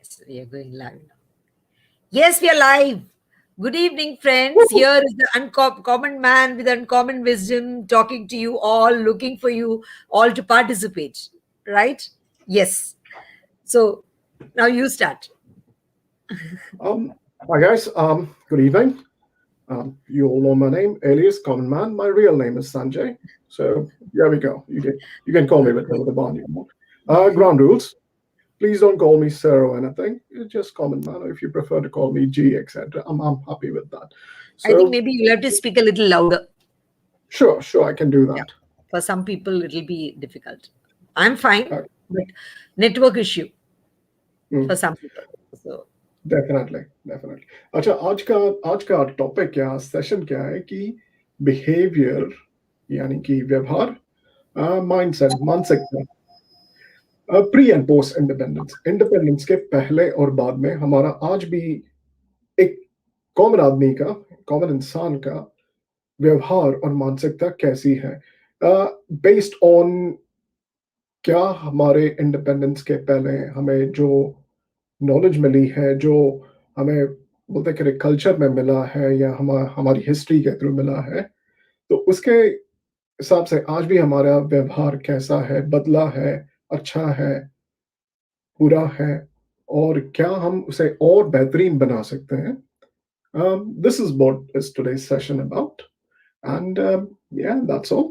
Yes, we are going live now. Yes, we are live. Good evening, friends. Here is the uncommon man with uncommon wisdom talking to you all, looking for you all to participate. Right? Yes. So now you start. Hi guys, good evening. You all know my name, alias Common Man. My real name is Sanjay. So there we go. You can call me whatever the bond you want. Ground rules. Please don't call me sir or anything. It's just Common Man. Or if you prefer to call me G, etc. I'm happy with that. I think So maybe you'll have to speak a little louder. sure, I can do Yeah. that. For some people, it'll be difficult. I'm fine, Uh, but network issue for mm, some people. So definitely. अच्छा आज का topic क्या session क्या है कि behaviour यानी कि व्यवहार माइंडसेट मानसिकता pre and post independence independence के पहले और बाद में हमारा आज भी एक कॉमन आदमी का कॉमन इंसान का व्यवहार और मानसिकता कैसी है बेस्ड ऑन क्या हमारे इंडिपेंडेंस के पहले हमें जो नॉलेज मिली है जो हमें बोलते करें कल्चर में मिला है या हमारी हिस्ट्री के थ्रू मिला है तो उसके हिसाब से आज भी हमारा व्यवहार कैसा है बदला है अच्छा है पूरा है और क्या हम उसे और बेहतरीन बना सकते हैं this is what is today's session about and या दैट्स ऑल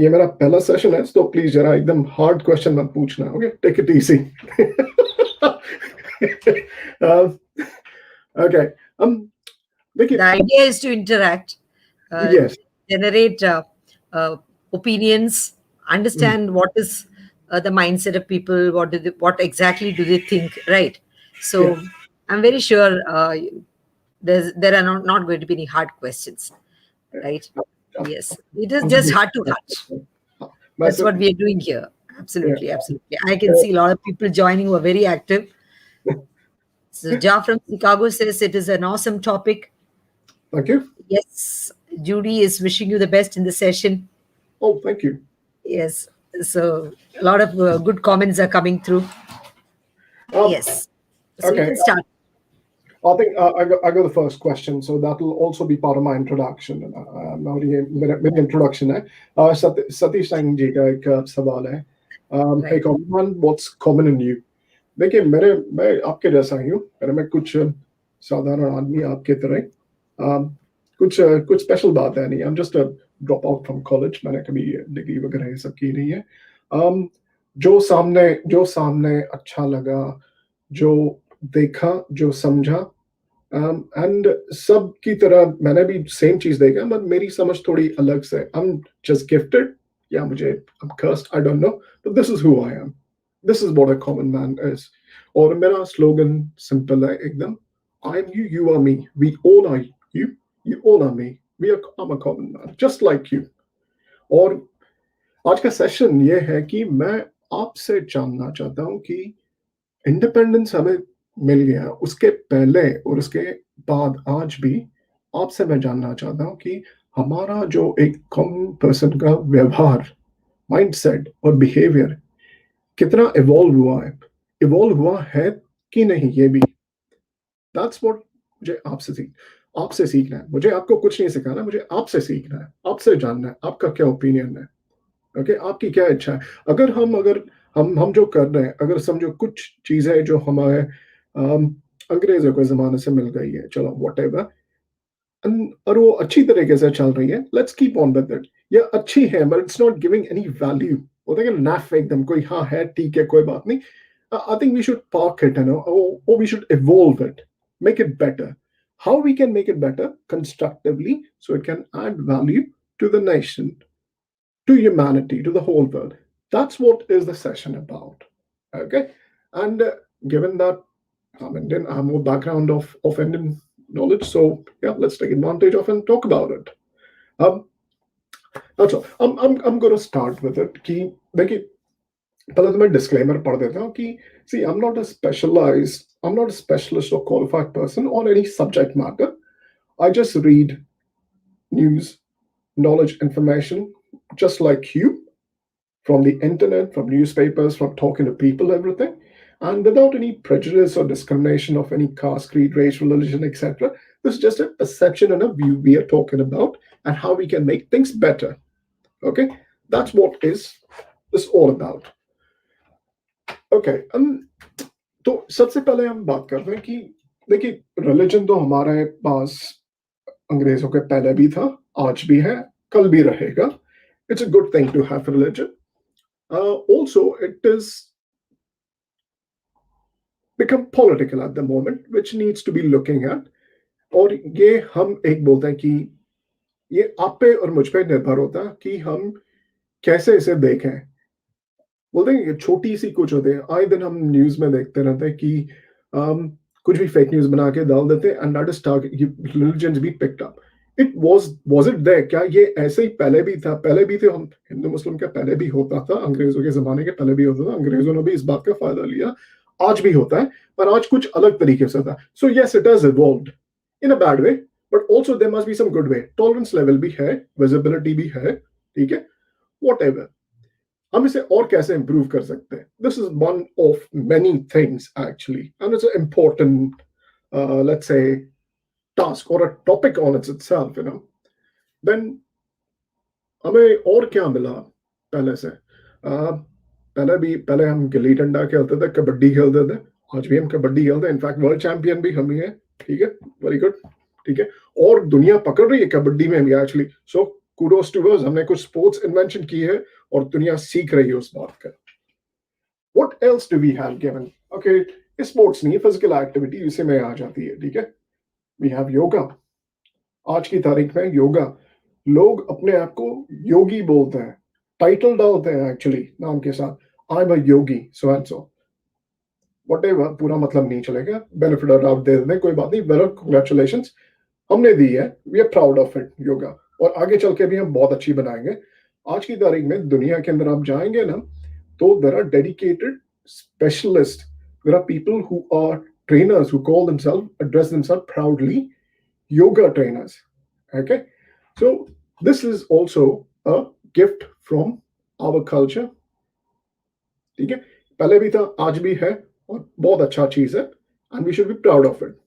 ये मेरा पहला सेशन है तो प्लीज जरा एकदम हार्ड क्वेश्चन मत पूछना okay take it easy okay देखिए the idea is to interact, uh, yes generate opinions, understand what is the mindset of people, what exactly do they think, right? या So I'm very sure there are not going to be any hard questions, right? Yes, it is just heart to heart. मैं That's तो what we are doing here. Absolutely, yeah. absolutely. I can see a lot of people joining who are very active. So Ja from Chicago says it is an awesome topic. Thank you. Yes, Judy is wishing you the best in the session. Oh, thank you. Yes, so a lot of good comments are coming through. Um, Yes, so you okay, can start. I think I got the first question, so that will also be part of my introduction. और ये मेरी introduction है. सतीश सिंह जी का एक सवाल है. Hey, Right. Common, what's common in you? देखिए मैं आपके जैसा ही हूँ. मैं कुछ साधारण आदमी आपके तरह. कुछ स्पेशल बात है नहीं. I'm just a drop out from college. मैंने कभी डिग्री वगैरह ये सब की नहीं है. Um, जो सामने अच्छा लगा जो देखा जो समझा एंड सब की तरह मैंने भी सेम चीज देखा बट मेरी समझ थोड़ी अलग से आई एम जस्ट गिफ्टेड या मुझे I am cursed I don't know but this is who I am this is what a common man is और मेरा स्लोगन सिंपल है एकदम I am you you are me we all are you you all are me we are I am a common man just like you और आज का session ये है कि मैं आपसे जानना चाहता हूँ कि इंडिपेंडेंस हमें मिल गया उसके पहले और उसके बाद आज भी आपसे मैं जानना चाहता हूँ कि हमारा जो एक कॉमन पर्सन का व्यवहार माइंडसेट और बिहेवियर कितना इवॉल्व हुआ है कि नहीं ये भी दैट्स व्हाट मुझे आपसे सीखना है मुझे आपको कुछ नहीं सिखाना मुझे आपसे सीखना है आपसे जानना है आपका क्या ओपिनियन है ओके आपकी क्या इच्छा है अगर हम जो कर रहे हैं अगर समझो कुछ चीजें जो हमारे अंग्रेजों के जमाने से मिल गई है चलो वट एवर और वो अच्छी तरीके से चल रही है let's keep on with it ये अच्छी है but it's not giving any value होता है नाफ एकदम कोई हाँ है ठीक है कोई बात नहीं I think we should park it or we should evolve it make it better how we can make it better constructively so it can add value to the nation to humanity, to the whole world. That's what is the session about. Okay, and given that I'm Indian, I have more background of Indian knowledge, so yeah, let's take advantage of and talk about it. Um, that's all. I'm going to start with it. कि देखिए पहले तो मैं disclaimer पढ़ देता हूँ कि see I'm not a specialist or qualified person on any subject matter. I just read news, knowledge, information, just like you from the internet, from newspapers, from talking to people, everything. and without any prejudice or discrimination of any caste, creed, race, religion, etc. This is just a perception and a view we are talking about, and how we can make things better. Okay, that's what is this all about. Okay, तो सबसे पहले हम बात करते हैं कि देखिए, religion तो हमारे पास अंग्रेजों के पहले भी था, आज भी है, कल भी रहेगा. It's a good thing to have religion. Also, it is become political at the moment, which needs to be looking at. और ये हम एक बोलते हैं कि ये आप पे और मुझ पे निर्भर होता है कि हम कैसे इसे देखें. बोलते हैं कि छोटी सी कुछ होते हैं, आए दिन हम न्यूज में देखते रहते हैं कि um, कुछ भी फेक न्यूज बना के डाल देते हैं, and that is religion be picked up. It was it there, क्या ये ऐसे ही पहले भी था? पहले भी थे, हम हिंदू मुस्लिम का पहले भी होता था, अंग्रेजों के जमाने के पहले भी होता था, अंग्रेजों ने भी इस बात का फायदा लिया, आज भी होता है, पर आज कुछ अलग तरीके से था. So yes, it has evolved in a bad way, but also there must be some good way. Tolerance level भी है, विजिबिलिटी भी है, ठीक है, वॉट एवर. हम इसे और कैसे इंप्रूव कर सकते हैं? This is one of many things actually, and it's important, let's say, task or a topic on itself, you know. Then हमें और क्या मिला पहले से? पहले हम गिल्ली डंडा खेलते थे, कबड्डी खेलते थे, आज भी हम कबड्डी खेलते हैं, इनफैक्ट वर्ल्ड चैंपियन भी हम ही है, ठीक है, वेरी गुड, ठीक है. और दुनिया पकड़ रही है कबड्डी में भी actually. So kudos to us, हमने कुछ स्पोर्ट्स इन्वेंशन की है और दुनिया सीख रही है उस बात का. What else do we have given? Okay, sports नहीं, फिजिकल एक्टिविटी इसी में आ जाती है, ठीक है. We have yoga. आज की तारीख में योगा, लोग अपने आप को योगी बोलते हैं, टाइटल डालते हैं एक्चुअली नाम के साथ, आई am a Yogi so and so, what ever, पूरा मतलब नहीं चलेगा, बेनिफिट ऑफ डाउट दे दें, कोई बात नहीं, वेल कंग्रेचुलेशन, हमने दी है, we are proud of it yoga, और आगे चल के भी हम बहुत अच्छी बनाएंगे. आज की तारीख में दुनिया के अंदर आप जाएंगे ना, तो there are dedicated specialist, there are people who are trainers who call themselves, address themselves proudly, yoga trainers. Okay, so this is also a gift from our culture. ठीक है, पहले भी था, आज भी है, और बहुत अच्छा चीज है, and we should be proud of it.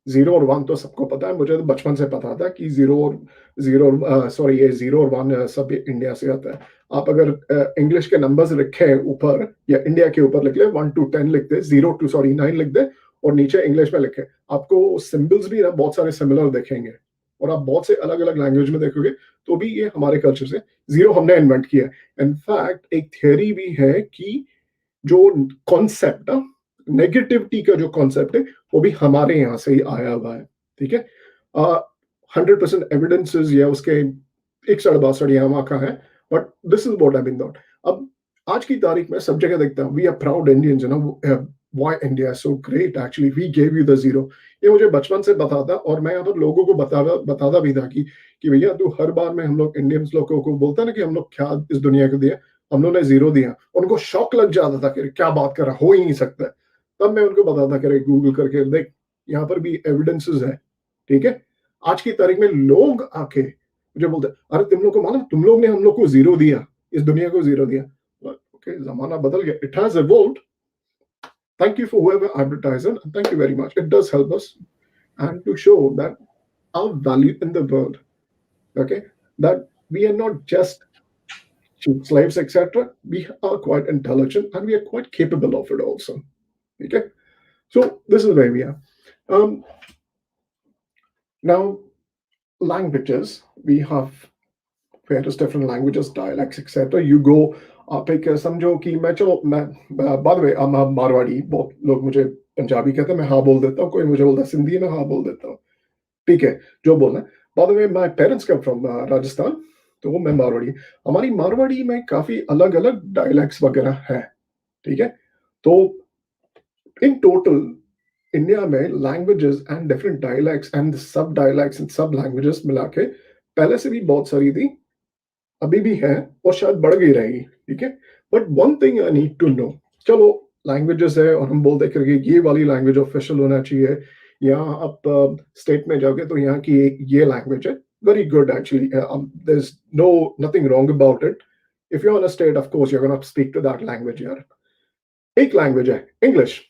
Zero और वन तो सबको पता है, मुझे तो बचपन से पता था कि जीरो और सॉरी, ये जीरो और वन सब इंडिया से आता है. आप अगर इंग्लिश के नंबर्स लिखे ऊपर, या इंडिया के ऊपर लिख ले, 1 to 10 लिख दे, 0 to 9 लिख दे, और नीचे इंग्लिश में लिखे, आपको सिंबल्स भी ना बहुत सारे सिमिलर दिखेंगे, और आप बहुत से अलग अलग लैंग्वेज में देखोगे, तो भी ये हमारे कल्चर से, जीरो हमने इन्वेंट किया. इनफैक्ट एक थियोरी भी है कि जो कॉन्सेप्ट, नेगेटिविटी का जो कॉन्सेप्ट है, वो भी हमारे यहाँ से ही आया हुआ है, ठीक है. 100% एविडेंसेस या उसके 61-62 यहाँ वहाँ का है, but this is what I mean not. अब आज की तारीख में सब जगह देखता हूँ, we are proud Indians, you know, why India is so great, actually we gave you the zero. ये मुझे बचपन से पता था, और मैं यहाँ पर लोगों को बताता भी था कि भैया, तू हर बार में हम लोग इंडियंस लोगों को बोलता ना कि हम लोग क्या इस दुनिया को दिया, हम लोगों ने जीरो दिया, उनको शॉक लग जाता था कि क्या बात कर रहा, हो ही नहीं सकता. तब मैं उनको बताता कि गूगल करके देख, यहाँ पर भी एविडेंसेस है, ठीक है. आज की तारीख में लोग आके मुझे बोलते, अरे तुम लोग को मालूम, तुम लोग ने हम लोग को जीरो दिया, इस दुनिया को जीरो दिया. ओके, जमाना बदल गया, it has evolved. Thank you for whoever advertised it, and thank you very much. It does help us, and to show that our value in the world, okay, that we are not just slaves, etc. We are quite intelligent, and we are quite capable of it also. Okay, so this is where we are. Um, Now, languages, we have various different languages, dialects, etc. You go, आप एक समझो कि मैं, चलो मैं, by the way, Marwari, बहुत लोग मुझे पंजाबी कहते हैं, मैं हाँ बोल देता हूँ, कोई मुझे बोलता है सिंधी में, हाँ बोल देता हूँ, ठीक है, जो बोलना है. By the way, my parents come from Rajasthan, तो मैं मारवाड़ी. हमारी मारवाड़ी में काफी अलग अलग डायलैक्ट्स वगैरह है, ठीक है. तो इन टोटल इंडिया में languages and different dialects and सब डायलैक्ट्स एंड सब लैंग्वेजेस मिला के पहले से भी बहुत सारी थी, अभी भी है, और शायद बढ़ गई रहेगी, ठीक है. But one thing I need to know, चलो लैंग्वेजेस है, और हम बोलते करके ये वाली लैंग्वेज ऑफिशियल होना चाहिए, यहाँ आप स्टेट में जाओगे तो यहाँ की ये लैंग्वेज है, very good actually, there is no nothing wrong about it. If you are in a state, of course you are gonna speak to that language यार. एक लैंग्वेज है इंग्लिश,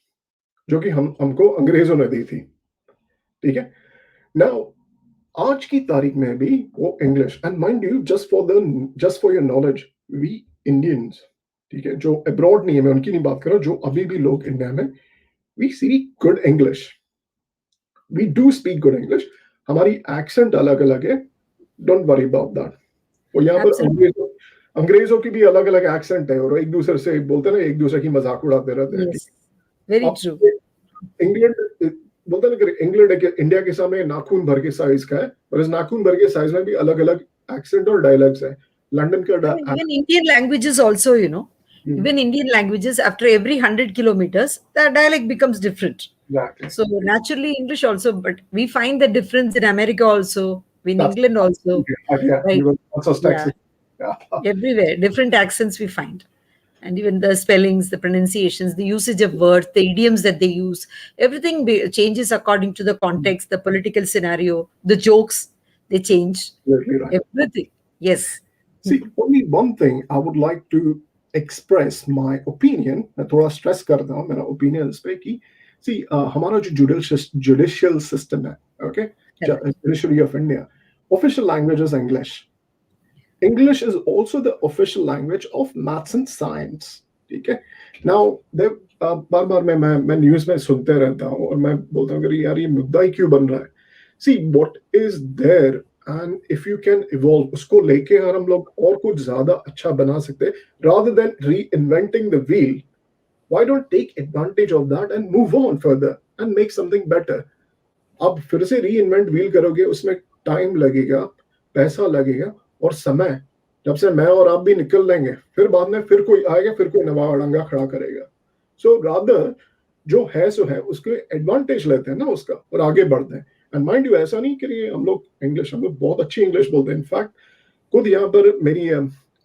जो कि हमको अंग्रेजों ने दी थी, ठीक है। नाउ आज की तारीख में भी वो English, and mind you, just for your knowledge, we Indians, ठीक है, जो अब्रॉड नहीं है, मैं उनकी नहीं बात कर रहा हूँ, जो अभी भी लोग इंडिया में, we see good English, we do speak good English, हमारी एक्सेंट अलग अलग है, डोंट वरी अबाउट दैट। और यहाँ पर Absolutely. अंग्रेजों की भी अलग अलग एक्सेंट है, और एक दूसरे से बोलते हैं ना, एक दूसरे की मजाक उड़ाते रहते हैं, ठीक Yes. Very है। true. अब इंग्लैंड बोलते हैं ना कि इंग्लैंड इंडिया के सामने नाखून भर के साइज का है, और इस नाखून भर के साइज में भी अलग अलग एक्सेंट और डायलॉग्स है। लंदन का And even Indian languages also, even Indian languages, after every 100 kilometers, the dialect becomes different. Exactly, So naturally English also, but we find the difference in America also, in that's England also, yeah, right? you will also Yeah, Texas. Yeah. everywhere, different accents we find. And even the spellings, the pronunciations, the usage of words, the idioms that they use, everything changes according to the context, the political scenario, the jokes, they change. Absolutely right. Everything. Yes. See, only one thing I would like to express my opinion, मैं थोड़ा stress करता हूँ मेरा opinion इस पे कि see, हमारा जो judicial system है, okay, Correct. judiciary of India, official language is English. English is also the official language of maths and science, ठीक है। Now, बार बार मैं न्यूज में सुनते रहता हूँ, और मैं बोलता हूँ कि यार ये मुद्दा ही क्यों बन रहा है। See what is there, and if you can evolve उसको लेके, अगर हम लोग और कुछ ज्यादा अच्छा बना सकते, rather than reinventing the wheel, why don't take advantage of that and move on further and make something better। अब फिर से री इन्वेंट व्हील करोगे, उसमें टाइम लगेगा, पैसा लगेगा, और समय, जब से मैं और आप भी निकल लेंगे, फिर बाद में फिर कोई आएगा, फिर कोई नवा अड़ंगा खड़ा करेगा। सो रादर जो है सो है, उसके एडवांटेज लेते हैं ना उसका, और आगे बढ़ते हैं। एंड माइंड यू, ऐसा नहीं कि हम लोग बहुत अच्छी इंग्लिश बोलते हैं। इनफैक्ट खुद यहाँ पर मेरी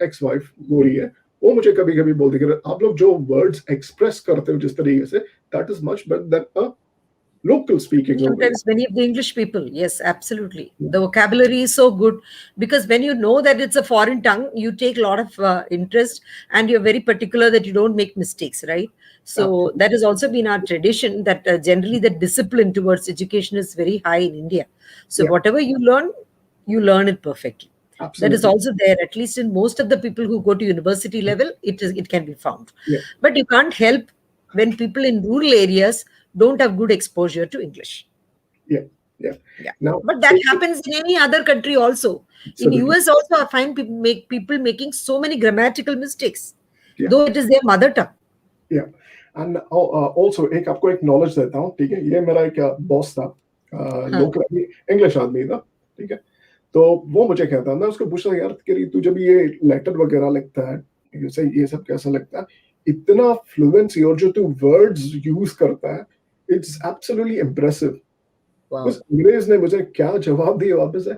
एक्स वाइफ गोरी है, वो मुझे कभी कभी बोलती है कि आप लोग जो वर्ड्स एक्सप्रेस करते हो जिस तरीके से, that is much better than a local speaking over Sometimes many of the English people, yes, absolutely. The vocabulary is so good because when you know that it's a foreign tongue, you take a lot of interest and you're very particular that you don't make mistakes, right? So here. that has also been our tradition that generally the discipline towards education is very high in India. So Yeah, whatever you learn it perfectly. That is absolutely. also there, at least in most of the people who go to university level, it can be found. Yeah, But you can't help when people in rural areas don't have good exposure to English. yeah, yeah. Yeah. Now, But that happens in any other country also. In absolutely. US also I find people making so many grammatical mistakes, Yeah, though it is their mother tongue. yeah. And also एक आपको एक knowledge देता हूँ, ठीक है। ये मेरा एक बॉस था, Huh. लोकल इंग्लिश आदमी था, ठीक है। तो वो मुझे कहता, मैं उसको पूछता यार कि तू जब ये लेटर वगैरह लिखता है, जैसे ये सब कैसा लगता है, इतना फ्लुएंसी, और जो तू वर्ड्स यूज करता है, इट्स एब्सोल्युटली इम्प्रेसिव। उस Wow. अंग्रेज ने मुझे क्या जवाब दिया वापस है,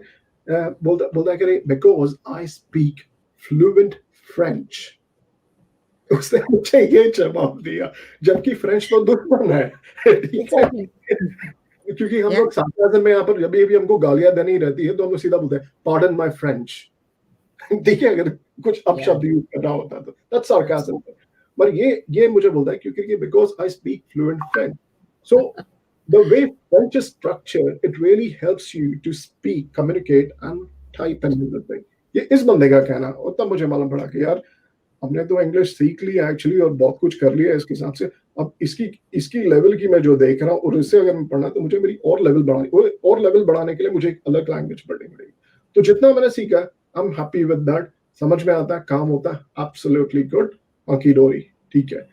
बोलता बोलता कि because I speak fluent French. उसने मुझे ये जवाब दिया, जबकि फ्रेंच तो दुश्मन है, ठीक है। Exactly. क्योंकि हम Yeah. लोग सार्काज़म में यहाँ पर जब भी हमको गालियां देनी रहती है, तो हम लोग सीधा बोलते हैं पार्डन माय फ्रेंच। ठीक है, अगर कुछ Yeah. अपशब्द यूज करना होता है तो दैट्स सार्काज़म। पर ये मुझे बोलता है क्योंकि because I speak fluent French. So the way French is structured, it really helps you to speak, communicate, and type and everything। ये इस बंदे का कहना, और तब मुझे मालूम पड़ा कि यार हमने तो इंग्लिश सीख ली एक्चुअली, और बहुत कुछ कर लिया इसके हिसाब से। अब इसकी इसकी लेवल की मैं जो देख रहा हूँ, और इससे अगर मैं पढ़ना, तो मुझे मेरी और लेवल बढ़ाने के लिए मुझे एक अलग लैंग्वेज पढ़नी पड़ेगी। तो जितना मैंने सीखा, I am happy with that. समझ में आता है, काम होता है, एब्सोल्युटली गुड, आंकी डोरी, ठीक है।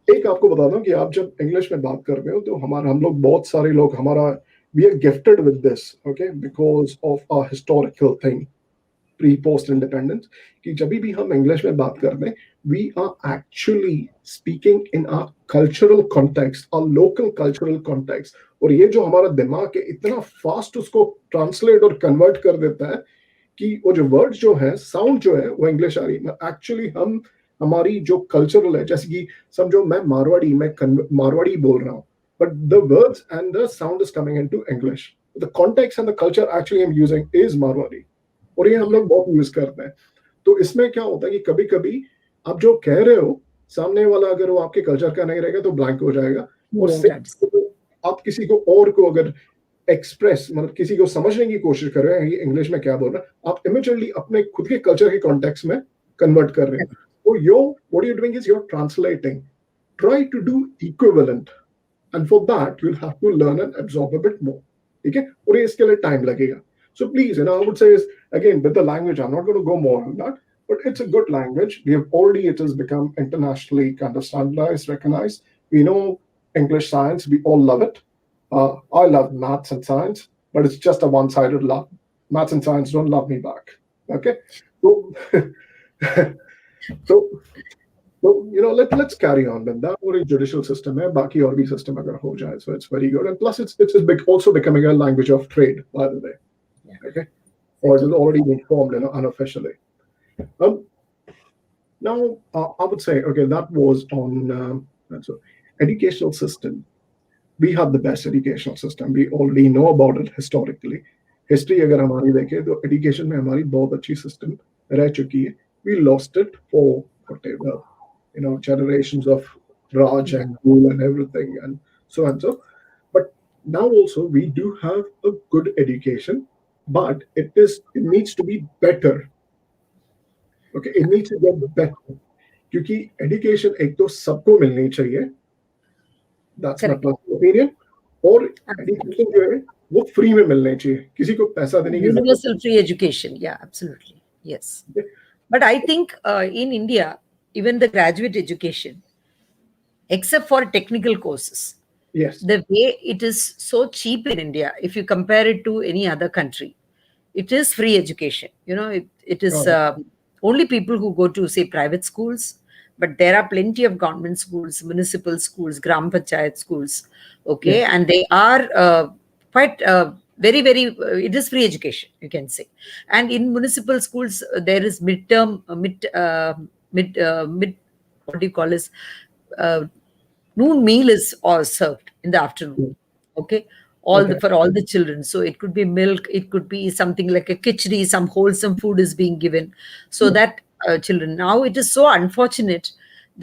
एक आपको बता दूं कि आप जब इंग्लिश में बात कर रहे हो, तो हम लोग बहुत सारे लोग हमारा, we are gifted with this, okay, because of a historical thing, pre post independence, कि जब भी हम इंग्लिश में बात कर रहे हैं, we are actually speaking in a cultural context, a local cultural context. और ये जो हमारा दिमाग है, इतना फास्ट उसको ट्रांसलेट और कन्वर्ट कर देता है कि वो जो वर्ड जो है, साउंड जो है, वो इंग्लिश आ रही है, एक्चुअली हम हमारी जो कल्चरल है, जैसे कि समझो मैं मारवाड़ी बोल रहा हूँ, but the words and the sound is coming into English, the context and the culture actually I am using is Marwari. और ये हम Yeah. लोग बहुत यूज करते हैं। तो इसमें क्या होता है कि कभी कभी आप जो कह रहे हो, सामने वाला अगर वो आपके कल्चर का नहीं रहेगा तो ब्लैंक हो जाएगा। You और won't understand. आप किसी को और को अगर एक्सप्रेस मतलब किसी को समझने की कोशिश कर रहे हैं ये इंग्लिश में क्या बोल रहा है, आप इमिजिएटली अपने खुद के कल्चर के कॉन्टेक्स्ट में कन्वर्ट कर रहे हो। तो yo what you doing is you're translating, try to do equivalent, and for that you'll have to learn and absorb a bit more. ठीक है, और ये इसके लिए टाइम लगेगा. So please, I would say is again with the language, I'm not going to go more on that, but it's a good language. We have already, it has become internationally kind of standardized, recognized. We know English, science, we all love it. I love maths and science, but it's just a one-sided love. Maths and science don't love me back. Okay, so so so let's carry on with that. Or a judicial system है, बाकी और भी system अगर हो जाए, so it's very good. And plus, it's also becoming a language of trade, by the way. Yeah, Okay, or it has exactly. already been formed, unofficially. Um, Now, I would say, okay, that was on that's educational system. We have the best educational system. We already know about it historically. History अगर हमारी देखें तो education में हमारी बहुत अच्छी system रह चुकी है. We lost it for whatever, generations of Raj Yeah, and rule and everything and so and so. But now also we do have a good education, but it needs to be better. Okay, it yeah, needs to get better. क्योंकि education एक तो सबको मिलनी चाहिए. That's my correct. personal opinion. और Absolutely. education जो है वो फ्री में मिलनी चाहिए, किसी को पैसा देने की जरूरत Universal free education. Yeah, absolutely. Yes. नहीं है. But I think in India, even the graduate education, except for technical courses, Yes. the way it is so cheap in India, if you compare it to any other country, it is free education. It is Oh, only people who go to, say, private schools, but there are plenty of government schools, municipal schools, gram panchayat schools, yeah. okay, and they are quite very, very, it is free education, you can say. And in municipal schools, there is midterm, mid, what do you call this? Uh, Noon meal is all served in the afternoon. Yeah. Okay, Okay. for all the children. So it could be milk, it could be something like a khichdi, some wholesome food is being given, so Yeah. that children. Now it is so unfortunate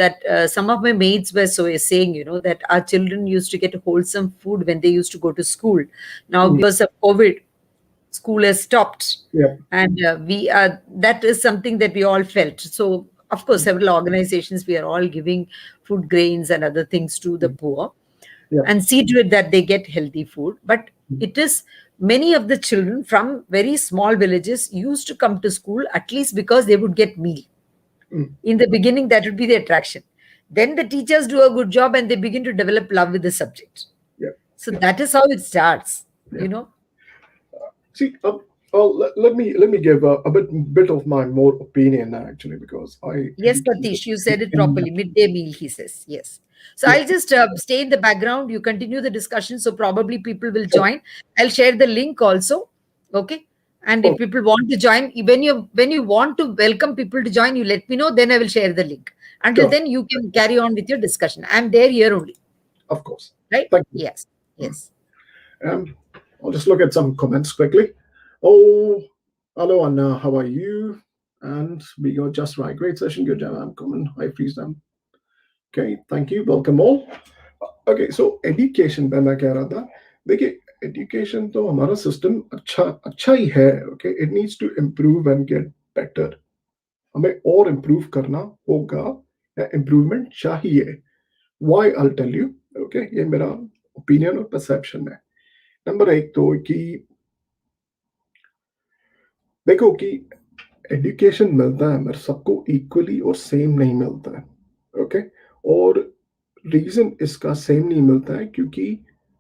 that some of my mates were saying, that our children used to get wholesome food when they used to go to school. Now Mm. because of COVID, school has stopped, Yeah. and we are that is something that we all felt. So of course, several organizations, we are all giving food grains and other things to the Mm. poor, Yeah. and see to it that they get healthy food. But Mm. it is many of the children from very small villages used to come to school at least because they would get meal. Mm. In the beginning, that would be the attraction. Then the teachers do a good job and they begin to develop love with the subject. Yeah. So Yeah. that is how it starts, Yeah. you know. See, let me give a bit of my more opinion actually, because I Yes, educated Satish, you said it in properly. Midday meal, he says. Yes. So yeah. I'll just stay in the background. You continue the discussion. So probably people will Sure. join. I'll share the link also. Okay. And if Oh, people want to join, when you want to welcome people to join, you let me know. Then I will share the link. Until sure. then, you can carry on with your discussion. I'm there here only. Of course. Right? Thank you. Yes. Mm. Yes. Um, I'll just look at some comments quickly. Oh, hello Anna, how are you? And we got just right. Great session. Good job. I'm coming. Hi, freeze them. Okay, thank you. Welcome all. Okay, so education पे मैं कह रहा था, देखिए education तो हमारा system अच्छा अच्छा ही है. Okay, it needs to improve and get better. हमें और improve करना होगा या improvement चाहिए. Why? I'll tell you. Okay, ये मेरा opinion और perception है. नंबर एक तो कि देखो कि एजुकेशन मिलता है मगर सबको इक्वली और सेम नहीं मिलता है. ओके, और रीजन इसका सेम नहीं मिलता है क्योंकि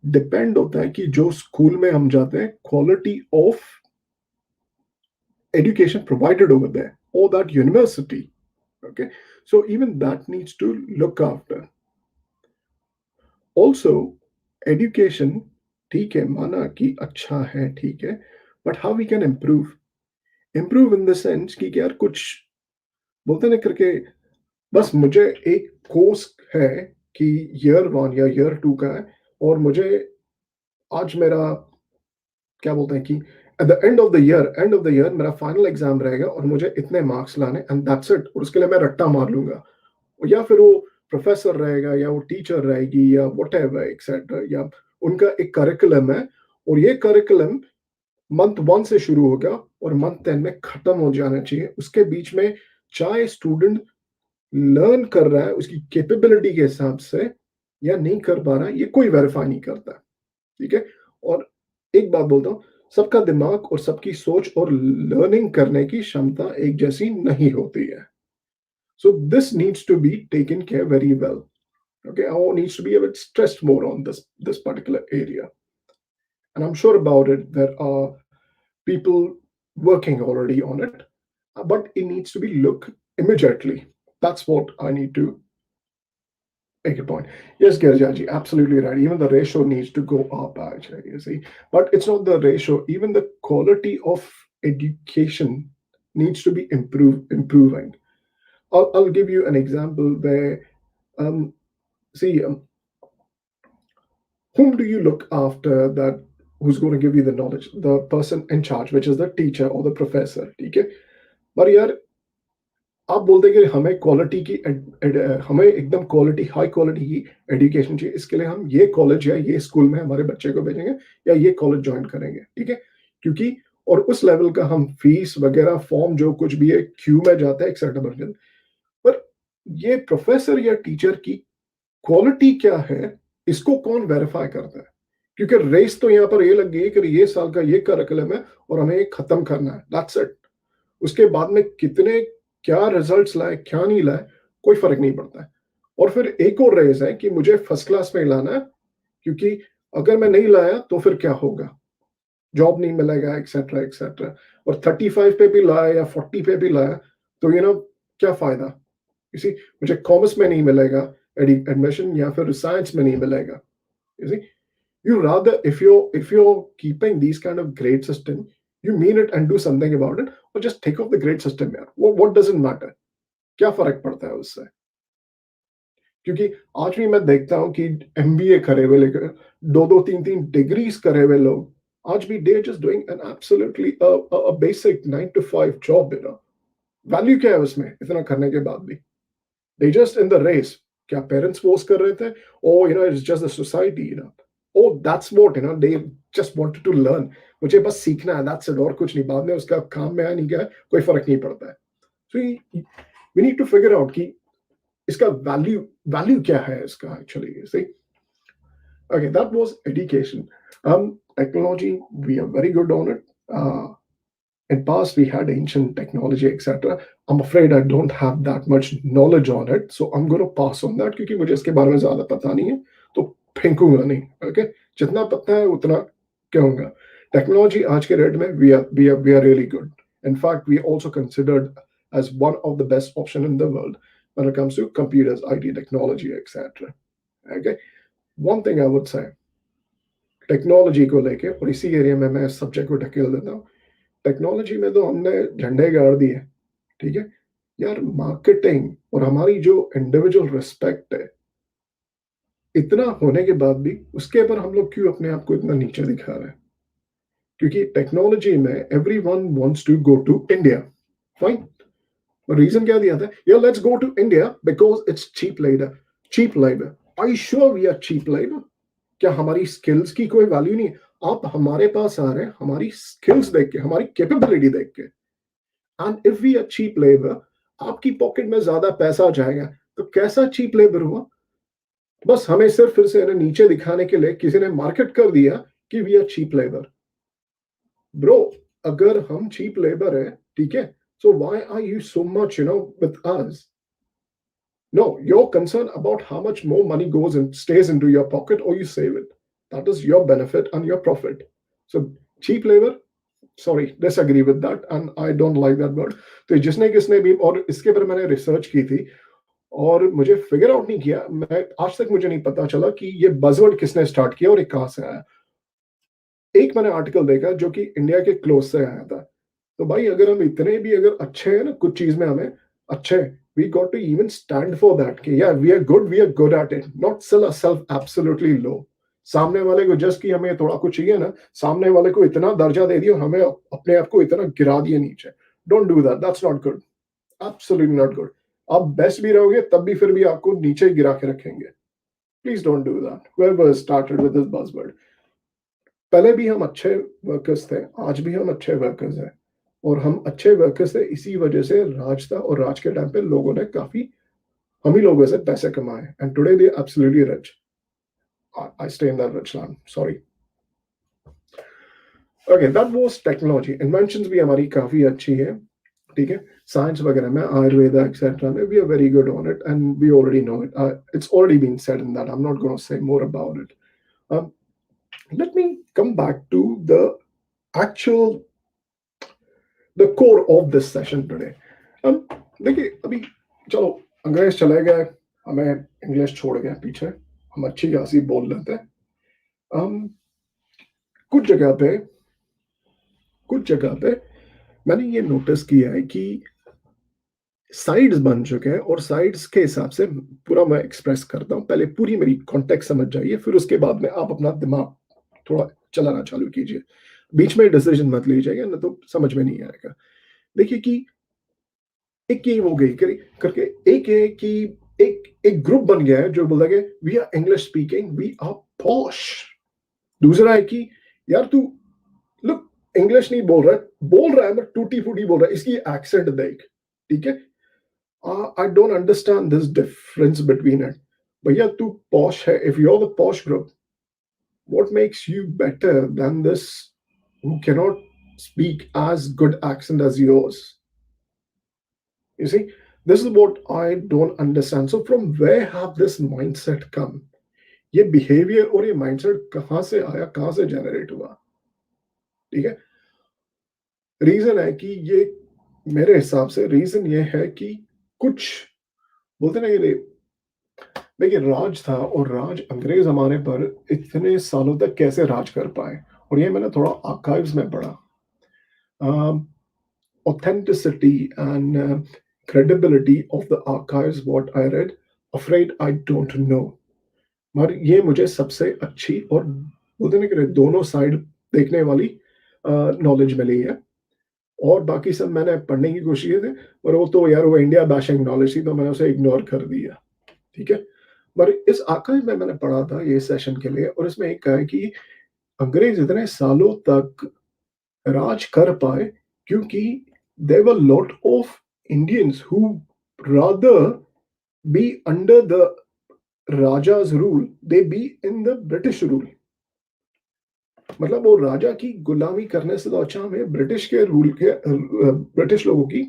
डिपेंड होता है कि जो स्कूल में हम जाते हैं quality of education provided over there or that university. Okay, so even that needs to look after. Also, education ठीक है, माना कि अच्छा है, ठीक है, but how we can improve in the sense कि यार कुछ बोलते ना करके, बस मुझे एक कोर्स है कि ईयर 1 या ईयर 2 का है, और मुझे आज मेरा क्या बोलते हैं कि at the end of the year मेरा फाइनल एग्जाम रहेगा और मुझे इतने मार्क्स लाने एंड दैट्स इट, और उसके लिए मैं रट्टा मार लूंगा. या फिर वो प्रोफेसर रहेगा या वो टीचर रहेगी या वट एवर एक्सेट्रा, या उनका एक करिकुलम है, और ये करिकुलम मंथ 1 से शुरू होगा और मंथ 10 में खत्म हो जाना चाहिए। उसके बीच में चाहे स्टूडेंट लर्न कर रहा है उसकी कैपेबिलिटी के हिसाब से या नहीं कर पा रहा है, ये कोई वेरीफाई नहीं करता। ठीक है। और एक बात बोलता हूँ, सबका दिमाग और सबकी सोच और लर्निंग करने की क्षमता एक जैसी नहीं होती है। So this needs to be taken care very well. Okay, all needs to be a bit stressed more on this particular area, and I'm sure about it. There are people working already on it, but it needs to be looked immediately. That's what I need to make a point. Yes, Girjaji, absolutely right. Even the ratio needs to go up, actually, you see. But it's not the ratio, even the quality of education needs to be improving. I'll give you an example where, um, see, whom do you look after, that who's going to give you the knowledge? The person in charge, which is the teacher or the professor. ठीक है। पर यार आप बोलते हैं कि हमें quality की हमें एकदम क्वालिटी हाई क्वालिटी की एजुकेशन चाहिए, इसके लिए हम ये कॉलेज या ये स्कूल में हमारे बच्चे को भेजेंगे या ये कॉलेज ज्वाइन करेंगे। ठीक है। क्योंकि और उस लेवल का हम फीस वगैरह फॉर्म जो कुछ भी है क्यू में जाता है एक्सेट्रा बन। पर ये प्रोफेसर या टीचर की क्वालिटी क्या है, इसको कौन वेरीफाई करता है? क्योंकि रेस तो यहाँ पर ये लग गई है कि ये साल का ये करिकुलम है और हमें ये खत्म करना है, दैट्स इट। उसके बाद में कितने क्या रिजल्ट्स लाए क्या नहीं लाए कोई फर्क नहीं पड़ता है। और फिर एक और रेस है कि मुझे फर्स्ट क्लास में लाना है, क्योंकि अगर मैं नहीं लाया तो फिर क्या होगा, जॉब नहीं मिलेगा एक्सेट्रा एक्सेट्रा। और 35 पे भी लाया या 40 पे भी लाया तो क्या फायदा? इसी मुझे कॉमर्स में नहीं मिलेगा एडमिशन, या फिर साइंस में नहीं मिलेगा। you see you rather, if you're keeping these kind of grade system, you mean it and do something about it, or just take off the grade system यार। what doesn't matter, क्या फर्क पड़ता है उससे? क्योंकि आज भी मैं देखता हूँ कि एमबीए करे हुए लेकर दो दो तीन तीन डिग्रीज करे हुए लोग आज भी they just doing an absolutely basic 9 to 5 job. Value क्या है उसमें इतना करने के बाद भी? They just in the race. क्या पेरेंट्स फोर्स कर रहे थे? Oh it's just the society, oh that's what they just wanted to learn. मुझे बस सीखना है, दैट्स इट, और कुछ नहीं। बाद में उसका काम में आया नहीं गया कोई फर्क नहीं पड़ता है। So we need to figure out कि इसका वैल्यू क्या है इसका actually. See okay, that was education. Technology, we are very good on it. In past we had ancient technology etc. I'm afraid I don't have that much knowledge on it, so I'm going to pass on that क्योंकि मुझे इसके बारे में ज्यादा पता नहीं है, तो फेंकूंगा नहीं। ओके, जितना पता है उतना कहूंगा। टेक्नोलॉजी आज के रेट में we are really good. In fact, we are also considered as one of the best option in the world when it comes to computers, IT technology etc. Okay, one thing I would say technology को लेके, और इसी area में मैं subject को ढकेल देता हूँ। टेक्नोलॉजी में तो हमने झंडे गाड़ दिए। ठीक है यार, मार्केटिंग और हमारी जो इंडिविजुअल रिस्पेक्ट है, इतना होने के बाद भी उसके ऊपर हम लोग क्यों अपने आप को इतना नीचे दिखा रहे हैं? क्योंकि टेक्नोलॉजी में every one wants to go to India. Fine, reason क्या दिया था? या let's go to India because it's cheap labour. Cheap labour, I sure we are cheap labour? क्या हमारी स्किल्स की कोई वैल्यू नहीं है? आप हमारे पास आ रहे हैं हमारी स्किल्स देख के, हमारी कैपेबिलिटी देख के। And if we are cheap labour, आपकी पॉकेट में ज्यादा पैसा जाएगा, तो कैसा चीप लेबर हुआ? बस हमें सिर्फ फिर से नीचे दिखाने के लिए किसी ने मार्केट कर दिया कि we are cheap labour. Bro, अगर हम चीप लेबर है, ठीक है, so why are you so much with us? No, you're concerned about how much more money goes and stays into your pocket or you save it. That is your benefit and your profit. So cheap labor, sorry, disagree with that and I don't like that word. तो जिसने किसने भी, और इसके ऊपर मैंने research की थी और मुझे फिगर आउट नहीं किया, मैं आज तक मुझे नहीं पता चला कि ये बजवर्ड किसने स्टार्ट किया और ये कहाँ से आया। एक मैंने आर्टिकल देखा जो कि इंडिया के क्लोज से आया था। तो भाई अगर हम इतने भी अगर अच्छे हैं ना कुछ चीज में, हमें अच्छे, we got to even stand for that कि yeah we are good at it, not sell ourselves absolutely low। सामने वाले को जस्ट कि हमें थोड़ा कुछ चाहिए ना, सामने वाले को इतना दर्जा दे दिया, हमें अपने आप को इतना गिरा दिया नीचे। Don't do that, that's not good, absolutely not good. आप बेस्ट भी रहोगे तब भी फिर भी आपको नीचे गिरा के रखेंगे. Please don't do that. whoever started with this buzzword, पहले भी हम अच्छे वर्कर्स थे, आज भी हम अच्छे वर्कर्स हैं, और हम अच्छे वर्कर्स थे इसी वजह से राज था, और राज के टाइम पे लोगों ने काफी हम ही लोगों से पैसे कमाए, and today they absolutely rich. I stay in that rich land. Sorry. Okay, that was technology. Inventions भी हमारी काफी अच्छी है, ठीक है. साइंस वगैरह में, आयुर्वेदा एक्सेट्रा में, we are very good on it and we already know it. It's already been said in that. I'm not going to say more about it. Um, Let me come back to actual the core of this session today. um, देखिए अभी चलो अंग्रेज चले गए, हमें English छोड़ गए पीछे, हम अच्छी खासी बोल लेते हैं. um, कुछ जगह पे कुछ जगह पे मैंने ये नोटिस किया है कि साइड्स बन चुके हैं, और साइड्स के हिसाब से पूरा मैं एक्सप्रेस करता हूँ. पहले पूरी मेरी कॉन्टेक्स्ट समझ जाइए, फिर उसके बाद में आप अपना दिमाग थोड़ा चलाना चालू कीजिए. बीच में डिसीजन मत लीजिएगा, ना तो समझ में नहीं आएगा. देखिए कि एक ये हो गई करके, एक है कि एक एक ग्रुप बन गया है जो बोलता है we are English speaking, we are posh. दूसरा है कि यार तू लुक इंग्लिश नहीं बोल रहा है मैं टूटी फूटी बोल रहा है, इसकी एक्सेंट देख, ठीक है. I don't understand this difference between it. भैया तू पॉश है, if you are the posh group, what makes you better than this who cannot speak as good accent as yours? You see, this is what I don't understand. So from where have this mindset come? ये behaviour और ये mindset कहाँ से आया, कहाँ से generate हुआ, ठीक है. रीजन है कि ये, मेरे हिसाब से रीजन ये है कि कुछ बोलते ना ये, देखिए राज था, और राज अंग्रेज हमारे पर इतने सालों तक कैसे राज कर पाए, और ये मैंने थोड़ा आर्काइव्स में पढ़ा. Authenticity and credibility of the archives, what I read, afraid I don't know. मगर ये मुझे सबसे अच्छी और बोलते ना कि दोनों साइड देखने वाली नॉलेज मिली है. और बाकी सब मैंने पढ़ने की कोशिश की थी, और वो तो यार वो इंडिया बैशिंग नॉलेज थी, तो मैंने उसे इग्नोर कर दिया, ठीक है. पर इस आर्काइव में मैंने पढ़ा था ये सेशन के लिए, और इसमें एक कहा है कि अंग्रेज इतने सालों तक राज कर पाए क्योंकि there were a lot of Indians who rather be under the Raja's rule, they be in the British rule. मतलब वो राजा की गुलामी करने से तो अच्छा हमें ब्रिटिश के रूल के ब्रिटिश लोगों की,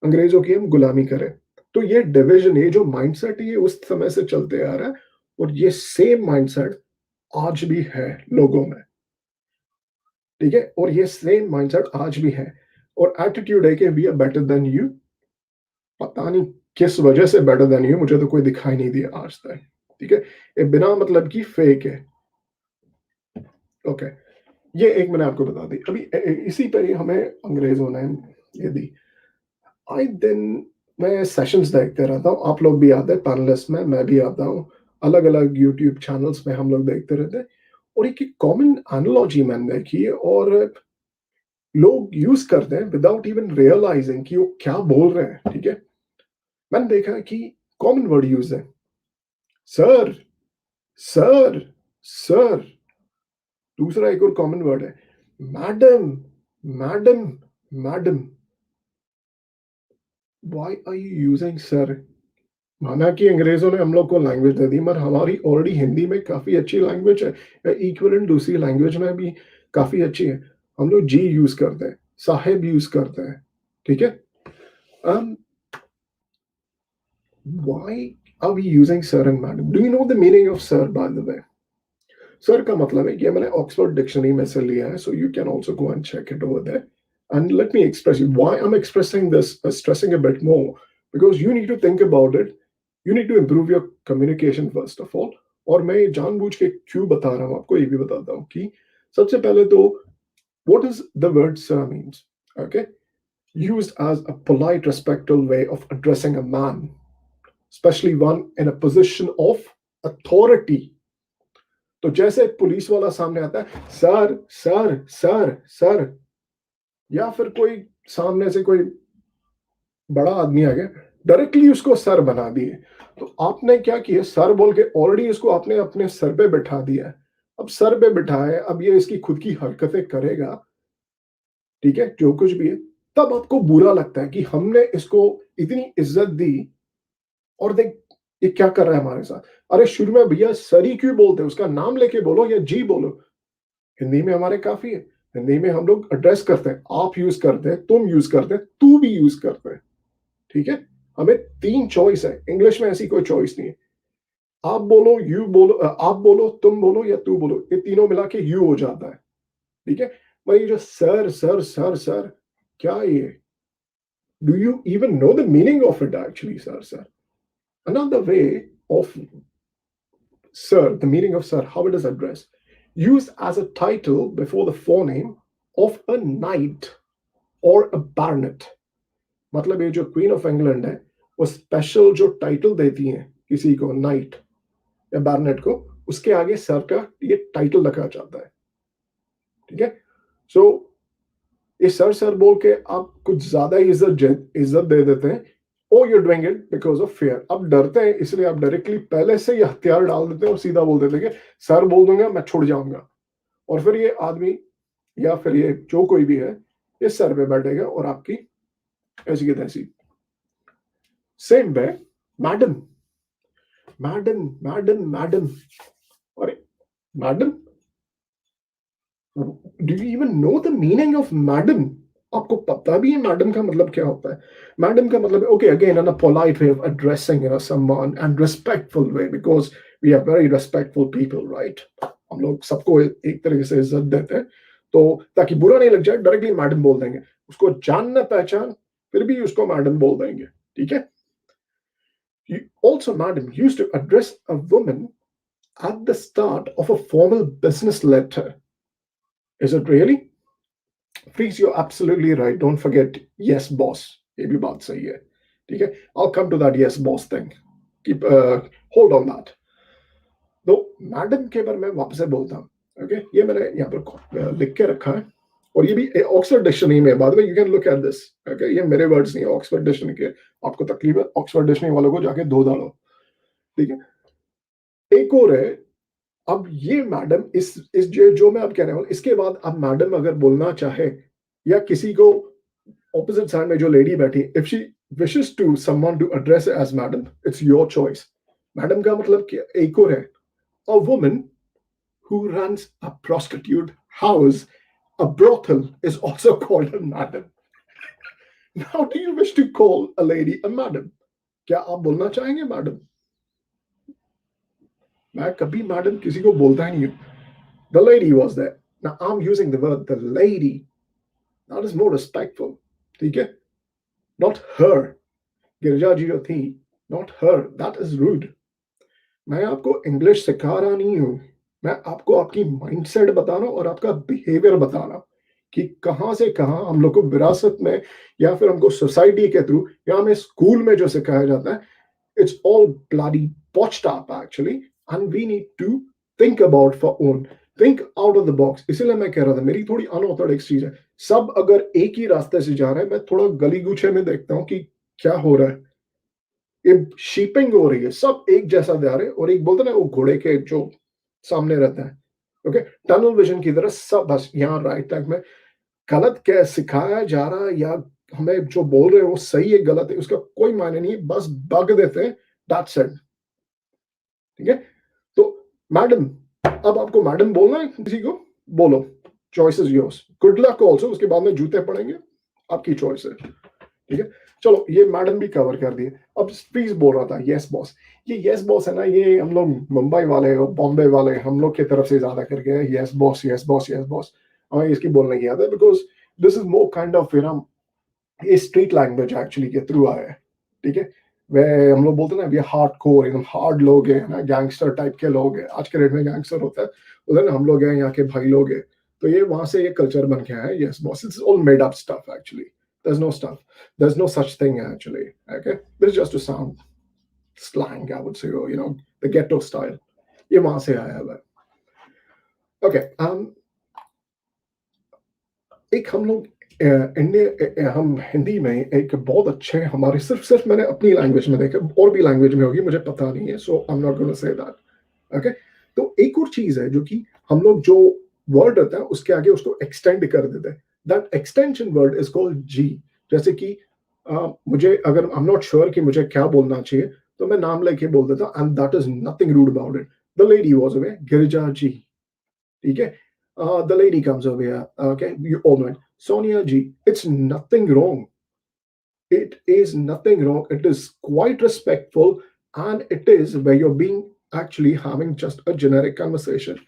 अंग्रेजों की हम गुलामी करें. तो ये डिविजन, ये जो माइंडसेट ये उस समय से चलते आ रहा है, और ये सेम माइंडसेट आज भी है लोगों में, ठीक है. और ये सेम माइंडसेट आज भी है, और एटीट्यूड है कि we are better than you. पता नहीं किस वजह से बेटर देन यू, मुझे तो कोई दिखाई नहीं दिया आज तक, ठीक है. ये बिना मतलब की फेक है. ओके, ये एक मैंने आपको बता दी. अभी इसी पर ही हमें अंग्रेजों ने ये दी. आए दिन मैं सेशंस देखते रहता हूँ, आप लोग भी आते हैं पैनलिस्ट में, मैं भी आता हूँ, अलग अलग यूट्यूब चैनल्स में हम लोग देखते रहते हैं. और एक कॉमन एनालॉजी मैंने देखी है, और लोग यूज करते हैं विदाउट इवन रियलाइजिंग कि वो क्या बोल रहे हैं, ठीक है. मैंने देखा कि कॉमन वर्ड यूज है, सर सर सर. दूसरा एक और कॉमन वर्ड है, madam madam madam. Why are you using sir? माना कि अंग्रेजों ने हम लोग को लैंग्वेज दे दी, मगर हमारी ऑलरेडी हिंदी में काफी अच्छी लैंग्वेज है, इक्वलेंट दूसरी लैंग्वेज में भी काफी अच्छी है. हम लोग जी यूज करते हैं, साहेब यूज करते हैं, ठीक है. um, why are we using sir and madam? Do you know the meaning of sir, by the way? Sir का मतलब है, ये मैंने ऑक्सफोर्ड डिक्शनरी में से लिया है, so you can also go and check it over there. And let me express you why I'm expressing this, stressing a bit more, because you need to think about it. You need to improve your communication first of all. और मैं जानबूझ के क्यों बता रहा हूँ आपको, ये भी बताता हूँ कि सबसे पहले तो what does the word sir means? Okay, used as a polite, respectful way of addressing a man, especially one in a position of authority. तो जैसे पुलिस वाला सामने आता है, सर सर सर सर, या फिर कोई सामने से कोई बड़ा आदमी आ गया, डायरेक्टली उसको सर बना दिए। तो आपने क्या किया, सर बोल के ऑलरेडी इसको आपने अपने सर पे बैठा दिया है। अब सर पे बिठाए, अब ये इसकी खुद की हरकतें करेगा, ठीक है, जो कुछ भी है, तब आपको बुरा लगता है कि हमने इसको इतनी इज्जत दी, और देख ये क्या कर रहा है हमारे साथ। अरे शुरू में भैया सर ही क्यों बोलते हैं, उसका नाम लेके बोलो या जी बोलो। हिंदी में हमारे काफी है। हिंदी में हम लोग एड्रेस करते हैं, आप यूज करते हैं, तुम यूज करते हैं, तू भी यूज करते हैं, ठीक है। हमें तीन चॉइस है, इंग्लिश में ऐसी कोई चॉइस नहीं है। आप बोलो, यू बोलो, आप बोलो, तुम बोलो या तू बोलो, ये तीनों मिला के यू हो जाता है, ठीक है। भाई जो सर सर सर सर, क्या ये, do you even know the meaning of it actually, sir sir. Another way of sir, the meaning of sir, how it is addressed, used as a title before the forename of a knight or a baronet. मतलब ये जो queen of England है, वो special जो title देती हैं किसी को, नाइट या बैरनेट को, उसके आगे सर का ये टाइटल रखा जाता है, ठीक है। सो ये सर सर बोल के आप कुछ ज्यादा ही इज्जत दे देते हैं। Oh you doing it because of fear, आप डरते हैं इसलिए आप डायरेक्टली पहले से ही हथियार डाल देते हैं और सीधा बोल देते हैं कि सर बोल दूंगा मैं छुड़ जाऊंगा। और फिर ये आदमी या फिर ये जो कोई भी है, ये सर पे बैठेगा और आपकी ऐसी की तैसी। Same way, madam, madam madam madam, अरे madam, do you even know the meaning of madam? आपको पता भी है मैडम का मतलब क्या होता है? मैडम का मतलब, okay, again in a polite way of addressing someone and respectful way, because we are very respectful people, right. हम लोग सबको एक तरीके से इज्जत देते हैं, तो ताकि बुरा नहीं लग जाए डायरेक्टली मैडम बोल देंगे। उसको जान न पहचान, फिर भी उसको मैडम बोल देंगे, ठीक है। Also madam used to address a woman at the start of a formal business letter. Is it really? Freeze, you're absolutely right. Don't forget, yes, boss. ये भी बात सही है, ठीक है। I'll come to that yes, boss thing. Keep hold on that. तो madam के बारे में वापस से बोलता हूँ, ओके। ये मैंने यहाँ पर लिख के रखा है, और ये भी ऑक्सफोर्ड डिक्शनरी में, बाद में you can look at this, okay. ये मेरे वर्ड्स नहीं है, ऑक्सफोर्ड डिक्शनरी के। आपको तकलीफ है, ऑक्सफोर्ड डिक्शनरी वालों को जाके धो डालो, ठीक है। एक और है। अब ये मैडम, इस जो मैं अब कह रहा हूँ, इसके बाद अब मैडम अगर बोलना चाहे, या किसी को ऑपोजिट साइड में जो लेडी बैठी, if she wishes to someone to address as madam, it's your choice. Madam का मतलब क्या, एक और है, a woman who runs a prostitute house, a brothel, is also called a madam. Now, do you wish to call a lady a madam? क्या आप बोलना चाहेंगे मैडम? मैं कभी मैडम किसी को बोलता ही नहीं हूँ। The lady was there. Now I'm using the word the lady. That is more respectful. ठीक है? Not her. गिरजा जी जो थी, not her. That is rude. मैं आपको इंग्लिश सिखा रहा नहीं हूँ, मैं आपको आपकी माइंडसेट बता रहा हूँ और आपका बिहेवियर बता रहा हूँ कि कहाँ से कहाँ हम लोग को विरासत में, या फिर हमको सोसाइटी के थ्रू, या हमें स्कूल में जो सिखाया जाता है, it's all bloody botched up actually, and we need to think about for own, think out of the box। इसीलिए मैं कह रहा था, मेरी थोड़ी अनऑर्थोडॉक्स चीज है। सब अगर एक ही रास्ते से जा रहे हैं, मैं थोड़ा गली गुच्छे में देखता हूँ कि क्या हो रहा है। ये शीपिंग हो रही है, सब एक जैसा जा रहे हैं, और एक बोलते ना वो घोड़े के जो सामने रहता है, ओके, टनल विजन की तरह सब, बस यहाँ राइट ट्रैक में। गलत क्या सिखाया जा रहा है, या हमें जो बोल रहे हैं वो सही है गलत है, उसका कोई मायने नहीं है, बस बग देते हैं, दैट्स इट, ठीक है। तो मैडम, अब आपको मैडम बोलना है किसी को, बोलो, choice is yours. Good luck also, उसके बाद में जूते पड़ेंगे, आपकी चॉइस है, ठीक है। चलो, ये मैडम भी कवर कर दिए। अब प्लीज बोल रहा था यस बॉस। ये यस बॉस है ना, ये हम लोग मुंबई वाले और बॉम्बे वाले, हम लोग की तरफ से ज्यादा करके yes boss yes boss yes boss, हमें इसकी बोलने की आदत है, because this is more kind of ये स्ट्रीट लैंग्वेज एक्चुअली के थ्रू आया है, ठीक है। वे हम लोग बोलते हैं ना, ये हार्ड कोर, एकदम हार्ड लोग हैं ना, गैंगस्टर टाइप के लोग हैं, आज के डेट में गैंगस्टर होता है, उधर हम लोग हैं, यहाँ के भाई लोग हैं। तो ये वहां से ये कल्चर बन के आया है, yes boss. It's all made up stuff actually, there's no stuff, there's no such thing actually, okay, this is just a sound slang, I would say, or the ghetto style, ये वहां से आया है। Okay, एक हम लोग India हम हिंदी में एक बहुत अच्छे हमारे सिर्फ सिर्फ मैंने अपनी लैंग्वेज में देखा, और भी लैंग्वेज में होगी मुझे पता नहीं है, so I am not gonna say that. Okay, तो एक और चीज है जो कि हम लोग जो वर्ड रहता है उसके आगे उसको एक्सटेंड कर देते हैं, that extension word is called जी। जैसे कि मुझे अगर आई एम नॉट श्योर कि मुझे क्या बोलना चाहिए, तो मैं नाम लेके बोल देता, and that is nothing rude about it. The lady was away, Girija ji, ठीक है। The lady comes over here, okay, you all know it, Sonia ji. It's nothing wrong, it is nothing wrong, it is quite respectful, and it is where you're being actually having just a generic conversation.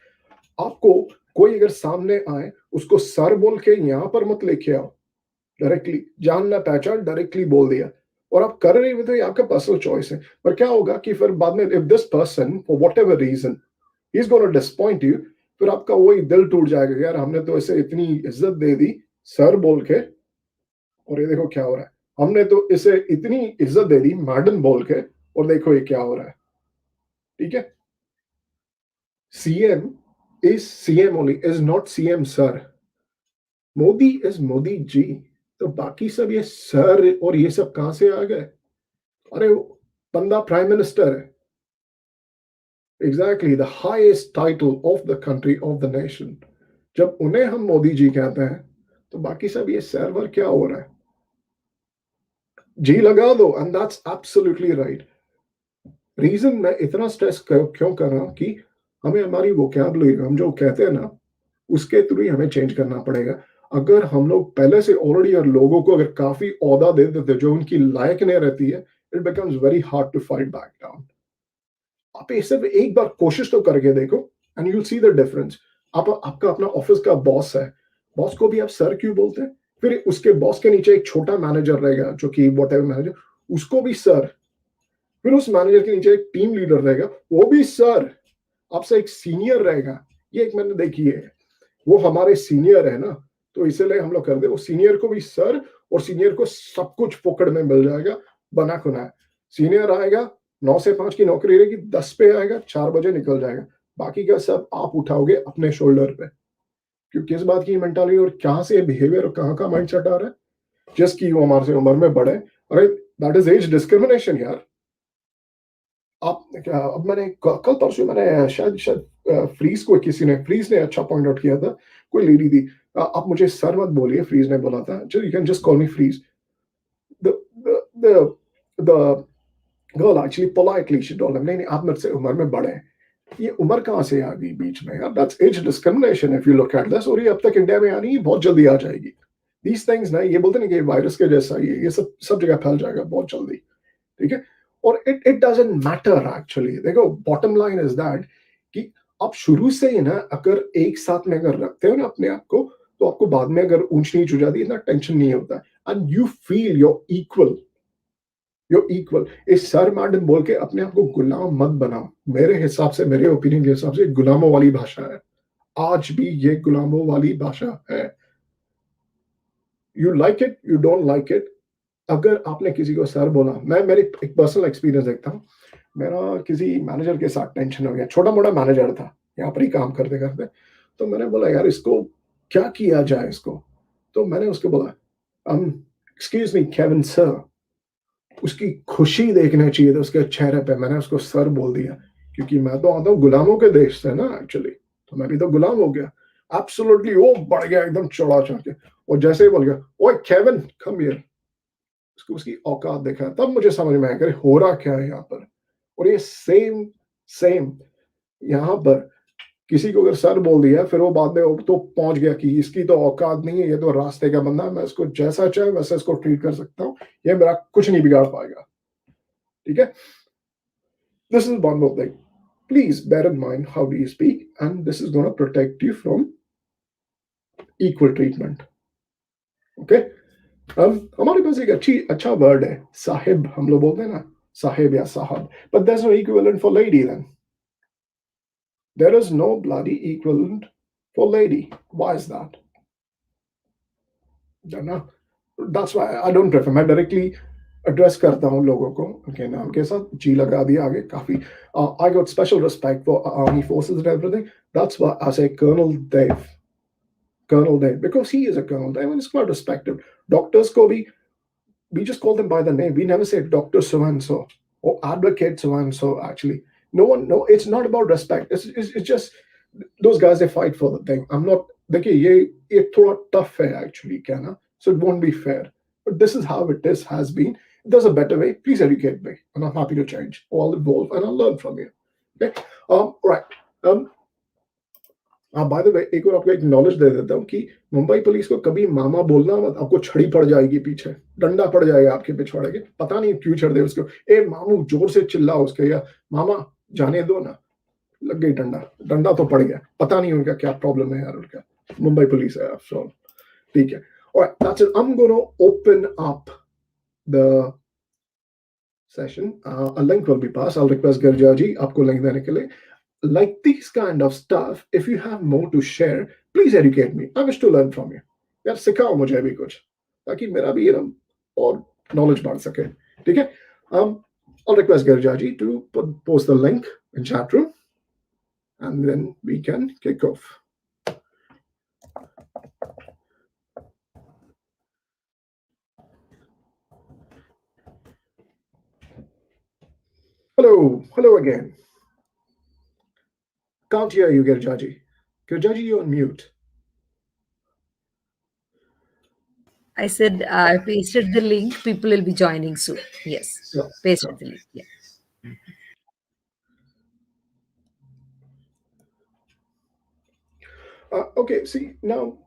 आपको कोई अगर सामने आए, उसको sir बोल के यहाँ पर मत लेके आओ, डायरेक्टली जान ना पहचान डायरेक्टली बोल दिया, और आप कर रहे हो तो ये आपका पर्सनल चॉइस है। पर क्या होगा कि फिर बाद में if this person for whatever reason he is gonna disappoint you, फिर आपका वही दिल टूट जाएगा, यार हमने तो इसे इतनी इज्जत दे दी सर बोल के, और ये देखो क्या हो रहा है। हमने तो इसे इतनी इज्जत दे दी मैडम बोल के, और देखो ये क्या हो रहा है। ठीक है, CM is CM only, is not CM sir. Modi is Modi ji. तो बाकी सब ये सर और ये सब कहां से आ गए? अरे बंदा प्राइम मिनिस्टर है, exactly the highest title of the country of the nation. जब उन्हें हम मोदी जी कहते हैं, तो बाकी सब ये सर्वर क्या हो रहा है? जी लगा दो, and that's absolutely right. Reason मैं इतना स्ट्रेस क्यों कर रहा हूं कि हमें हमारी वोकैबुलरी, हम जो कहते हैं ना, उसके थ्रू ही हमें चेंज करना पड़ेगा। अगर हम लोग पहले से ऑलरेडी और लोगों को अगर काफी औहदा दे देते जो उनकी लायक नहीं रहती है, it becomes very hard to fight back down. आप ये सिर्फ एक बार कोशिश तो करके देखो, and you will see the difference. आप आपका अपना ऑफिस का बॉस है, बॉस को भी आप सर क्यों बोलते हैं? फिर उसके बॉस के नीचे एक छोटा मैनेजर रहेगा जो कि वॉट एवर मैनेजर, उसको भी सर। फिर उस मैनेजर के नीचे एक टीम लीडर रहेगा, वो भी सर। आपसे एक सीनियर रहेगा, ये एक मैंने देखी है, वो हमारे सीनियर है ना, तो इसीलिए हम लोग कर दे वो सीनियर को भी सर, और सीनियर को सब कुछ फोकट में मिल जाएगा बना खुना। सीनियर आएगा, 9 से 5 की नौकरी रहेगी, 10 पे आएगा, 4 बजे निकल जाएगा। बाकी का सब आप उठाओगे अपने शोल्डर पे। क्यों, किस बात की मेंटालिटी और कहाँ से बिहेवियर और कहाँ का माइंडसेट आ रहा है? जस्ट कि वो हमारे से उम्र में बड़े। अरे दैट इज एज डिस्क्रिमिनेशन यार। आप क्या, अब मैंने कल परसों मैंने शायद शायद फ्रीज को किसी ने, फ्रीज ने अच्छा पॉइंट आउट किया था, कोई लेडी थी। आप मुझे सर मत बोलिए, फ्रीज ने बोला था, you can just call me Freeze. The the the girl actually politely she told him, नहीं नहीं आप मेरे से उम्र में बड़े हैं। ये उम्र कहाँ से आ गई बीच में यार? That's as discrimination if you look at this, और ये अब तक इंडिया में आनी बहुत जल्दी आ जाएगी। दीज थिंग्स ना, ये बोलते ना कि वायरस के जैसा ये सब सब जगह फैल जाएगा बहुत जल्दी। ठीक है, और it it doesn't matter actually. देखो बॉटम लाइन इज दैट कि आप शुरू से ही ना अगर एक साथ में अगर रखते हो ना अपने आप को, तो आपको बाद में अगर ऊंच नीच हो जाती है, इतना टेंशन नहीं होता, and you feel your equal, your equal. इस सर मैडम बोल के अपने आप को गुलाम मत बनाओ। मेरे हिसाब से, मेरे ओपिनियन के हिसाब से गुलामों वाली भाषा है, आज भी ये गुलामों वाली भाषा है। You like it, you don't like it. अगर आपने किसी को सर बोला, मैं मेरी एक पर्सनल एक्सपीरियंस देखता हूँ। मेरा किसी मैनेजर के साथ टेंशन हो गया, छोटा मोटा मैनेजर था, यहाँ पर ही काम करते करते। तो मैंने बोला यार इसको क्या किया जाए इसको। तो मैंने उसको बोला, एक्सक्यूज मी केविन सर। उसकी खुशी देखना चाहिए था उसके चेहरे पे, मैंने उसको सर बोल दिया, क्योंकि मैं तो आता हूँ गुलामों के देश से ना एक्चुअली, तो मैं भी तो गुलाम हो गया। एब्सोल्युटली वो बढ़ गया एकदम चौड़ा चढ़ के, और जैसे ही बोल गया ओए केविन कम हियर, उसको उसकी औकात देखा, तब मुझे समझ में आया कि हो रहा क्या है यहाँ पर। और ये सेम सेम यहाँ पर किसी को अगर सर बोल दिया, फिर वो बाद में तो पहुंच गया कि इसकी तो औकात नहीं है, ये तो रास्ते का बंदा है, मैं इसको जैसा चाहे वैसा इसको ट्रीट कर सकता हूँ, ये मेरा कुछ नहीं बिगाड़ पाएगा। ठीक है, this is one more thing, please bear in mind how do you speak, and this is going to protect you from equal treatment. Okay, हमारे पास एक अच्छा वर्ड है साहिब, हम लोग बोलते हैं ना साहिब या साहब, but there's no equivalent for lady then. There is no bloody equivalent for lady. Why is that? Don't know. That's why I don't prefer, मैं डायरेक्टली एड्रेस करता हूँ लोगों को उनके नाम के साथ, जी लगा दिया आगे, काफी। I got special respect for army forces and everything. That's why I say Colonel Dave. Colonel Dave, because he is a Colonel Dave and it's quite respected. Doctors ko bhi, we just call them by the name. We never say Doctor so and so or Advocate so and so. Actually, no one. No, it's not about respect. It's just those guys they fight for the thing. I'm not. देखिए ये थोड़ा tough है actually क्या ना, so it won't be fair. But this is how it is has been. If there's a better way. Please educate me, and I'm happy to change. I'll evolve and I'll learn from you. Okay. Right. Um, हाँ by the way एक और आपको एक knowledge दे देता हूँ कि Mumbai police को कभी मामा बोलना मत, आपको छड़ी पड़ जाएगी, पीछे डंडा पड़ जाएगा आपके पिछवाड़े के, पता नहीं क्यों छड़ दे उसको, ए मामू जोर से चिल्ला उसके, या मामा जाने दो ना, लग गई डंडा, डंडा तो पड़ गया, पता नहीं उनका क्या प्रॉब्लम है यार, उनका मुंबई पुलिस है आफ्टर ऑल, ठीक है. Alright, that's it. I'm going to open up the session. A link will be passed. I'll request Garjaji आपको link देने के लिए. Like these kind of stuff, if you have more to share, please educate me. I wish to learn from you. यार सिखाओ मुझे भी कुछ, ताकि मेरा भी और knowledge बढ़ सके, ठीक है. I'll request Garjaji to post the link in chat room, and then we can kick off. Hello again. Can't hear you, Garjaji. Garjaji, you're on mute. I said I pasted the link. People will be joining soon. Yes, Yeah, pasted sure. the link. Yeah. Okay, see now.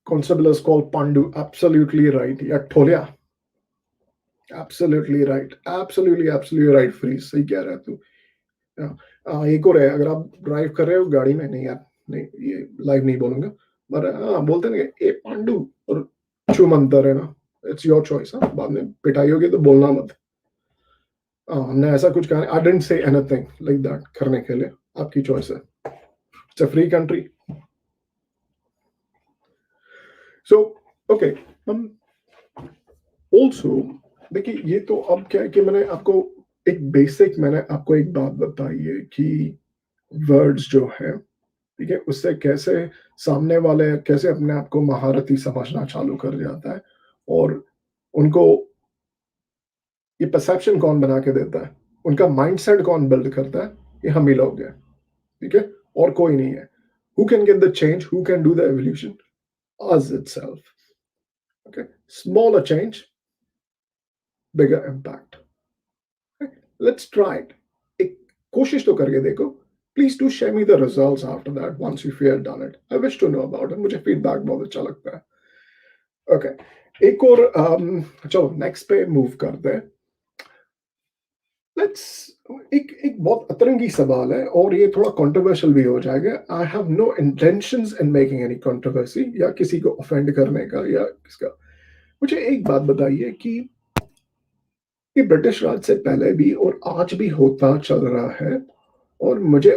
Constable is called Pandu. Absolutely right. Yeah, Tholia. Absolutely right. Absolutely right. Freeze. सही कह रहा है तू. एक और है, अगर आप ड्राइव कर रहे हो गाड़ी में, नहीं यार, नहीं ये लाइव नहीं बोलूंगा, पर हाँ बोलते ना ए पांडु और छुमंतर है ना, इट्स योर चॉइस. हाँ बाद में पिटाई होगी तो बोलना मत. हमने ऐसा कुछ कहा, I didn't say anything like that करने के लिए, आपकी चॉइस है, it's a free country. So okay, हम ऑल्सो देखिए, ये तो अब क्या है कि मैंने आपको एक बेसिक, मैंने आपको एक बात बताई है कि वर्ड्स जो है, ठीक है, उससे कैसे सामने वाले कैसे अपने आप को महारथी समझना चालू कर जाता है, और उनको ये परसेप्शन कौन बना के देता है, उनका माइंडसेट कौन बिल्ड करता है, ये हम ही लोग हैं, ठीक है, और कोई नहीं है. Who can get the change? Who can do the evolution? Us itself. Okay, smaller change, bigger impact. Okay? Let's try it. एक कोशिश तो करके देखो. Please do share me the results after that once you have done it. I wish to know about it. मुझे feedback बहुत अच्छा लगता है. Okay. एक और चलो नेक्स्ट पे मूव करते हैं. लेट्स एक एक बहुत अतरंगी सवाल है, और ये थोड़ा कंट्रोवर्शियल भी हो जाएगा. I have no intentions in making any controversy या किसी को ऑफेंड करने का या किसका. मुझे एक बात बताइए कि ये ब्रिटिश राज से पहले भी और आज भी होता चल रहा है, और मुझे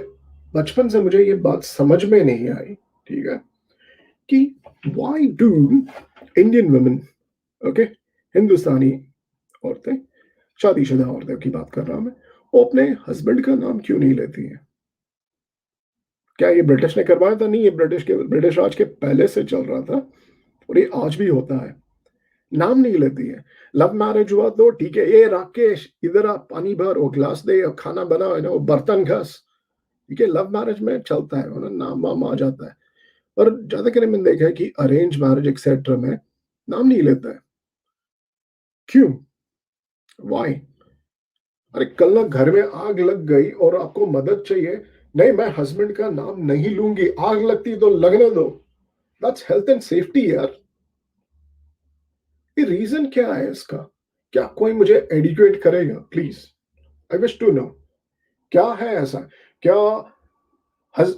बचपन से मुझे ये बात समझ में नहीं आई, ठीक है, कि why do Indian women, okay, हिंदुस्तानी औरतें, शादीशुदा औरतें की बात कर रहा हूं मैं, वो अपने हस्बैंड का नाम क्यों नहीं लेती हैं? क्या ये ब्रिटिश ने करवाया था? नहीं, ये ब्रिटिश राज के पहले से चल रहा था, और ये आज भी होता है. नाम नहीं लेती है. लव मैरिज हुआ तो ठीक है, ये राकेश इधर आ, पानी भर, वो ग्लास दे, और खाना बना, वो बर्तन घस, ठीक है, लव मैरिज में चलता है, नाम वाम आ जाता है. और ज्यादा करके मैंने देखा है कि अरेंज मैरिज एक्सेट्रा में नाम नहीं लेता है. क्यों? वाई? अरे कल ना घर में आग लग गई और आपको मदद चाहिए, नहीं मैं हस्बैंड का नाम नहीं लूंगी, आग लगती तो लगने दो. दैट्स हेल्थ एंड सेफ्टी यार. ये रीजन क्या है इसका? क्या कोई मुझे एडुकेट करेगा please? I wish to know. क्या है ऐसा? क्या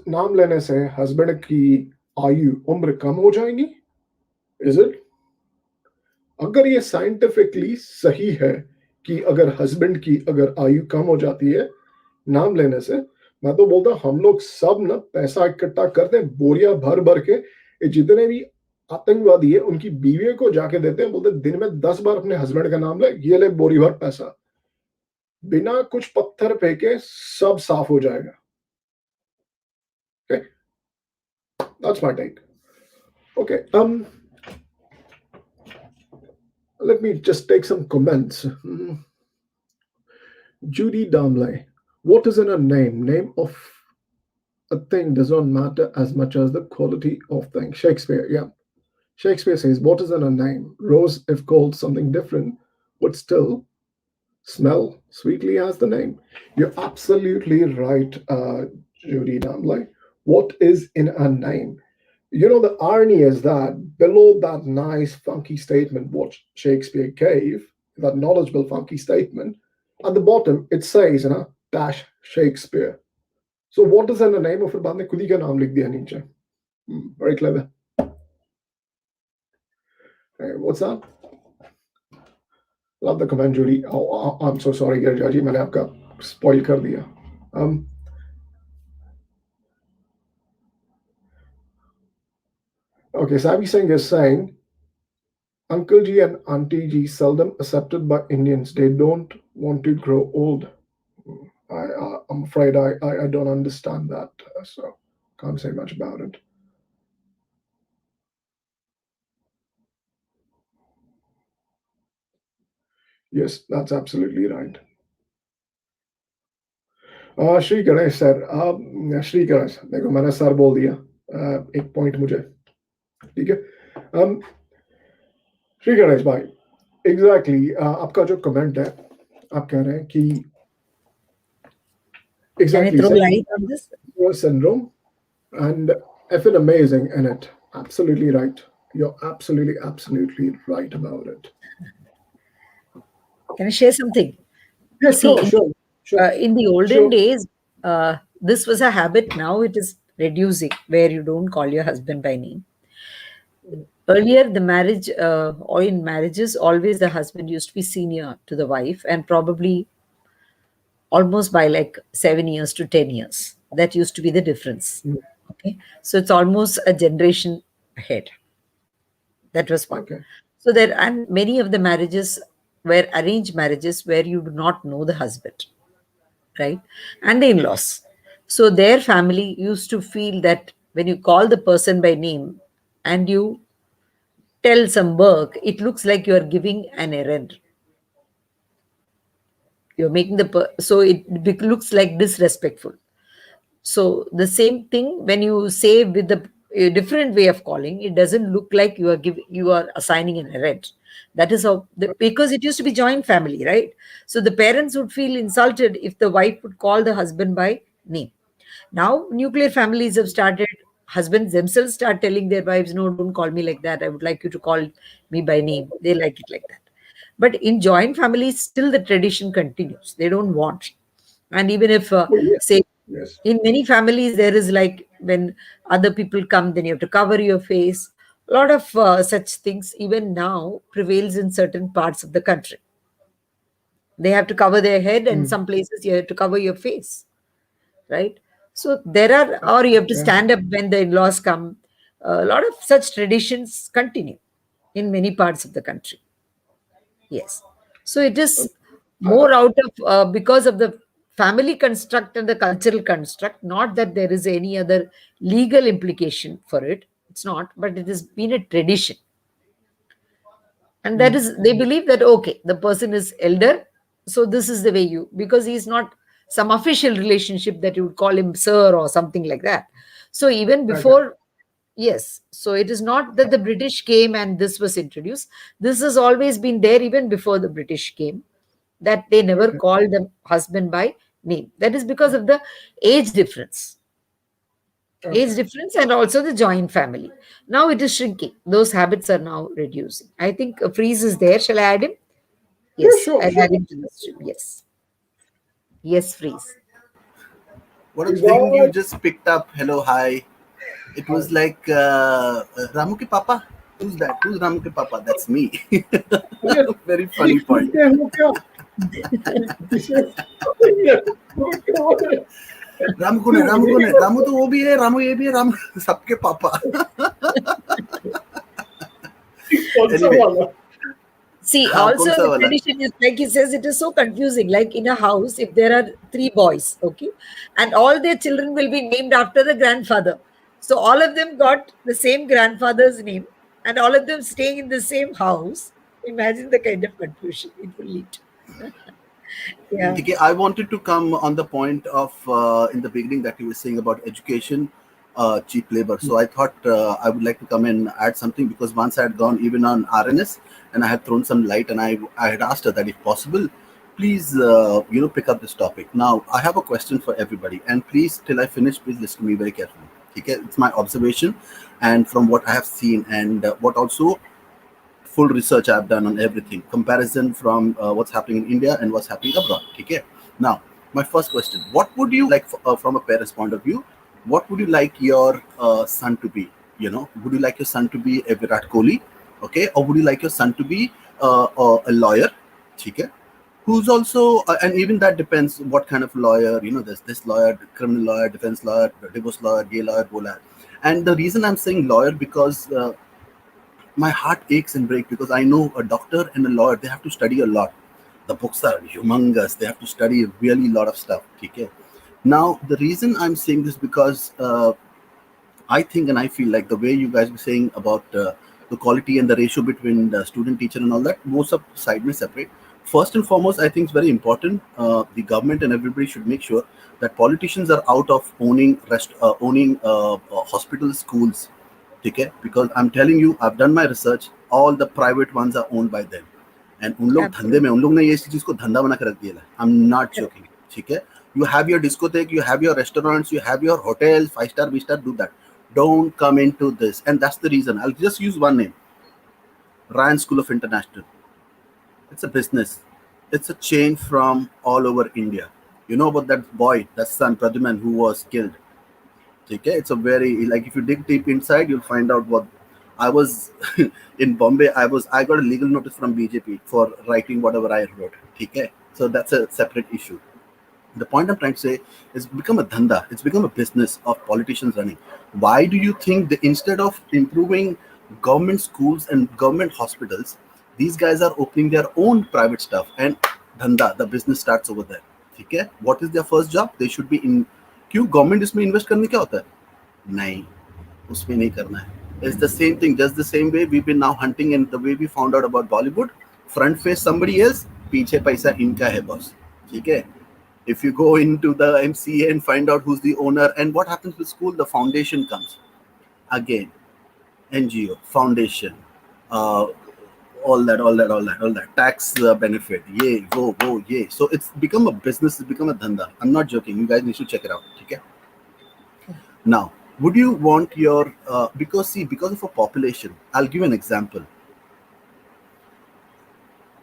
नाम लेने से हस्बैंड की आयु उम्र कम हो जाएगी? Is it? अगर ये साइंटिफिकली सही है कि अगर हस्बैंड की अगर आयु कम हो जाती है नाम लेने से, मैं तो बोलता हूं हम लोग सब ना पैसा इकट्ठा करते हैं, बोरिया भर भर के, जितने भी आतंकवादी है उनकी बीवियों को जाके देते हैं, बोलते दिन में 10 बार अपने हस्बैंड का नाम ले, ये ले बोरी भर पैसा, बिना कुछ पत्थर फेंके सब साफ हो जाएगा. okay? That's my take. Okay. Let me just take some comments. Judy Damley. What is in a name? Name of a thing does not matter as much as the quality of thing. Shakespeare. Yeah. Shakespeare says, what is in a name? Rose, if called something different, would still smell sweetly as the name. You're absolutely right, Judy Damley. What is in a name? You know, the irony is that below that nice, funky statement, what Shakespeare gave, that knowledgeable, funky statement, at the bottom it says, dash Shakespeare. So what is in the name of it? बाद में खुद ही का नाम लिख दिया नीचे. Very clever. Hey, what's that? Love the comment, Judy. I'm so sorry, Girja ji. मैंने आपका spoil कर दिया. Um, okay, Savi Singh is saying, Uncle Ji and Auntie Ji seldom accepted by Indians. They don't want to grow old. I'm afraid I don't understand that, so can't say much about it. Yes, that's absolutely right. Shri Ganesh sir, Shri Ganesh देखो मैंने sir बोल दिया, एक point मुझे, ठीक है. श्री गणेश भाई, exactly आपका जो कमेंट है, आप कह रहे हैं कि Can you exactly throw same light on this? syndrome, and I feel amazing in it. Absolutely right. You're absolutely right about it. Can I share something? Yeah, See, sure, in the olden sure. days, this was a habit. Now it is reducing, where you don't call your husband by name. Earlier, the marriage or in marriages, always the husband used to be senior to the wife, and probably almost by like 7 years to 10 years. That used to be the difference. Mm, Okay, so it's almost a generation ahead. That was one. okay. So there, and many of the marriages were arranged marriages where you do not know the husband, right? And the in-laws. So their family used to feel that when you call the person by name and you tell some work, it looks like you are giving an errand. You're making so it looks like disrespectful. So the same thing when you say with the a different way of calling, it doesn't look like you are assigning an errand. That is how because it used to be joint family, right? So the parents would feel insulted if the wife would call the husband by name. Now nuclear families have started. Husbands themselves start telling their wives, "No, don't call me like that. I would like you to call me by name." They like it like that. But in joint families, still the tradition continues. They don't want. And even if, Oh, yes, say, yes. in many families, there is like when other people come, then you have to cover your face. A lot of such things, even now, prevails in certain parts of the country. They have to cover their head, and Mm, some places you have to cover your face, right? So there are, or you have to yeah. stand up when the in-laws come. A lot of such traditions continue in many parts of the country. Yes. So it is Uh, more out of because of the family construct and the cultural construct, not that there is any other legal implication for it. It's not, but it has been a tradition. And that mm, is, they believe that, okay, the person is elder. So this is the way you, because he's not some official relationship that you would call him sir or something like that. So even okay, before, yes. So it is not that the British came and this was introduced. This has always been there even before the British came, that they never okay, called the husband by name. That is because of the age difference. Age okay. difference and also the joint family. Now it is shrinking. Those habits are now reducing. I think a freeze is there. Shall I add him? Yeah, Yes, sure, I'll sure. add him to the stream. Yes. Yes, freeze. What a Is thing you that just picked up. Hello, hi. It hi? was like Ramu ke Papa. Who's that? Who's Ramu ke Papa? That's me. अरे Very ये funny point. सुनते हो क्या? This is Ramu कौन है? रामू कौन है? रामू तो वो भी है, रामू ये भी है, रामू सबके पापा. कौन सा Anyway, वाला? See, हाँ also कौन सा the वाला? tradition is like he says, it is so confusing. Like in a house, if there are three boys, okay, and all their children will be named after the grandfather. So all of them got the same grandfather's name and all of them staying in the same house. Imagine the kind of confusion it will lead to. Yeah. Okay, I wanted to come on the point of in the beginning that you were saying about education, cheap labor. So I thought I would like to come and add something, because once I had gone even on RNS and I had thrown some light, and I had asked her that if possible, please pick up this topic. Now I have a question for everybody, and please till I finish, please listen to me very carefully. Okay, it's my observation, and from what I have seen, and what also full research I've done on everything, comparison from what's happening in India and what's happening abroad. Okay. Now, my first question: what would you like from a parent's point of view? What would you like your son to be? Would you like your son to be a Virat Kohli, okay, or would you like your son to be a lawyer, okay, who's also and even that depends what kind of lawyer. There's this lawyer, criminal lawyer, defense lawyer, divorce lawyer, gay lawyer, wo lawyer. And the reason I'm saying lawyer, because my heart aches and breaks, because I know a doctor and a lawyer, they have to study a lot. The books are humongous. They have to study a really lot of stuff. Okay. Now, the reason I'm saying this, because I think and I feel like the way you guys were saying about the quality and the ratio between the student teacher and all that, most of side may separate. First and foremost, I think it's very important. The government and everybody should make sure that politicians are out of owning hospitals, schools. Okay, because I'm telling you, I've done my research. All the private ones are owned by them, and उन लोग धंधे में, Absolutely. उन लोग ने ये चीज को धंधा बना कर रख दिया है. I'm not Correct. joking. ठीक है, you have your discotheque, you have your restaurants, you have your hotels, 5 star, B star, do that. Don't come into this, and that's the reason. I'll just use one name: Ryan School of International. It's a business. It's a chain from all over India. You know about that boy, that son Pradyuman, who was killed. Okay, it's a very, like, if you dig deep inside, you'll find out what I was in Bombay. I got a legal notice from BJP for writing whatever I wrote. Okay, so that's a separate issue. The point I'm trying to say is become a dhanda. It's become a business of politicians running. Why do you think that instead of improving government schools and government hospitals, these guys are opening their own private stuff, and dhanda, the business starts over there. Okay, what is their first job? They should be in. क्यों government इसमें invest करने क्या होता है? नहीं, उसमें नहीं करना है. It's the same thing, just the same way we've been now hunting, and the way we found out about Bollywood, front face somebody else, पीछे पैसा इनका है बॉस. ठीक है. If you go into the MCA and find out who's the owner, and what happens with school, the foundation comes again, NGO foundation, uh, all that tax benefit, yeah, wo, yeah. So it's become a business, it's become a dhanda. I'm not joking. You guys need to check it out. Okay. Now, would you want your because of a population? I'll give you an example.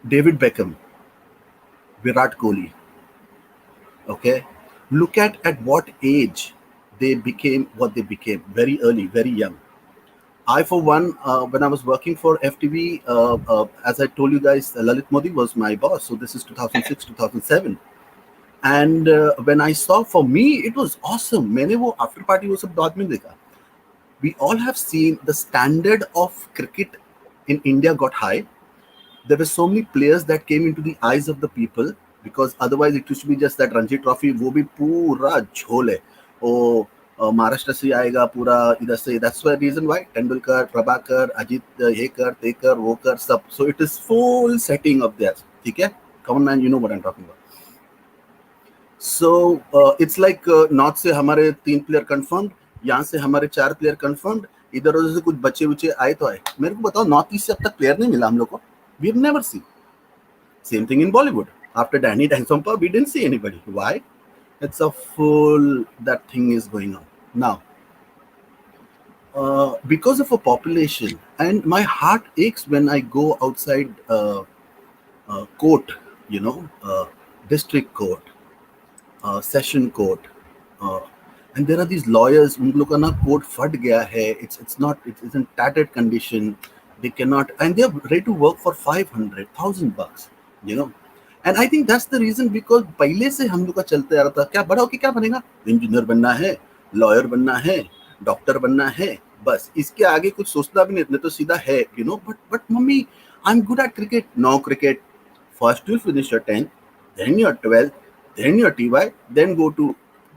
David Beckham, Virat Kohli. Okay, look at what age they became what they became. Very early, very young. I, for one, when I was working for FTV, as I told you guys, Lalit Modi was my boss. So this is 2006, 2007. And when I saw, for me, it was awesome. मैंने वो after party वो सब बाद में देखा. We all have seen the standard of cricket in India got high. There were so many players that came into the eyes of the people, because otherwise it used to be just that Ranji Trophy, वो भी पूरा झोल है. ओ महाराष्ट्र से आएगा पूरा इधर से. That's the reason why Tendulkar, Prabhakar, Ajit, ये कर, ते कर, वो कर, सब. So it is full setting of theirs. ठीक है? Common man, you know what I'm talking about. So it's like north से हमारे 3 प्लेयर कंफर्म्ड, यहाँ से हमारे 4 प्लेयर कंफर्म्ड, इधर उधर से कुछ बच्चे बुच्चे आए तो आए. मेरे को बताओ, नॉर्थ ईस्ट से अब तक प्लेयर नहीं मिला हम लोग को. We've never seen. Same thing in Bollywood. After Danny Dangsompa, we didn't see anybody. Why? It's a full, that thing is going on. Now, because of a population, and my heart aches when I go outside court, district court, session court, uh, and there are these lawyers. उन लोगों का ना court फट गया है. It's not, it's in tattered condition. They cannot, and they're ready to work for 500,000 bucks. You know, and I think that's the reason, because पहले से हम लोग का चलते आ रहा था. क्या बड़ा होके क्या बनेगा? इंजीनियर बनना है, लॉयर बनना है, डॉक्टर बनना है. बस इसके आगे कुछ सोचना भी नहीं, इतने तो सीधा है. But mummy, I'm good at cricket. No cricket. First you finish your 10th, then your 12th, then your TY, then go to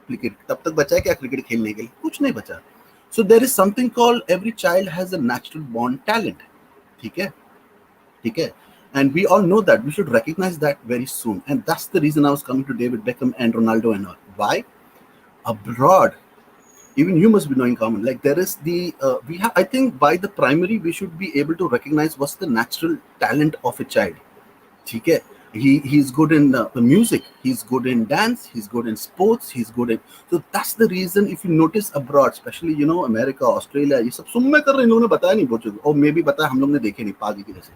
cricket. तब तक बचा है क्या क्रिकेट खेलने के लिए? कुछ नहीं बचा. So there is something called every child has a natural born talent. ठीक है? ठीक है? And we all know that. We should recognize that very soon. And that's the reason I was coming to David Beckham and Ronaldo and all. Why? Abroad, even you must be knowing common. Like there is the we have. I think by the primary we should be able to recognize what's the natural talent of a child. ठीक है? He's good in music, he's good in dance, he's good in sports, he's good in, so that's the reason if you notice abroad, especially America, Australia, ये सब सुन में कर रहे हैं, इन लोगों ने बताया नहीं बहुत, और मे भी बताया हम लोग ने देखे नहीं पागल की जैसे.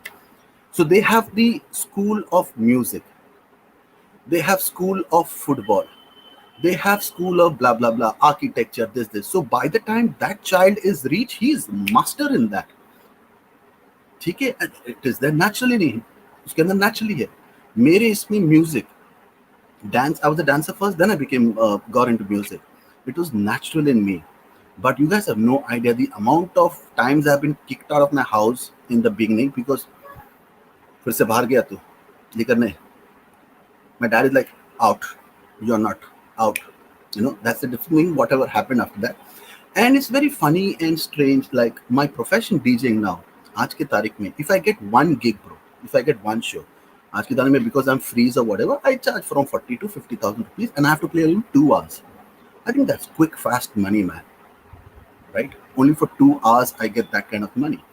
So they have the school of music, they have school of football, they have school of blah blah blah, architecture, this. So by the time that child is reached, he is master in that. ठीक है? It is there naturally नहीं, उसके अंदर naturally है. मेरे इसमें music, dance, I was a dancer first, then I became got into music. It was natural in me. But you guys have no idea the amount of times I've been kicked out of my house in the beginning because फिर से बाहर गया तू ये करने. My dad is like, out, you're not out. That's the different thing, whatever happened after that. And it's very funny and strange, like my profession DJing now, आज के तारीख में, if I get one gig, bro, if I get one show, आज के तारीख में, because I'm freeze or whatever, I charge from 40 to 50,000 rupees and I have to play in 2 hours. I think that's quick, fast money, man. Right? Only for 2 hours I get that kind of money.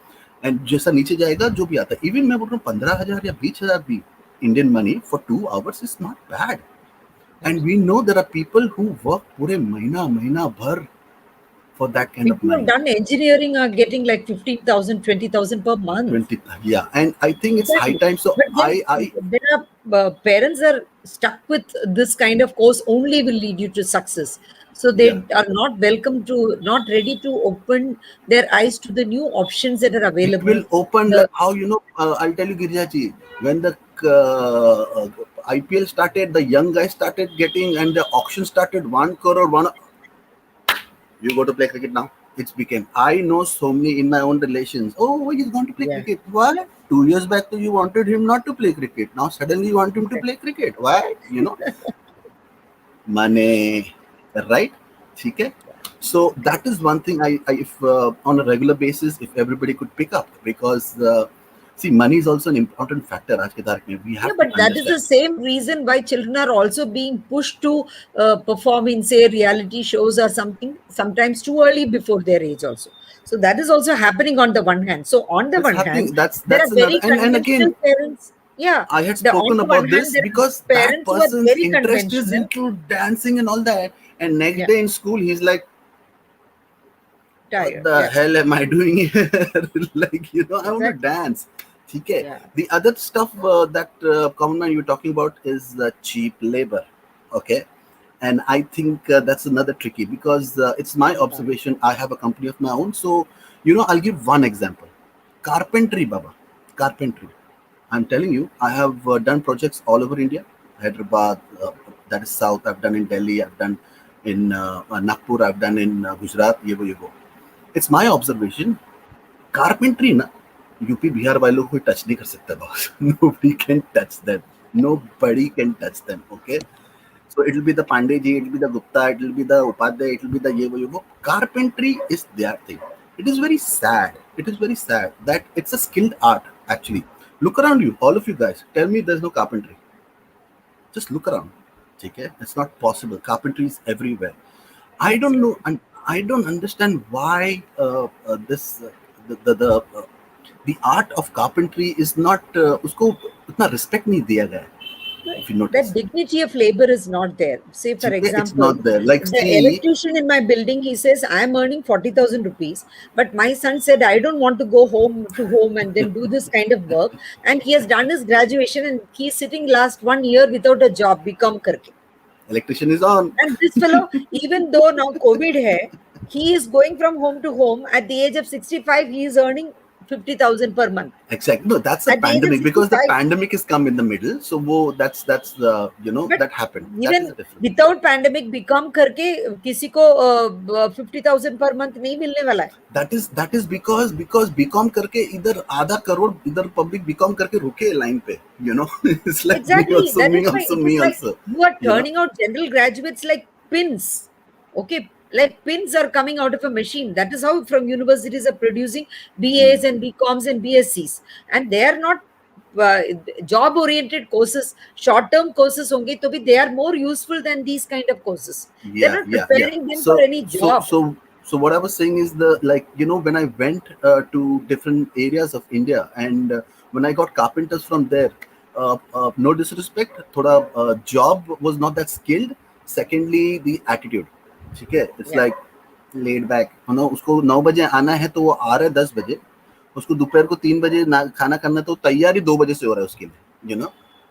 And जैसा नीचे जाएगा जो भी आता है, even मैं बोल रहा हूँ 15,000 या 20,000 भी Indian money for 2 hours is not bad. And we know there are people who work पूरे महीना भर for that kind of People who have money. done engineering are getting like 15,000, 20,000 per month. 20, yeah. And I think it's high Exactly. time. So But then I there are parents are stuck with this kind of course only will lead you to success. So they yeah. are not ready to open their eyes to the new options that are It available. will open The, like how I'll tell you, Girjaji, when the IPL started, the young guys started getting, and the auction started 1 crore, you go to play cricket now. It's became. I know so many in my own relations. Oh, he's going to play yeah, cricket. Why? 2 years back, you wanted him not to play cricket. Now suddenly you want him to correct. play cricket. Why? Money, right? Okay. So that is one thing I if on a regular basis, if everybody could pick up, because see, money is also an important factor. आज के तारीख में, we Yeah, have to but that is understand. the same reason why children are also being pushed to perform in, say, reality shows or something, sometimes too early before their age also. So that is also happening on the one hand. So on the It's one hand, happening. That's there that's are another. very And conventional again, parents. Yeah, I had on spoken the one about hand, this there are because that parents who are person's very interest is conventional. into dancing and all that, and next Yeah, day in school he's like, what tired. the Yeah, hell am I doing here? Like, I want to exactly. dance. Okay. Yeah, The other stuff that common man you're talking about is cheap labor. Okay. And I think that's another tricky because it's my yeah. observation. I have a company of my own. So, I'll give one example. Carpentry, Baba. Carpentry. I'm telling you, I have done projects all over India. Hyderabad, that is South. I've done in Delhi. I've done in Nagpur. I've done in Gujarat. ये वो. It's my observation. Carpentry ना UP Bihar वालों को touch नहीं कर सकता boss. Nobody can touch them. Nobody can touch them. Okay. So it will be the Pandey ji, it will be the Gupta, it will be the Upadhyay, it will be the ye wo. Carpentry is their thing. It is very sad. It is very sad that it's a skilled art actually. Look around you, all of you guys. Tell me there's no carpentry. Just look around. Okay? It's not possible. Carpentry is everywhere. I That's don't right. know, and I don't understand why this the art of carpentry is not उसको उतना respect नहीं दिया गया है. Right. If you That notice, dignity of labor is not there. Say, for ठीक है? It's example, not there. Like the see, electrician in my building, he says, I'm earning 40,000 rupees, but my son said, I don't want to go home to home and then do this kind of work. And he has done his graduation and he's sitting last 1 year without a job, become karke. electrician is on. And this fellow, even though now COVID hai, he is going from home to home. At the age of 65, he is earning 50,000 per month. Exactly. No, that's a At the age of pandemic because the 65. pandemic has come in the middle. So that's the But that happened. That is even the difference. Without pandemic become करके किसी को 50,000 per month नहीं मिलने वाला है. That is because BCom करके इधर आधा करोड़ इधर पब्लिक बीकॉम करके रुके लाइन पे. It's like me Exactly. also, That me is why also, it me is like also. you are You know. turning out general graduates like pins. Okay. like pins are coming out of a machine. That is how from universities are producing BAs and BComs and BScs, and they are not uh, job oriented courses. Short term courses honge to be, they are more useful than these kind of courses. They're Yeah, not yeah, yeah. preparing them for So, any so, job. so, so, what I was saying is like when I went to different areas of India, and when I got carpenters from there, no disrespect, thoda job was not that skilled. Secondly, the attitude. Okay, it's Yeah, like laid back. उसको 9 बजे आना है तो वो आ रहा है 10 बजे. उसको दोपहर को 3 बजे खाना करना तो तैयारी 2 बजे से हो रहा है उसके लिए,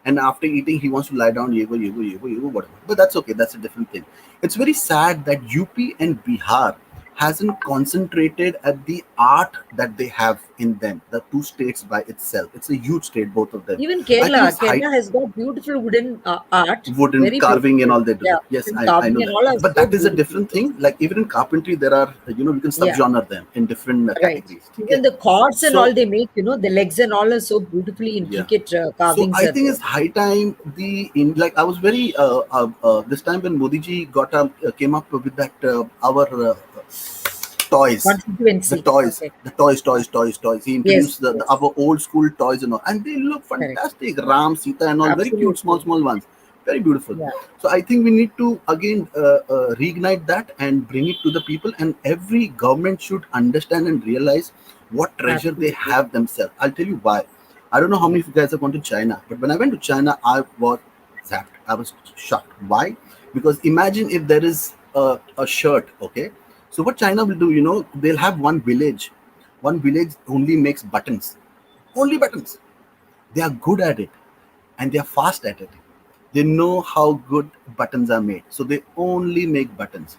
and after eating he wants to lie down, whatever. But that's okay, that's a different thing. It's very sad that UP and Bihar hasn't concentrated at the art that they have in them, the two states by itself. It's a huge state, both of them. even I think Kerala, it's high. Kerala has got beautiful wooden art, Wooden very carving and beautiful. all they do. Yeah, Yes, wooden I carving know and that. all are But so that is a beautiful. different thing. Like even in carpentry, there are, we can Yeah, subgenre them in different right. categories. Okay? Even the cords and all So they make, the legs and all are so beautifully yeah. intricate So carvings I are think there. it's high time like I was very this time when Modi ji came up with that our toys, Constituency. Okay. toys. He Yes, introduced yes, our old school toys and all, and they look correct. fantastic. Ram, Sita, and all, very cute, Absolutely. small ones, very beautiful. Yeah, So I think we need to again reignite that and bring it to the people, and every government should understand and realize what treasure they absolutely. have themselves. I'll tell you why. I don't know how many of you guys have gone to China, but when I went to China, I was zapped. I was shocked. Why? Because imagine if there is a shirt, okay? So what China will do, they'll have one village. One village only makes buttons. Only buttons. They are good at it and they are fast at it. They know how good buttons are made. So they only make buttons.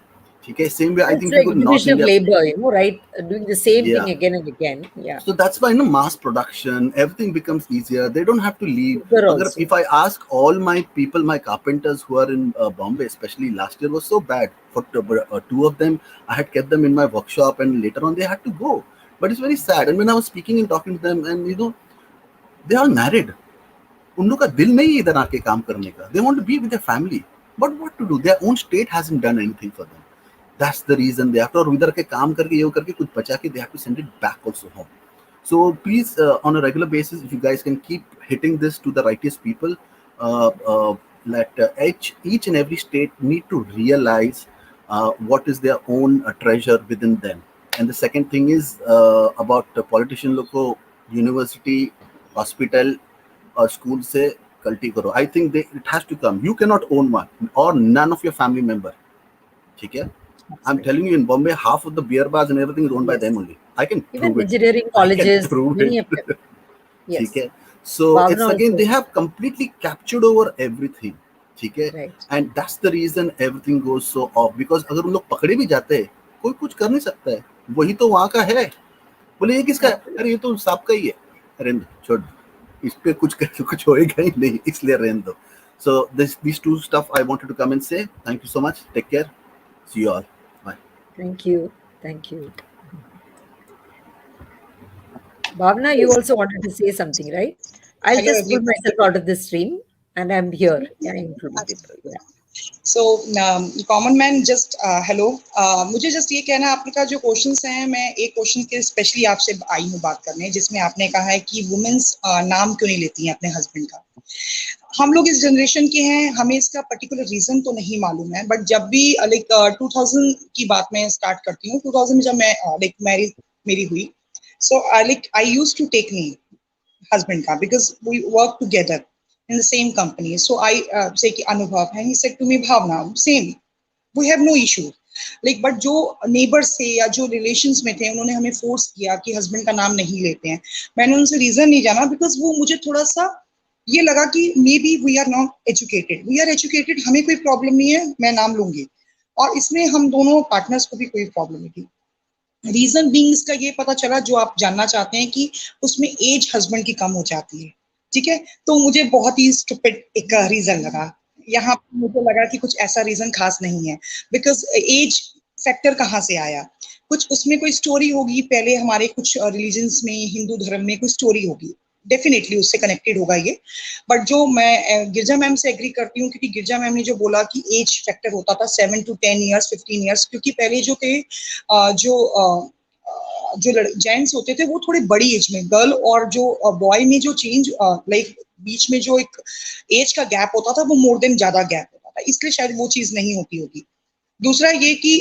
Okay, same way I It's think if you like go to North division of India, labor, right? Doing the same thing yeah. again and again. Yeah. So that's why mass production, everything becomes easier. They don't have to leave. Cheaper also. If I ask all my people, my carpenters who are in Bombay, especially last year was so bad. For two of them, I had kept them in my workshop, and later on they had to go. But it's very sad. And when I was speaking and talking to them, and they are married. उन लोग का दिल नहीं है इधर आके काम करने का. They want to be with their family. But what to do? Their own state hasn't done anything for them. That's the reason they have to. और इधर के काम करके ये करके कुछ बचा के they have to send it back also home. So please, on a regular basis, if you guys can keep hitting this to the righteous people, uh, uh, that each and every state need to realize what is their own treasure within them. And the second thing is about politician logo, university, hospital, or school से कल्टी करो. I think it has to come. You cannot own one or none of your family member. ठीक है? That's I'm right. telling you, in Bombay, half of the beer bars and everything is owned by them Yes. only. I can Even prove it. engineering I can colleges, prove many it. of them. ठीक Yes. है? So it's Bhavna again they also. have completely captured over everything. ठीक है? Right. And that's the reason everything goes so off. Because अगर उन लोग पकड़े भी जाते हैं, कोई कुछ कर नहीं सकता है. वही तो वहाँ का है. बोले ये किसका है? अरे Absolutely. ये तो सांप का ही है. रहने दो, छोड़ दो. इस पे कुछ होएगा ही नहीं, इसलिए रहने दो. So these two stuff I wanted to come and say. Thank you so much. Take care. See you all. Bye. Thank you. Thank you. Bhavna, you also wanted to say something, right? I'll Hello, just pull everyone. myself out of the stream and I'm here. Yeah, including people. Yeah. So, common man just hello. मुझे just ये कहना है, आपने का जो questions हैं, मैं एक क्वेश्चन के स्पेशली आपसे आई हूँ बात करने, जिसमें आपने कहा है कि वुमेन्स नाम क्यों नहीं लेती हैं अपने हस्बैंड का. हम लोग इस जनरेशन के हैं, हमें इसका पर्टिकुलर रीजन तो नहीं मालूम है, बट जब भी लाइक 2000 की बात मैं स्टार्ट करती हूँ, 2000 में जब मैं लाइक मैरिज मेरी हुई, so like I used to take name husband ka, because we work together in the same company. So I say ki Anubhav, and he said to me Bhavna, same, we have no issue. Like but जो neighbors थे या जो relations में थे, उन्होंने हमें force किया कि husband का नाम नहीं लेते हैं. मैंने उनसे reason नहीं जाना, because वो मुझे थोड़ा सा ये लगा कि maybe we are not educated. We are educated, हमें कोई problem नहीं है, मैं नाम लूंगी. और इसमें हम दोनों partners को भी कोई problem नहीं थी. रीजन बीइंग इसका ये पता चला, जो आप जानना चाहते हैं, कि उसमें एज हस्बैंड की कम हो जाती है. ठीक है, तो मुझे बहुत ही स्टूपिड एक रीजन लगा. यहाँ मुझे लगा कि कुछ ऐसा रीजन खास नहीं है, बिकॉज एज फैक्टर कहाँ से आया. कुछ उसमें कोई स्टोरी होगी, पहले हमारे कुछ रिलीजन्स में, हिंदू धर्म में कोई स्टोरी होगी. डेफिनेटली उससे कनेक्टेड होगा ये। बट जो मैं गिरजा मैम से एग्री करती हूँ, क्योंकि गिरजा मैम ने जो बोला कि एज फैक्टर होता था 7 to 10 ईयर्स 15 ईयर्स, क्योंकि पहले जो थे जो जेंट्स होते थे वो थोड़ी बड़ी एज में, गर्ल और जो बॉय में जो चेंज लाइक बीच में जो एक एज का गैप होता था वो मोर देन ज्यादा गैप होता था, इसलिए शायद वो चीज नहीं होती होगी। दूसरा ये कि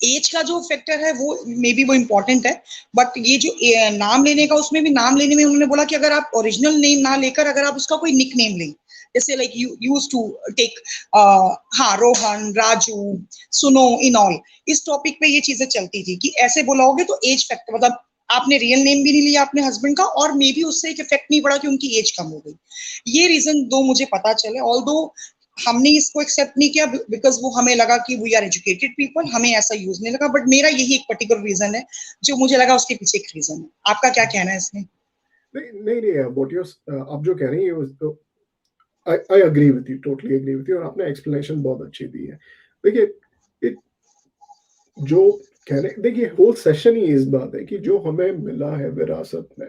एज का जो फैक्टर है वो मे बी वो इम्पोर्टेंट है, बट ये जो नाम लेने का, उसमें भी नाम लेने में उन्होंने बोला कि अगर आप ओरिजिनल नेम ना लेकर अगर आप उसका कोई निक नेम लें, जैसे like you use to take हाँ रोहन, राजू, सुनो, इन ऑल, इस टॉपिक पे ये चीजें चलती थी कि ऐसे बुलाओगे तो एज फैक्टर, मतलब आपने रियल नेम भी नहीं लिया अपने हस्बैंड का, और मे बी उससे एक इफेक्ट नहीं पड़ा कि उनकी एज कम हो गई। ये रीजन दो मुझे पता चले, ऑल्दो हमने इसको एक्सेप्ट नहीं किया बिकॉज वो हमें लगा कि वी आर एजुकेटेड पीपल, हमें ऐसा यूज नहीं लगा, बट मेरा यही एक पर्टिकुलर रीजन है जो मुझे लगा उसके पीछे एक रीजन है। आपका क्या कहना है इसमें? नहीं नहीं नहीं, व्हाट यू आप जो कह रही हैं I agree with you, totally agree with you, और आपने एक्सप्लेनेशन बहुत अच्छी दी है। देखिए जो कहने, देखिए होल सेशन ही इस बात है कि जो हमें मिला है विरासत में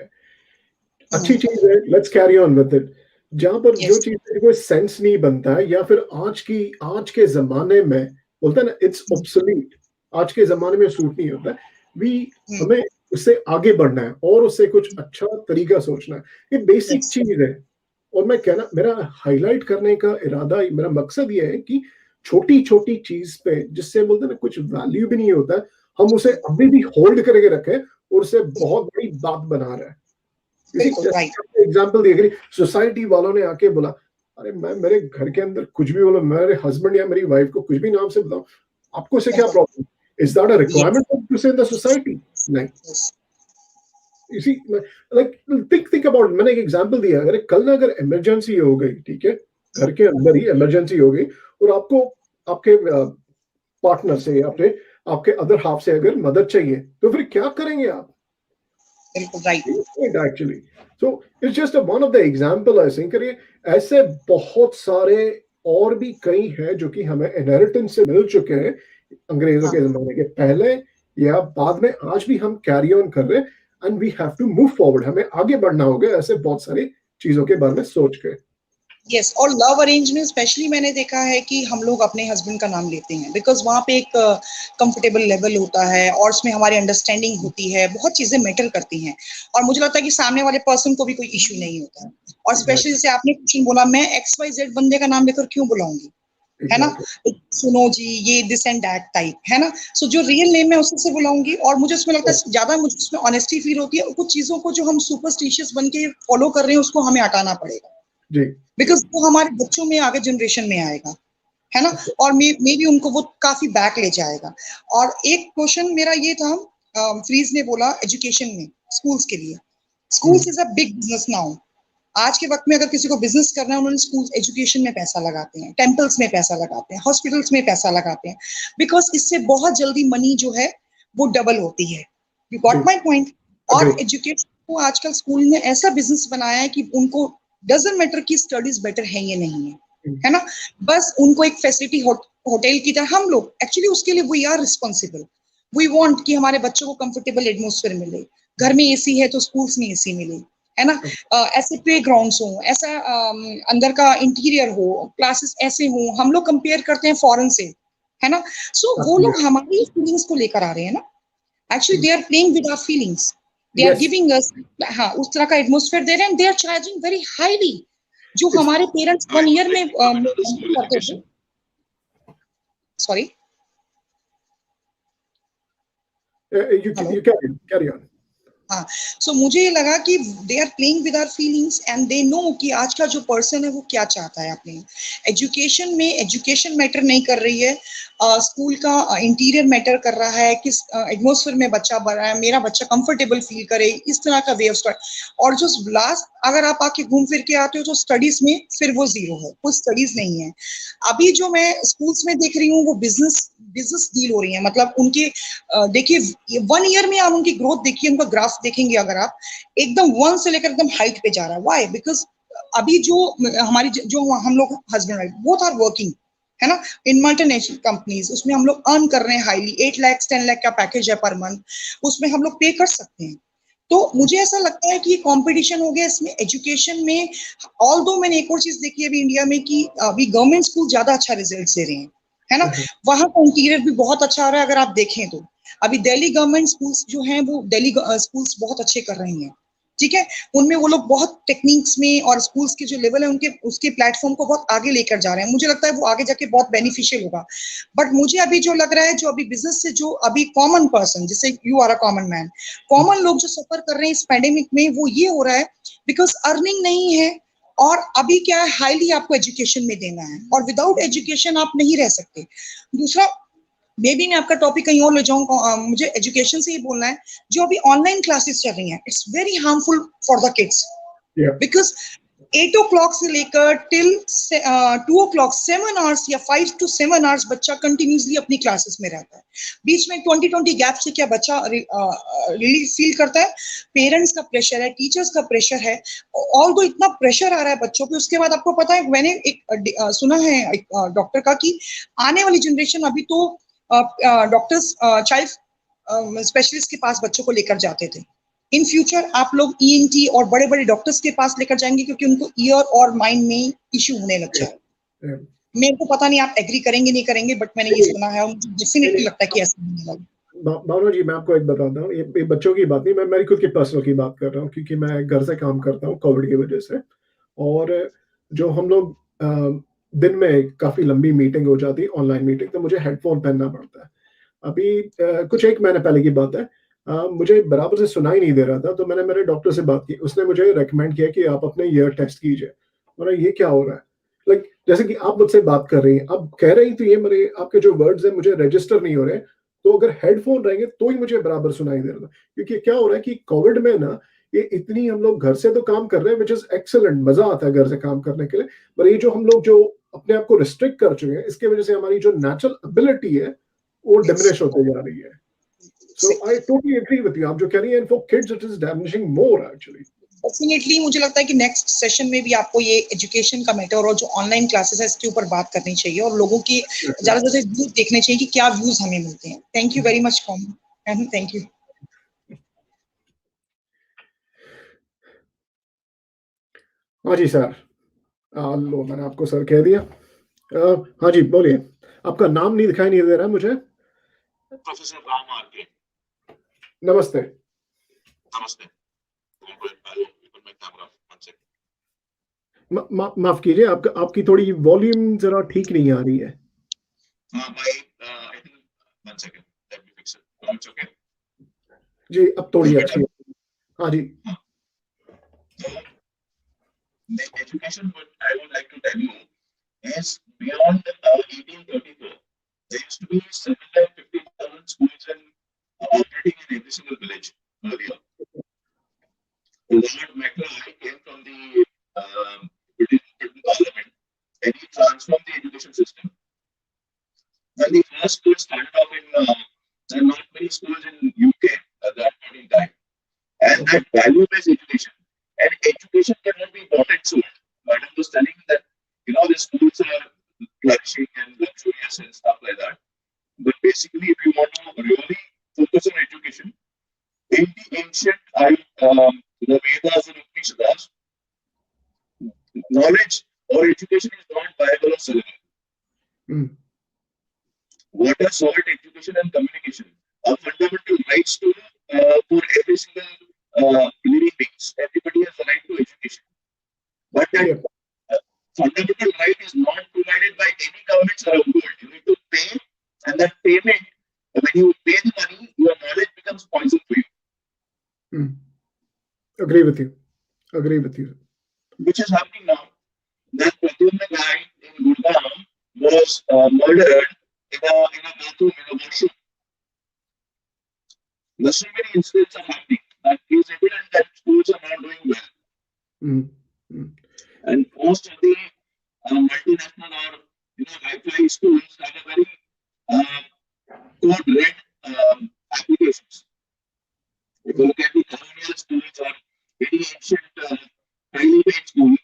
अच्छी चीज है, let's carry on with it. जहां पर जो यस। चीज में कोई सेंस नहीं बनता है, या फिर आज के जमाने में बोलते हैं ना इट्स ऑब्सोलीट, आज के जमाने में सूट नहीं होता है, वी हमें उससे आगे बढ़ना है और उससे कुछ अच्छा तरीका सोचना है। ये बेसिक यस। चीज है। और मैं कहना, मेरा हाईलाइट करने का इरादा, मेरा मकसद ये है कि छोटी छोटी चीज पे जिससे बोलते हैं ना कुछ वैल्यू भी नहीं होता है, हम उसे अभी भी होल्ड करके रखें और उसे बहुत बड़ी बात बना रहे हैं। किसी बिल्कुल राइट। एग्जाम्पल देख रही, सोसाइटी वालों ने आके बोला, अरे मैं मेरे घर के अंदर कुछ भी बोलो, मेरे हस्बैंड या मेरी वाइफ को कुछ भी नाम से बताऊं, आपको से क्या problem? Is that a yes. Requirement to say in the society? नहीं। इसी लाइक थिंक थिंक अबाउट, मैंने एक एग्जांपल दिया, अगर कल ना अगर इमरजेंसी हो गई, ठीक है, घर के अंदर ही इमरजेंसी हो गई, और आपको आपके पार्टनर से या फिर आपके अदर हाफ से अगर मदद चाहिए, तो फिर क्या करेंगे आप? बिल्कुल right. Actually, so it's just one of the example I think करिए, ऐसे बहुत सारे और भी कई हैं जो कि हमें इनहेरिटेंस से मिल चुके हैं अंग्रेजों हाँ के जमाने के पहले या बाद में, आज भी हम कैरी ऑन कर रहे हैं, and we have to move forward, हमें आगे बढ़ना होगा ऐसे बहुत सारी चीजों के बारे में सोच के। यस। और लव अरेंज में स्पेशली मैंने देखा है कि हम लोग अपने हस्बैंड का नाम लेते हैं बिकॉज वहाँ पे एक कंफर्टेबल लेवल होता है और उसमें हमारी अंडरस्टैंडिंग होती है, बहुत चीजें मैटर करती हैं, और मुझे लगता है कि सामने वाले पर्सन को भी कोई इश्यू नहीं होता है। और स्पेशली एग्जैक्टली जैसे आपने क्वेश्चन बोला, मैं XYZ बंदे का नाम लेकर क्यों बुलाऊंगी, है ना, एग्जैक्टली सुनो जी, ये दिस एंड दैट टाइप, है ना। सो जो रियल नेम है उसी से बुलाऊंगी, और मुझे उसमें लगता है ज्यादा मुझे उसमें ऑनेस्टी फील होती है, और कुछ चीजों को जो हम सुपरस्टिशियस बन के फॉलो कर रहे हैं उसको हमें हटाना पड़ेगा, जी बिकॉज वो हमारे बच्चों में आगे जनरेशन में आएगा, है ना, और मे बी उनको वो काफी बैक ले जाएगा। और एक क्वेश्चन मेरा ये था, फ्रीज ने बोला एजुकेशन में स्कूल्स के लिए, schools is a big business now. आज के वक्त में अगर किसी को बिजनेस करना है, उन्होंने स्कूल एजुकेशन में पैसा लगाते हैं, टेम्पल्स में पैसा लगाते हैं, हॉस्पिटल्स में पैसा लगाते हैं, बिकॉज इससे बहुत जल्दी मनी जो है वो डबल होती है। You ji, got my point. Agree. और एजुकेशन को आजकल स्कूल ने ऐसा बिजनेस बनाया है कि उनको डजेंट मैटर कि स्टडीज बेटर है या नहीं है ना, बस उनको एक फैसिलिटी होटल की तरह, हम लोग एक्चुअली उसके लिए we are responsible. We want कि हमारे बच्चों को कंफर्टेबल एटमोसफेयर मिले, घर में एसी है तो स्कूल्स में एसी मिले, है ना, ऐसे प्ले ग्राउंड्स हो, ऐसा अंदर का इंटीरियर हो, क्लासेस ऐसे हो, हम लोग कंपेयर करते हैं फॉरेन से, है ना। सो वो लोग हमारी फीलिंग्स को लेकर आ रहे हैं ना, actually they are playing with our feelings, they are yes, giving us, हाँ, उस तरह का एटमोसफेयर दे रहे हैं, they are charging very highly, जो इट्स हमारे पेरेंट्स 1 ईयर में करते थे। Sorry, you hello. You carry on. हाँ, सो मुझे ये लगा कि they are playing with our feelings and they know कि आज का जो पर्सन है वो क्या चाहता है अपने एजुकेशन में। एजुकेशन मैटर नहीं कर रही है, स्कूल का इंटीरियर मैटर कर रहा है, किस एटमोसफेयर में बच्चा बढ़ रहा है, मेरा बच्चा कंफर्टेबल फील करे, इस तरह का वे ऑफ स्टडी। और जो लास्ट अगर आप आके घूम फिर के आते हो तो स्टडीज में फिर वो जीरो है, कोई स्टडीज नहीं है। अभी जो मैं स्कूल्स में देख रही हूँ वो बिजनेस बिजनेस डील हो रही है, मतलब उनके देखिए 1 ईयर में आप उनकी ग्रोथ देखिए, उनका ग्राफ देखेंगे अगर आप, एकदम 1 से लेकर एकदम हाइट पे जा रहा है। व्हाई? बिकॉज अभी जो हमारी जो हम लोग husband wife both are working, है ना, इन मल्टीनेशनल कंपनीज, उसमें हम लोग अर्न कर रहे हैं हाईली, 8 लाख 10 लाख का पैकेज है पर मंथ, उसमें हम लोग पे कर सकते हैं। तो मुझे ऐसा लगता है कि ये कंपटीशन हो गया इसमें एजुकेशन में। ऑल दो मैंने एक और चीज देखी है अभी इंडिया में कि अभी गवर्नमेंट स्कूल ज्यादा अच्छा रिजल्ट दे रहे हैं, है ना। वहां का इंटीरियर भी बहुत अच्छा आ रहा है अगर आप देखें तो। अभी दिल्ली गवर्नमेंट स्कूल्स जो हैं वो दिल्ली स्कूल्स बहुत अच्छे कर रही हैं, ठीक है। उनमें वो लोग बहुत टेक्निक्स में और स्कूल्स के जो लेवल है उनके उसके प्लेटफॉर्म को बहुत आगे लेकर जा रहे हैं। मुझे लगता है वो आगे जाके बहुत बेनिफिशियल होगा। बट मुझे अभी जो लग रहा है जो अभी बिजनेस से जो अभी कॉमन पर्सन जैसे you are a common man, common लोग जो सफर कर रहे हैं इस पैंडेमिक में वो ये हो रहा है बिकॉज अर्निंग नहीं है। और अभी क्या है हाईली आपको एजुकेशन में देना है और विदाउट एजुकेशन आप नहीं रह सकते। दूसरा मे बी मैं आपका टॉपिक कहीं और ले जाऊं, मुझे एजुकेशन से ही बोलना है। जो अभी ऑनलाइन क्लासेस चल रही हैं it's very harmful for the kids because 8 o'clock से लेकर टिल 2 o'clock 7 hours या 5 to 7 hours बच्चा कंटिन्यूसली अपनी क्लासेस में रहता है। बीच में 20 गैप से क्या बच्चा रिलीफ फील करता है। पेरेंट्स का प्रेशर है, टीचर्स का प्रेशर है। ऑल दो इतना प्रेशर आ रहा है बच्चों पे। उसके बाद आपको पता है मैंने एक सुना है एक डॉक्टर का कि आने वाली जनरेशन अभी तो डॉक्टर्स चाइल्ड स्पेशलिस्ट के पास बच्चों को लेकर जाते थे। इन फ्यूचर आप लोग ईएनटी और बड़े बड़े डॉक्टर्स के पास लेकर जाएंगे क्योंकि उनको ईयर और माइंड में इश्यू होने लग जाए। मेरे को पता नहीं आप एग्री करेंगे नहीं करेंगे बट मैंने ये सुना है और मुझे डेफिनेटली लगता है कि ऐसा होने वाला। भावना जी, मैं आपको एक बताता हूँ, ये बच्चों की बात नहीं, मैं मेरी खुद की पर्सनल की बात कर रहा हूँ, क्योंकि मैं घर से काम करता हूँ कोविड की वजह से। और जो हम लोग दिन में काफी लंबी मीटिंग हो जाती है, ऑनलाइन मीटिंग, तो मुझे हेडफोन पहनना पड़ता है। अभी कुछ एक महीने पहले की बात है, मुझे बराबर से सुनाई नहीं दे रहा था, तो मैंने मेरे डॉक्टर से बात की। उसने मुझे रेकमेंड किया कि आप अपने ईयर टेस्ट कीजिए। और ये क्या हो रहा है, लाइक जैसे कि आप मुझसे बात कर रही हैं, अब कह रही थी ये मेरे आपके जो वर्ड्स हैं मुझे रजिस्टर नहीं हो रहे। तो अगर हेडफोन रहेंगे तो ही मुझे बराबर सुनाई दे रहा था। क्योंकि क्या हो रहा है कि कोविड में ना, ये इतनी हम लोग घर से तो काम कर रहे हैं, विच इज एक्सेलेंट, मजा आता है घर से काम करने के लिए। पर ये जो हम लोग जो अपने आप को रिस्ट्रिक्ट कर चुके हैं, इसकी वजह से हमारी जो नेचुरल एबिलिटी है वो डिमिनिश होते जा रही है। So I totally agree with you, आप जो कह रही हैं, for kids it is damaging more actually. Definitely मुझे लगता है कि नेक्स्ट सेशन में भी आपको ये एजुकेशन का मैटर और जो ऑनलाइन क्लासेस है इसके ऊपर बात करनी चाहिए और लोगों की ज्यादा से ज्यादा व्यूज देखने चाहिए कि क्या व्यूज हमें मिलते हैं। Thank you very much common, thank you. हाँ जी सर, लो मैंने आपको सर कह दिया। हाँ जी बोलिए, आपका नाम नहीं दिखाई नहीं दे रहा मुझे। प्रोफेसर राम आर के। नमस्ते। नमस्ते। माफ कीजिए, आपकी थोड़ी वॉल्यूम जरा ठीक नहीं आ रही है। जी अब थोड़ी अच्छी है। हाँ जी। The education what I would like to tell you is beyond 1834. There used to be 750,000 schools in operating in every single village earlier. Lord Macaulay came from the Britain Parliament and he transformed the education system. When the first school started off in, there are not many schools in UK at that point in time. And that value-based education. And education cannot be bought and sold. Madam was telling that, the schools are flourishing and luxurious and stuff like that. But basically, if you want to really focus on education, in the ancient, the Vedas and Upanishads, knowledge or education is not viable or sellable. Water, salt, education, and communication are fundamental rights to for every single living beings. Everybody has the right to education, but that fundamental right is not provided by any governments around the world. You need to pay, and that payment, when you pay the money, your knowledge becomes poison for you. Agree with you. Agree with you. Which is happening now. That Pradyumna guy in Gurgaon was murdered in a bathroom, in a washroom. There's so many incidents are happening that is evident that schools are not doing well. And most of the multinational or high-flying schools have a very code-red applications. If you look at the colonial schools or any ancient highly paid school,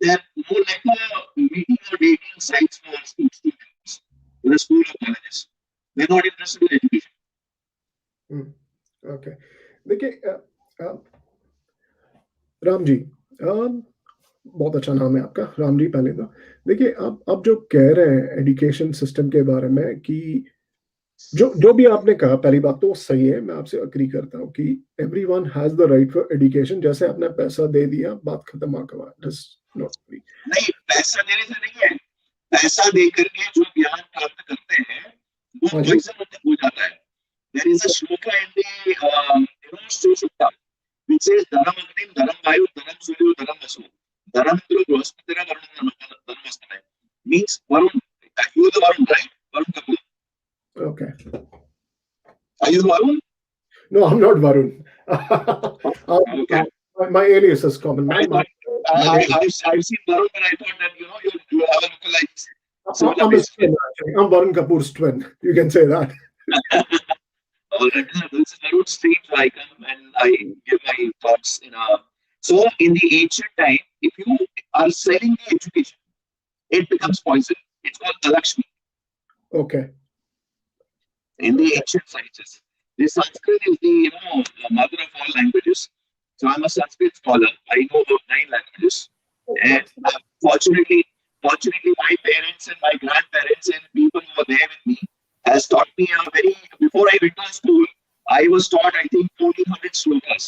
they're more like a meeting or dating sites for students in a school or colleges. They're not interested in education. Okay, देखिए Uh, Ram ji, बहुत अच्छा नाम है आपका, राम जी। पहले तो देखिए, आप जो कह रहे हैं एजुकेशन सिस्टम के बारे में कि जो जो भी आपने कहा, पहली बात तो वो सही है, मैं आपसे अग्री करता हूँ कि everyone has the right for education. जैसे आपने पैसा दे दिया, बात खत्म, आंकवा नॉट फ्री। नहीं, पैसा देने से नहीं है, पैसा दे करके जो ज्ञान प्राप्त करते हैं वो हाँ जी। पॉइजन हो जाता है। There is a shloka in the Sushruta which says dharam agnim dharam vayu dharam suryo dharam vasu dharam indro bhrahaspatina varun dharmastane, means Varun. You are the Varun, right? Varun Kapoor. Okay. Are you the Varun? No, I'm not Varun. Okay. My alias is common I man. thought I've seen Varun, but I thought that you have a lookalike similar I'm his face. twin, actually. I'm Varun Kapoor's twin. You can say that. All right, this is Varun stream, so I come and I give my thoughts in a. So in the ancient time, if you are selling the education, it becomes poison. It's called Alakshmi Okay. in the ancient sciences. The Sanskrit is the mother of all languages. So I'm a Sanskrit scholar. I know about 9 languages, and fortunately, my parents and my grandparents and people who were there with me has taught me a very. Before I went to school, I was taught I think 1400 slokas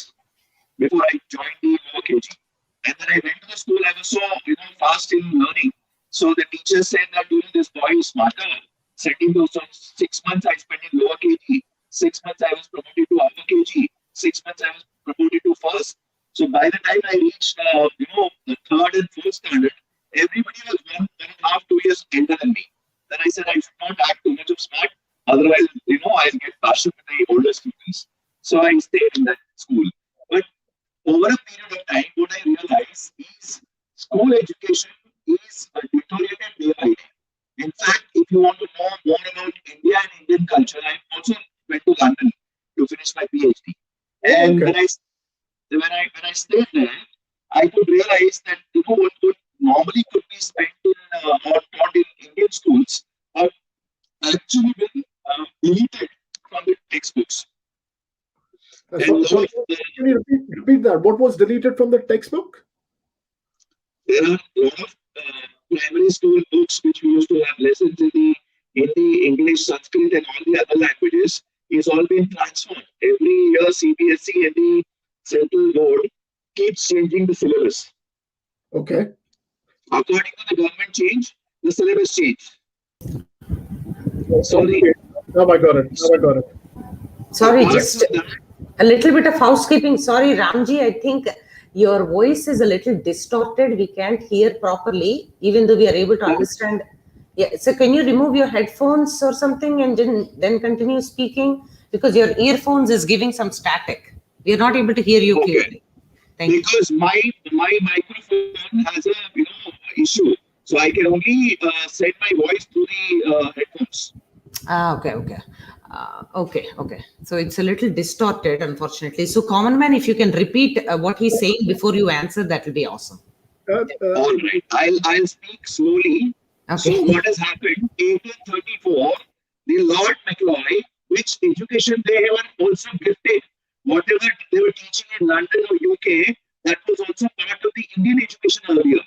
before I joined the lower KG. And then I went to the school. I was so fast in learning. So the teacher said that this boy is smarter. Sending those 6 months I spent in lower KG. 6 months I was promoted to upper KG. 6 months I was promoted to first. So by the time I reached the third and fourth standard, everybody was 1.5, 2 years elder than me. Then I said I should not act too much of smart. Otherwise, I'll get partial with the older students. So I stayed in that school. But over a period of time, what I realized is school education is deteriorated day by day. In fact, if you want to know more about India and Indian culture, I also went to London to finish my PhD. And Okay. when I stayed there, I could realize that what could normally could be spent in or taught in Indian schools have actually been deleted from the textbooks. And Sorry, can you repeat that? What was deleted from the textbook? there are a lot of primary school books which we used to have lessons in the Hindi, English, Sanskrit, and all the other languages is all being transformed. Every year, CBSE and the central board keeps changing the syllabus. Okay. According to the government change, the syllabus change. Sorry. Okay. Now I got it. Sorry, just a little bit of housekeeping. Sorry, Ramji, I think your voice is a little distorted. We can't hear properly, even though we are able to understand. Yeah, so can you remove your headphones or something and then continue speaking? Because your earphones is giving some static. We are not able to hear you clearly. Thank you. Because my microphone has a issue, so I can only send my voice through the headphones. Okay. So it's a little distorted, unfortunately. So, Common Man, if you can repeat what he's saying before you answer, that will be awesome. All right, I'll speak slowly. Okay. So what has happened? 1834, the Lord Macaulay, which education they were also gifted, whatever they were teaching in London or UK, that was also part of the Indian education earlier.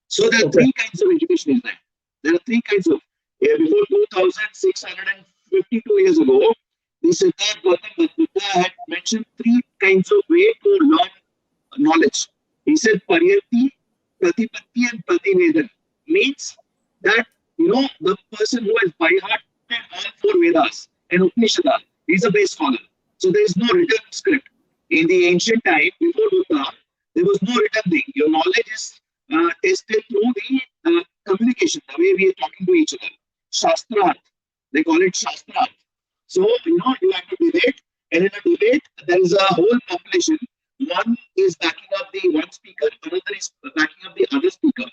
So there are three kinds of education in that. There are three kinds of. Before 2,652 years ago, the Siddhartha Gautam Buddha had mentioned three kinds of way to learn knowledge. He said Pariyati, Pratipatti, and Prativedan. Means that the person who has by heart all four Vedas and Upanishads, he's a base scholar. So there is no written script. In the ancient time, before Buddha, there was no written thing. Your knowledge is tested through the communication, the way we are talking to each other. Shastrat, they call it Shastrat. So you have to debate, and in a debate, there is a whole population. One is backing up the one speaker, another is backing up the other speaker,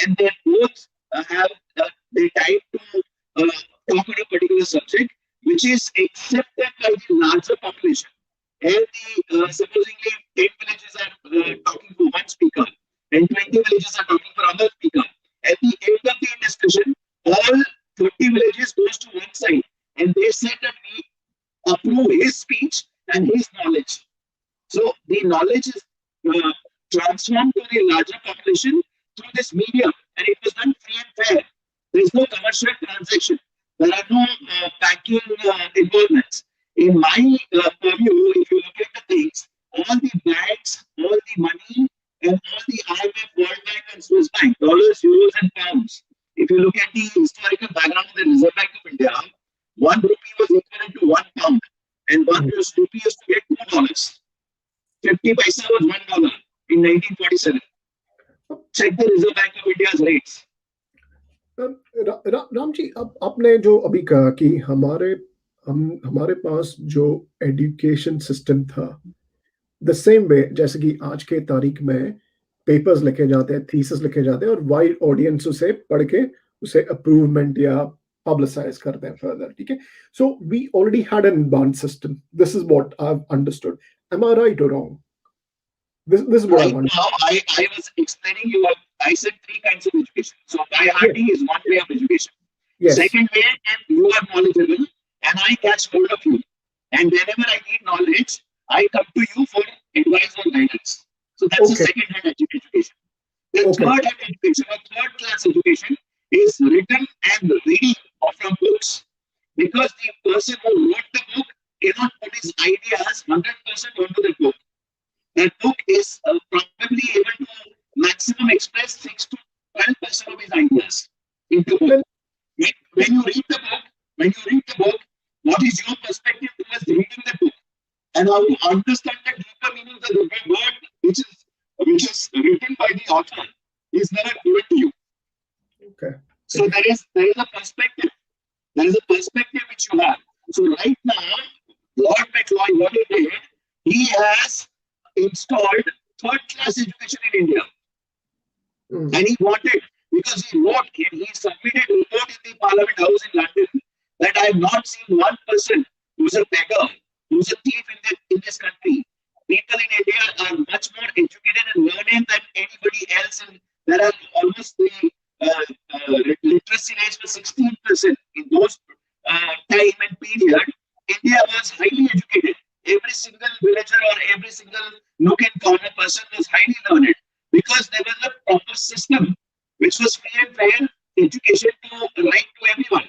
and they both have the time to talk on a particular subject, which is accepted by the larger population. And the supposedly 10 villages are talking for one speaker, and 20 villages are talking for another speaker. At the end of the discussion, all 30 villages goes to one side, and they said that we approve his speech and his knowledge. So the knowledge is uh, transformed to the larger population through this medium, and it was done free and fair. There is no commercial transaction. There are no banking involvements. In my purview, if you look at the things, all the banks, all the money, and all the IMF, World Bank, and Swiss Bank, dollars, euros, and pounds. If you look at the historical background of the Reserve Bank of India, one rupee was equivalent to £1, and one rupee used to get $2. 50 paisa was $1 in 1947. Check the Reserve Bank of India's rates. Ram ji, अब आपने जो अभी कहा कि हमारे पास जो education system था, द सेम वे जैसे कि आज के तारीख में पेपर्स लिखे जाते हैं, थीसिस लिखे जाते हैं और वाइड ऑडियंस उसे पढ़ के उसे अप्रूवमेंट या पब्लिसाइज करते हैं फर्दर, ठीक है? So we already had an advance system. This is what I have understood. Am I right और wrong? This is what I Right want. now, I was explaining you, I said three kinds of education. So by hearting is one way of education. Yes. Second way, and you are knowledgeable, and I catch hold of you. And whenever I need knowledge, I come to you for advice or guidance. So that's the Okay. second-hand education. The Okay. third-hand education, or third-class education, is written and reading from books. Because the person who wrote the book cannot put his ideas 100% onto the book. That book is probably able to maximum express 6 to 12% of his ideas into book. When you read the book, what is your perspective towards reading the book, and how to understand the deeper meaning of the word which is written by the author is never given to you. Okay. So there is a perspective. There is a perspective which you have. So right now, Lord McLeod, what he did, he has installed third-class education in India. And he wanted, because he wrote, he submitted a report in the Parliament House in London that I have not seen one person who's a beggar, who's a thief in this country. People in India are much more educated and learned than anybody else, and there are almost the literacy rates were 16% in those time and period. India was highly educated. Every single villager or every single nook and corner person was highly learned because there was a proper system which was free and fair education to right to everyone.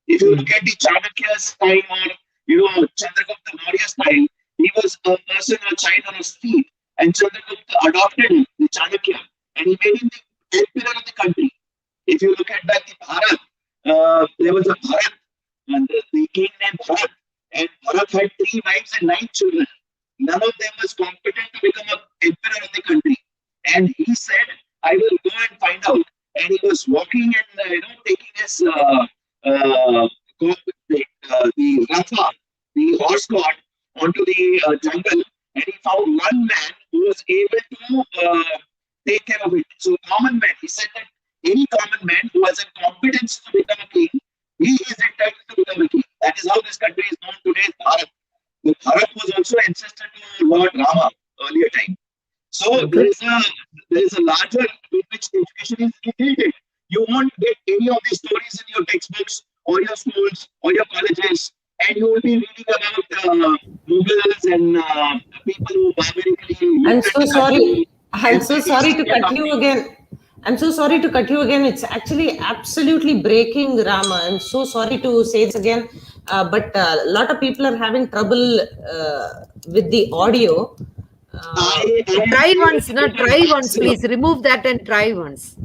If you look at the Chanakya's time or Chandragupta Maurya's time, he was a person or child on a street, and Chandragupta adopted him, the Chanakya, and he made him the emperor of the country. If you look at that, the Bharat, there was a Bharat, and the king named Bharat, and Bharat had 3 wives and 9 children. None of them was competent to become an emperor of the country. And he said, I will go and find out. And he was walking and taking his the Ratha, the horse cart, onto the jungle, and he found one man who was able to take care of it. So common man, he said that any common man who has a competence to become a king, he is entitled to become a king. That is how this country is known today as Bharat. The Bharat was also ancestor to Lord Rama earlier time. So there is a larger in which education is related. You won't get any of these stories in your textbooks or your schools or your colleges, and you will be reading about Mughals and people who barbarically. I'm so sorry. I'm so sorry to cut you again. I'm so sorry to cut you again. It's actually absolutely breaking, Rama. I'm so sorry to say this again, but a lot of people are having trouble with the audio. Try once, please. Remove that and try once.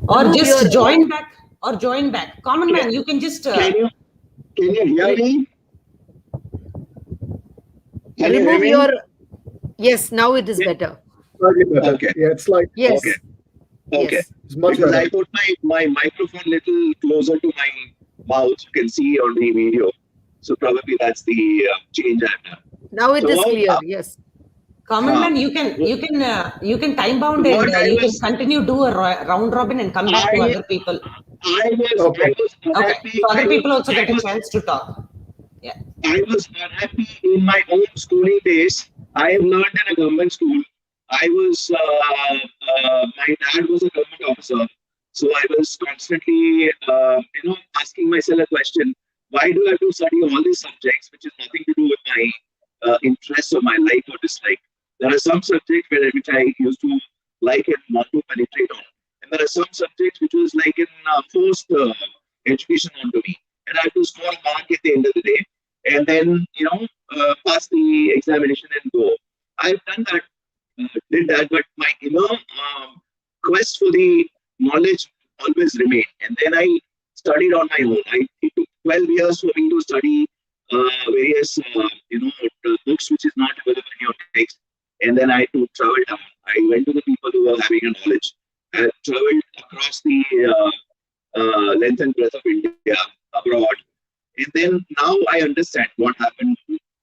Or just join back. Or join back. Common man, you can just. Can you hear me? Can remove you hear me? Yes, now it is better. Okay. Yeah, it's like Yes. Okay. Yes. it's much Because better. I put my microphone little closer to my mouth. You can see on the video. So probably that's the change I've done. Now it is clear. Yes. Common man, you can time bound and you can continue do a round robin and come back to other people. I was Okay. unhappy. So other people also get a chance to talk. Yeah. I was unhappy in my own schooling days. I have learned in a government school. I was, my dad was a government officer. So I was constantly, asking myself a question, why do I have to study all these subjects, which is nothing to do with my interests or my like or dislike? There are some subjects which I used to like and want to penetrate on, and there are some subjects which was like an forced education onto me, and I have to score a mark at the end of the day, and then pass the examination and go. I've done that, did that, but my quest for the knowledge always remained. And then I studied on my own. It took 12 years for me to study various books which is not available in your text. And then I had to travel down. I went to the people who were having a knowledge. I traveled across the length and breadth of India, abroad. And then now I understand what happened,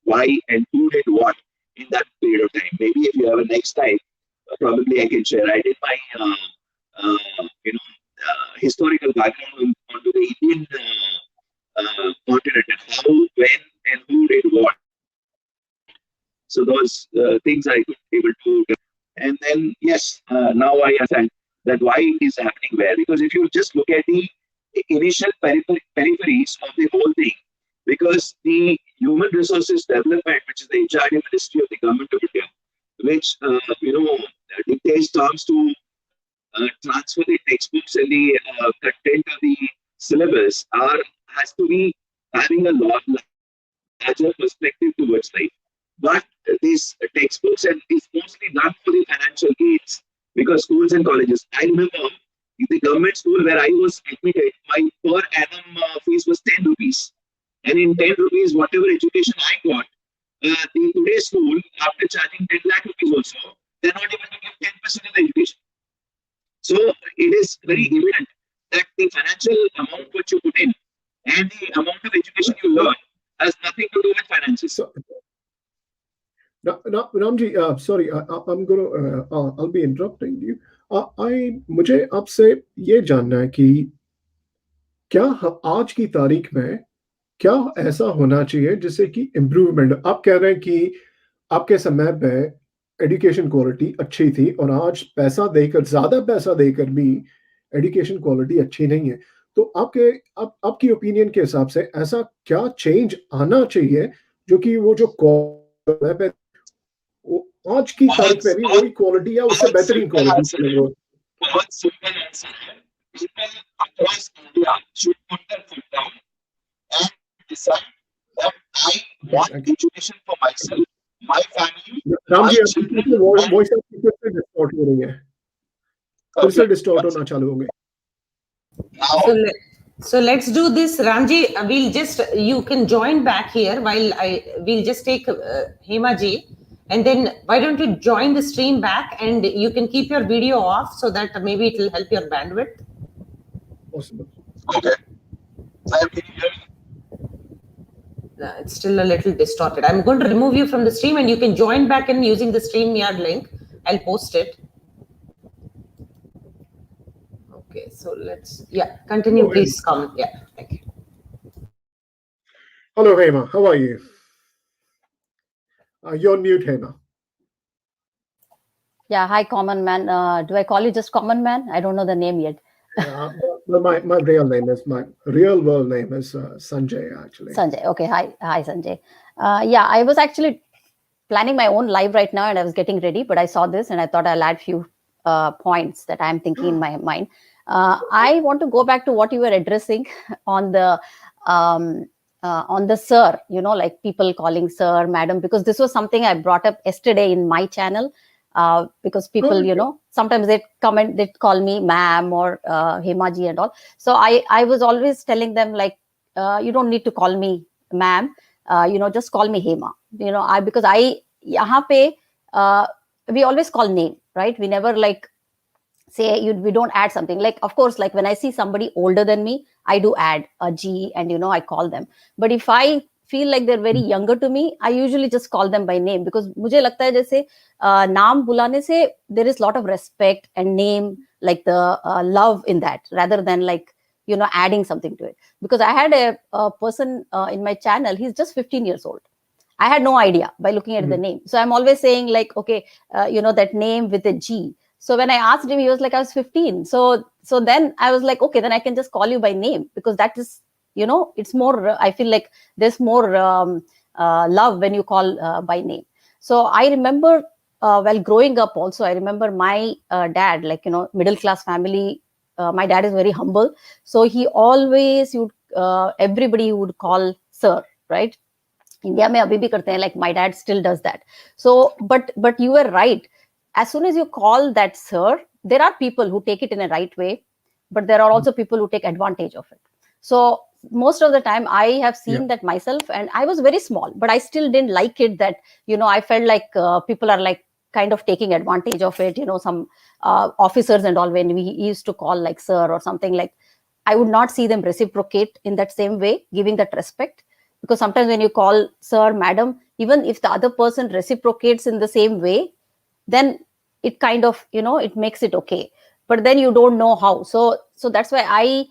why and who did what in that period of time. Maybe if you have a next time, probably I can share. I did my historical background onto the Indian continent and how, when, and who did what. So those things I could able to. And then yes, now I understand that why it is happening where. Because if you just look at the initial peripheries of the whole thing, because the human resources development, which is the HRD Ministry of the Government of India, which dictates terms to transfer the textbooks and the content of the syllabus has to be having a larger perspective towards life. But these textbooks and is mostly done for the financial gains, because schools and colleges. I remember in the government school where I was admitted, my per annum fees was 10 rupees. And in 10 rupees, whatever education I got, the today's school, after charging 10 lakh rupees also, they're not able to give 10% of the education. So it is very evident that the financial amount which you put in and the amount of education you learn has nothing to do with finances. So, now, Ramji, sorry, I'm gonna, I'll be interrupting you. मुझे आपसे ये जानना है कि क्या आज की तारीख में क्या ऐसा होना चाहिए जिससे कि इम्प्रूवमेंट, आप कह रहे हैं कि आपके समय पे एजुकेशन क्वालिटी अच्छी थी और आज पैसा देकर, ज्यादा पैसा देकर भी एजुकेशन क्वालिटी अच्छी नहीं है, तो आपकी ओपिनियन के हिसाब से ऐसा क्या चेंज आना चाहिए जो कि वो जो आज की तारीख में भी वही क्वालिटी या उससे बेहतरीन क्वालिटी। बहुत सिंपल आंसर है। People across India should put their foot down and decide that I want education for myself, my family, Ram my ji, children. Voice आपकी फिर से डिस्टॉर्ट हो रही है, फिर से डिस्टॉर्ट होना चालू हो गई। So let's do this, Ramji. We'll just, you can join back here while we'll just take Hema ji, and then why don't you join the stream back and you can keep your video off so that maybe it will help your bandwidth. Possible. Okay. Can you hear me? It's still a little distorted. I'm going to remove you from the stream and you can join back in using the StreamYard link. I'll post it. Okay, so let's, continue, please comment. Yeah, thank you. Hello, Hema. How are you? You're mute, Hema. Yeah, hi, Common Man. Do I call you just Common Man? I don't know the name yet. My real world name is Sanjay, actually. Sanjay. Okay, hi, Sanjay. I was actually planning my own live right now, and I was getting ready, but I saw this and I thought I'll add few points that I'm thinking in my mind. I want to go back to what you were addressing on the sir, like people calling sir, madam, because this was something I brought up yesterday in my channel. Because people, sometimes they comment, they call me ma'am or Hemaji and all. So I was always telling them, like, you don't need to call me ma'am, just call me Hema. Because yahan pe, we always call name, right? We never like say we don't add something. Like, of course, like when I see somebody older than me, I do add a G and I call them. But if I feel like they're very younger to me, I usually just call them by name, because मुझे लगता है जैसे नाम बुलाने से there is lot of respect and name, like the love in that, rather than like adding something to it. Because I had a person in my channel, he's just 15 years old. I had no idea by looking at the name. So I'm always saying like, okay, that name with a G. So when I asked him, he was like, I was 15. So then I was like, okay, then I can just call you by name, because that is, it's more, I feel like there's more love when you call by name. So I remember while growing up also, I remember my dad, like, middle class family. My dad is very humble, so he always would, everybody would call sir, right? India mein abhi bhi karte hain, like my dad still does that. So, but you were right. As soon as you call that sir, there are people who take it in a right way, but there are also people who take advantage of it. So most of the time I have Yeah. seen that myself, and I was very small, but I still didn't like it, that I felt like people are like kind of taking advantage of it. Some officers and all, when we used to call like sir or something, like I would not see them reciprocate in that same way, giving that respect. Because sometimes when you call sir, madam, even if the other person reciprocates in the same way, then it kind of, it makes it okay. But then you don't know how. So that's why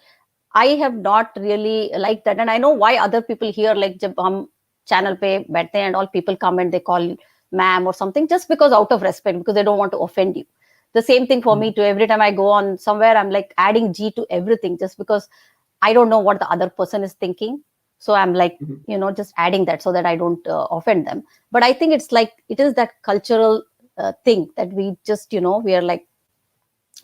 I have not really liked that. And I know why other people here, like jab hum channel pe baithte hain and all, people come and they call ma'am or something, just because out of respect, because they don't want to offend you. The same thing for me too. Every time I go on somewhere, I'm like adding G to everything, just because I don't know what the other person is thinking. So I'm like, Mhm. just adding that so that I don't offend them. But I think it's like, it is that cultural thing that we just, we are like,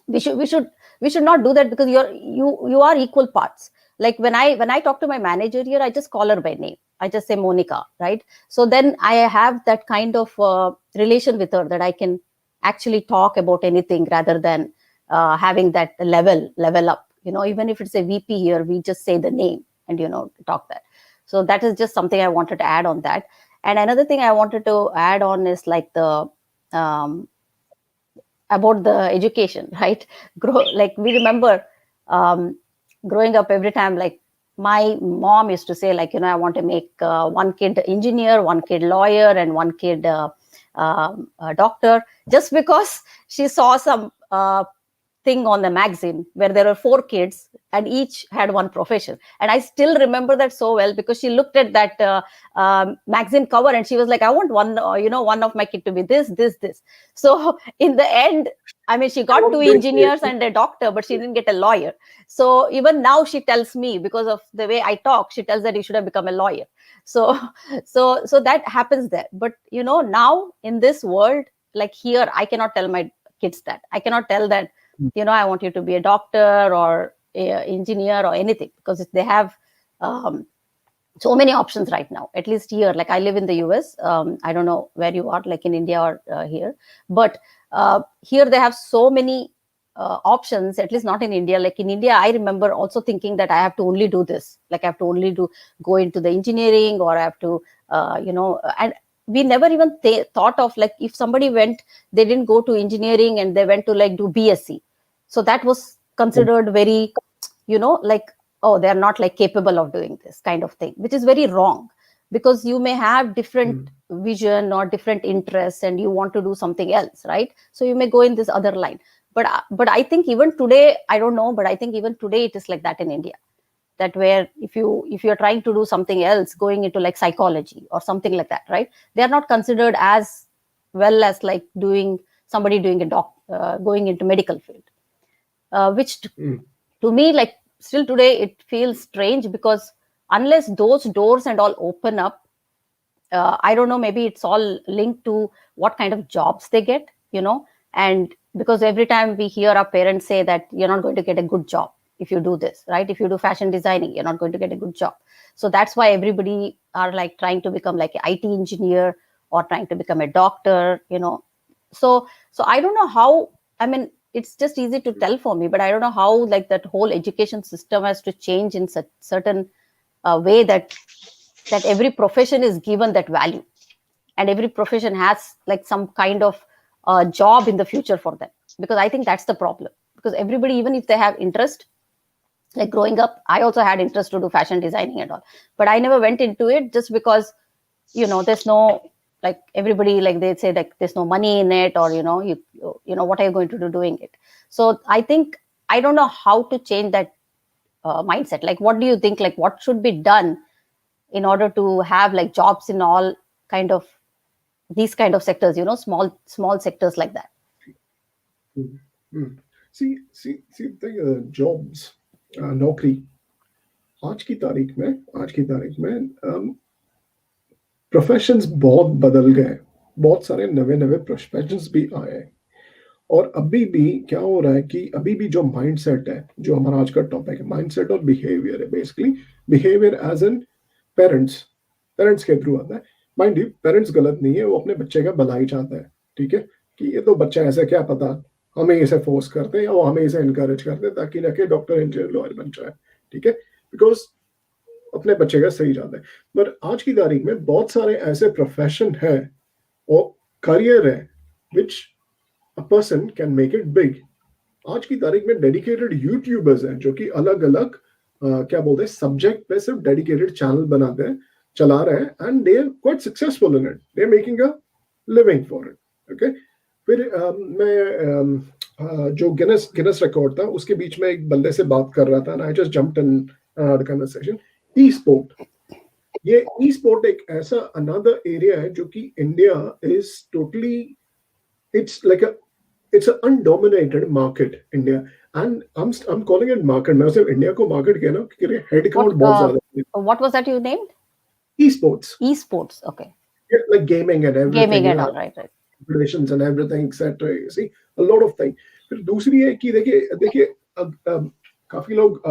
we should not do that, because you are equal parts. Like when I talk to my manager here, I just call her by name. I just say Monica, right? So then I have that kind of relation with her, that I can actually talk about anything, rather than having that level up. Even if it's a VP here, we just say the name and talk that. So that is just something I wanted to add on that. And another thing I wanted to add on is like the um, about the education, right? Like we remember um, growing up, every time, like my mom used to say, like, I want to make one kid engineer, one kid lawyer, and one kid a doctor, just because she saw some thing on the magazine where there were four kids and each had one profession. And I still remember that so well, because she looked at that magazine cover and she was like, I want one, one of my kid to be this. So in the end, I mean, she got two engineers and a doctor, but she didn't get a lawyer. So even now she tells me, because of the way I talk, she tells that you should have become a lawyer. So so that happens there. But now in this world, like here, I cannot tell my kids that. I cannot tell that, I want you to be a doctor or a engineer or anything, because they have so many options right now. At least here, like I live in the US. I don't know where you are, like in India or here, but here they have so many options. At least not in India. Like in India, I remember also thinking that I have to only do this. Like I have to only go into the engineering, or I have to, and we never even thought of, like, if somebody they didn't go to engineering and they went to like do BSc. So that was considered very, like, oh, they're not like capable of doing this kind of thing, which is very wrong, because you may have different vision or different interests and you want to do something else, right? So you may go in this other line. But I think even today, I don't know, but I think even today it is like that in India, that where if you're trying to do something else, going into like psychology or something like that, right, they are not considered as well as like somebody doing going into medical field, which to me, like, still today it feels strange, because unless those doors and all open up, I don't know, maybe it's all linked to what kind of jobs they get, and because every time we hear our parents say that you're not going to get a good job if you do this, right? If you do fashion designing, you're not going to get a good job. So that's why everybody are like trying to become like an IT engineer or trying to become a doctor, so I don't know how. I mean, it's just easy to tell for me, but I don't know how, like, that whole education system has to change in such certain way, that every profession is given that value, and every profession has like some kind of job in the future for them. Because I think that's the problem, because everybody, even if they have interest, like growing up, I also had interest to do fashion designing and all, but I never went into it, just because there's no, like, everybody, like, they say like there's no money in it, or what are you going to do doing it? So I think, I don't know how to change that mindset. Like, what do you think, like, what should be done in order to have like jobs in all kind of these kind of sectors, small sectors like that? See, the jobs, नौकरी, आज की तारीख में professions बहुत बदल गए. बहुत सारे नवे नवे प्रोफेशंस भी आए हैं। और अभी भी क्या हो रहा है कि अभी भी जो माइंडसेट है, जो हमारा आज का टॉपिक है, माइंडसेट और बिहेवियर है, basically behaviour as an parents, parents के थ्रू आता है। माइंड यू, पेरेंट्स गलत नहीं है, वो अपने बच्चे का भला ही चाहता है, ठीक है, कि ये तो बच्चा ऐसा, क्या पता, हमें इसे फोर्स करते हैं या वो हमें इसे इनकरेज करते हैं ताकि जाके डॉक्टर इंजीनियर लॉयर बन जाए, ठीक है, बिकॉज अपने बच्चे का सही चाहते हैं। पर आज की तारीख में बहुत सारे ऐसे प्रोफेशन है और करियर है which a person can make it big. आज की तारीख में डेडिकेटेड यूट्यूबर्स हैं जो कि अलग अलग क्या बोलते हैं सब्जेक्ट पे सिर्फ डेडिकेटेड चैनल बनाते हैं, चला रहे हैं, and they are quite successful in it, they are making a living for it, okay. फिर मैं जो गिनेस गिनेस रिकॉर्ड था उसके बीच में एक बंदे से बात कर रहा था, and I just jumped in conversation. E sport, ये ई स्पोर्ट एक ऐसा अनदर एरिया है जो कि India is totally, it's like a it's an undominated market India, and I'm calling it market। मैं सिर्फ इंडिया को मार्केट कहना क्योंकि हेड काउंट बहुत ज्यादा है। What was that you named? Esports, Esports. Okay. yeah, like gaming and everything, Gaming you and know, all. Right. Right. competitions and everything, etc. You see a lot of things। फिर दूसरी है कि देखिए देखिए काफी लोग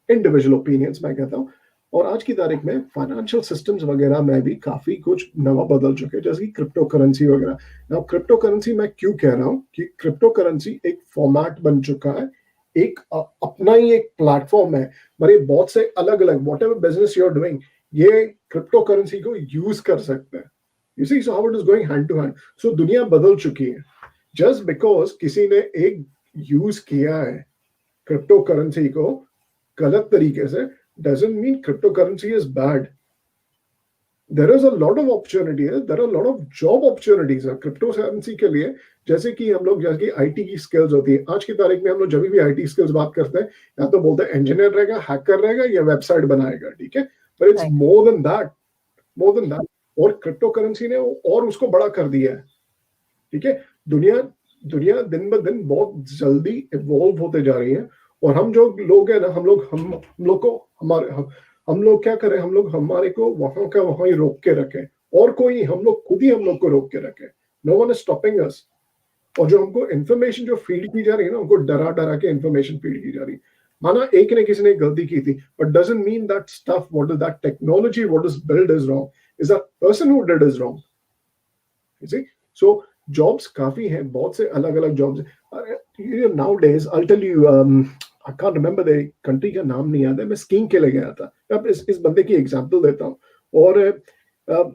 इंडिविजुअल ओपिनियंस मैं कहता हूँ, और आज की तारीख में फाइनेंशियल सिस्टम्स वगैरह में भी काफी कुछ नवा बदल चुके हैं, जैसे कि क्रिप्टो करेंसी वगैरह। नाउ क्रिप्टो करेंसी मैं क्यों कह रहा हूँ कि क्रिप्टो करेंसी एक फॉर्मेट बन चुका है, एक अपना ही एक प्लेटफॉर्म है, मगर बहुत से अलग अलग whatever business you are doing, ये क्रिप्टो करेंसी को यूज कर सकते हैं। You see, so how it is going hand to hand. So दुनिया बदल चुकी है। जस्ट बिकॉज किसी ने एक यूज किया है क्रिप्टो करेंसी को गलत तरीके से, doesn't mean cryptocurrency is bad। There is a lot of opportunity है, there are a lot of job opportunities है क्रिप्टो करेंसी के लिए। जैसे कि हम लोग, जैसे कि आईटी की स्किल्स होती है, आज की तारीख में हम लोग जब भी आईटी स्किल्स बात करते हैं, या तो बोलते हैं इंजीनियर रहेगा, हैकर रहेगा, या वेबसाइट बनाएगा, ठीक है, पर it's Right. More than that, more than that. और क्रिप्टो करेंसी ने और उसको बड़ा कर दिया है, ठीक है। दुनिया दुनिया दिन ब दिन बहुत जल्दी इवॉल्व होते जा रही है, और हम जो लोग हैं ना, हम लोग को हम लोग क्या करें, हम लोग हमारे को वहां का वहां ही रोक के रखें, और कोई, हम लोग खुद ही हम लोग को रोक के रखें। No one is stopping us. और जो हमको इन्फॉर्मेशन जो फीड की जा रही है ना, हमको डरा डरा के इन्फॉर्मेशन फीड की जा रही है। माना एक ने किसी ने गलती की थी, but doesn't mean that stuff, what is that technology, what is build is wrong, is that person who did is wrong. You see, so jobs काफी हैं, बहुत से अलग अलग jobs हैं। Nowadays I'll tell you, I can't remember the country का नाम नहीं याद है, मैं स्कीइंग के लिए गया था। अब इस बंदे की एग्जांपल देता हूँ, और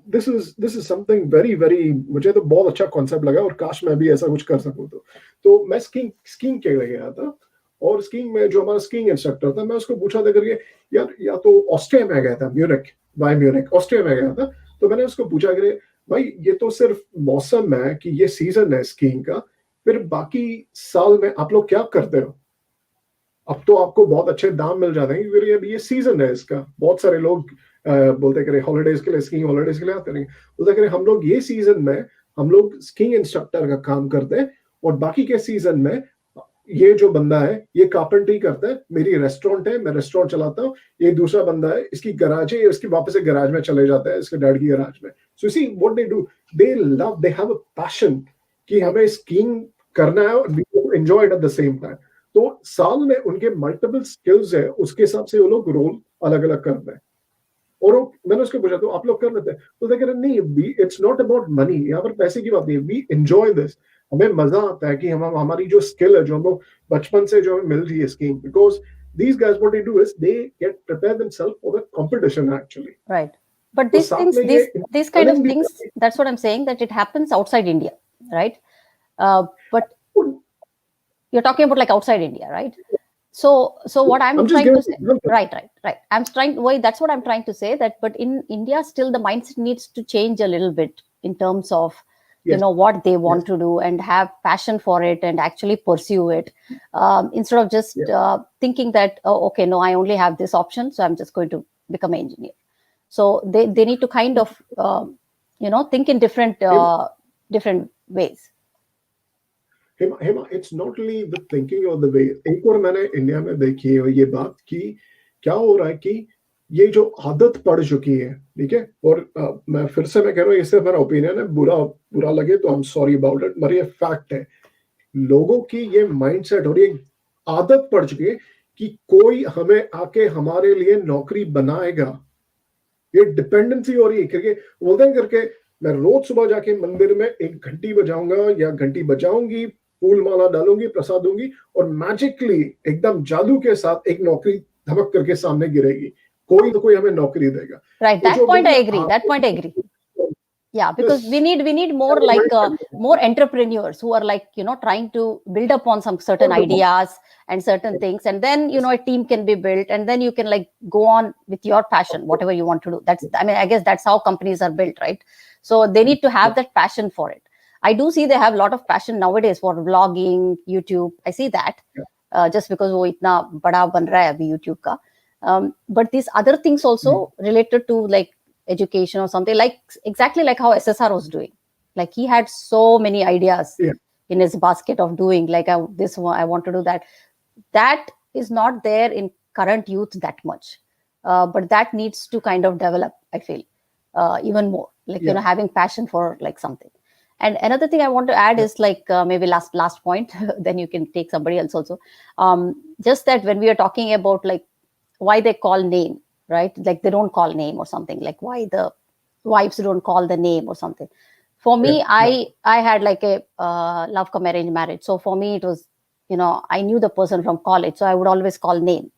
this is something very very, मुझे तो बहुत अच्छा कॉन्सेप्ट लगा, और काश मैं भी ऐसा कुछ कर सकूं। तो मैं स्कीइंग के लिए गया था, और स्कीइंग में जो हमारा स्कीइंग इंस्ट्रक्टर था, मैं उसको पूछा था करके, यार, या तो ऑस्ट्रिया में गया था, म्यूनिक, बाय म्यूनिक, ऑस्ट्रिया में गया था। तो मैंने उसको पूछा कि भाई, ये तो सिर्फ मौसम है कि ये सीजन है स्कीइंग का, फिर बाकी साल में आप लोग क्या करते हो? अब तो आपको बहुत अच्छे दाम मिल जाते हैं, फिर ये सीजन है इसका। बहुत सारे लोग बोलते करे हॉलीडेज के लिए, स्कीइंग हॉलीडेज के लिए आते नहीं। बोलते करे हम लोग ये सीजन में हम लोग स्कीइंग इंस्ट्रक्टर का काम करते हैं, और बाकी के सीजन में ये जो बंदा है ये कारपेंटरी करता है, मेरी रेस्टोरेंट है, मैं रेस्टोरेंट चलाता हूँ, ये दूसरा बंदा है, इसकी गराज है, इसकी वापस से गराज में चले जाता है, इसके डैड की गराज में। So see what they do, they love, they have a passion कि हमें स्कीइंग करना है, और we enjoy it at the same time. तो साल में उनके मल्टीपल स्किल्स है, उसके हिसाब से वो लोग रोल अलग अलग करते हैं। और मैंने उसको पूछा, तो आप लोग कर लेते हैं? तो they कह रहे नहीं, इट्स नॉट अबाउट मनी, यहाँ पर पैसे की बात नहीं है, वी एंजॉय दिस। हमें मजा आता है कि हम हमारी जो स्किल है, जो हम लोग बचपन से जो हमें मिल रही है skiing, because these guys what they do is they get prepare themselves for the competition actually। Right. But तो these साथ things, में ये these kind of earning भी things, करते that's what I'm saying, that it happens outside India, right? But हैं। you're talking about like outside India, right? So what I'm I'm just trying giving to say, an example। right. I'm trying, why, that's what I'm trying to say, that but in India still the mindset needs to change a little bit in terms of Yes, what they want yes, to do and have passion for it and actually pursue it, instead of just yes। thinking that, oh, okay, no, I only have this option, so I'm just going to become an engineer. So they need to kind of think in different Hema, different ways. Hema, it's not only the thinking of the way। एक और मैंने India में देखी है ये बात कि क्या हो रहा है कि ये जो आदत पड़ चुकी है, ठीक है, और मैं फिर से मैं कह रहा हूँ, इससे मेरा ओपिनियन है, बुरा लगे तो I am sorry about it, मगर ये फैक्ट है। लोगों की ये माइंडसेट और ये आदत पड़ चुकी है कि कोई हमें आके हमारे लिए नौकरी बनाएगा। ये डिपेंडेंसी हो रही है, क्योंकि बोलते हैं करके मैं रोज सुबह जाके मंदिर में एक घंटी बजाऊंगा या घंटी बजाऊंगी, फूल माला डालूंगी, प्रसाद दूंगी, और मैजिकली एकदम जादू के साथ एक नौकरी धमक करके सामने गिरेगी, कोई तो कोई हमें नौकरी देगा। Right. तो That जो point I बोलते agree. हैं That point I agree. Yeah, because Yes. we need more like more entrepreneurs who are like, you know, trying to build upon some certain ideas and certain things, and then, you know, a team can be built, and then you can like go on with your passion, whatever you want to do. That's, I mean, I guess that's how companies are built, right? So they need to have that passion for it. I do see they have a lot of passion nowadays for vlogging, YouTube. I see that just because वो इतना बड़ा बन रहा है अभी YouTube का. But these other things also related to like education or something, like exactly like how SSR was doing. Like he had so many ideas Yeah. in his basket of doing, like this one, I want to do that. That is not there in current youth that much. But that needs to kind of develop, I feel, even more, like, you know, having passion for like something. And another thing I want to add is like maybe last point, then you can take somebody else also. Just that when we are talking about like why they call name, right? Like they don't call name or something, like why the wives don't call the name or something. For me, I had like a love come arranged marriage. So for me, it was, you know, I knew the person from college, so I would always call name.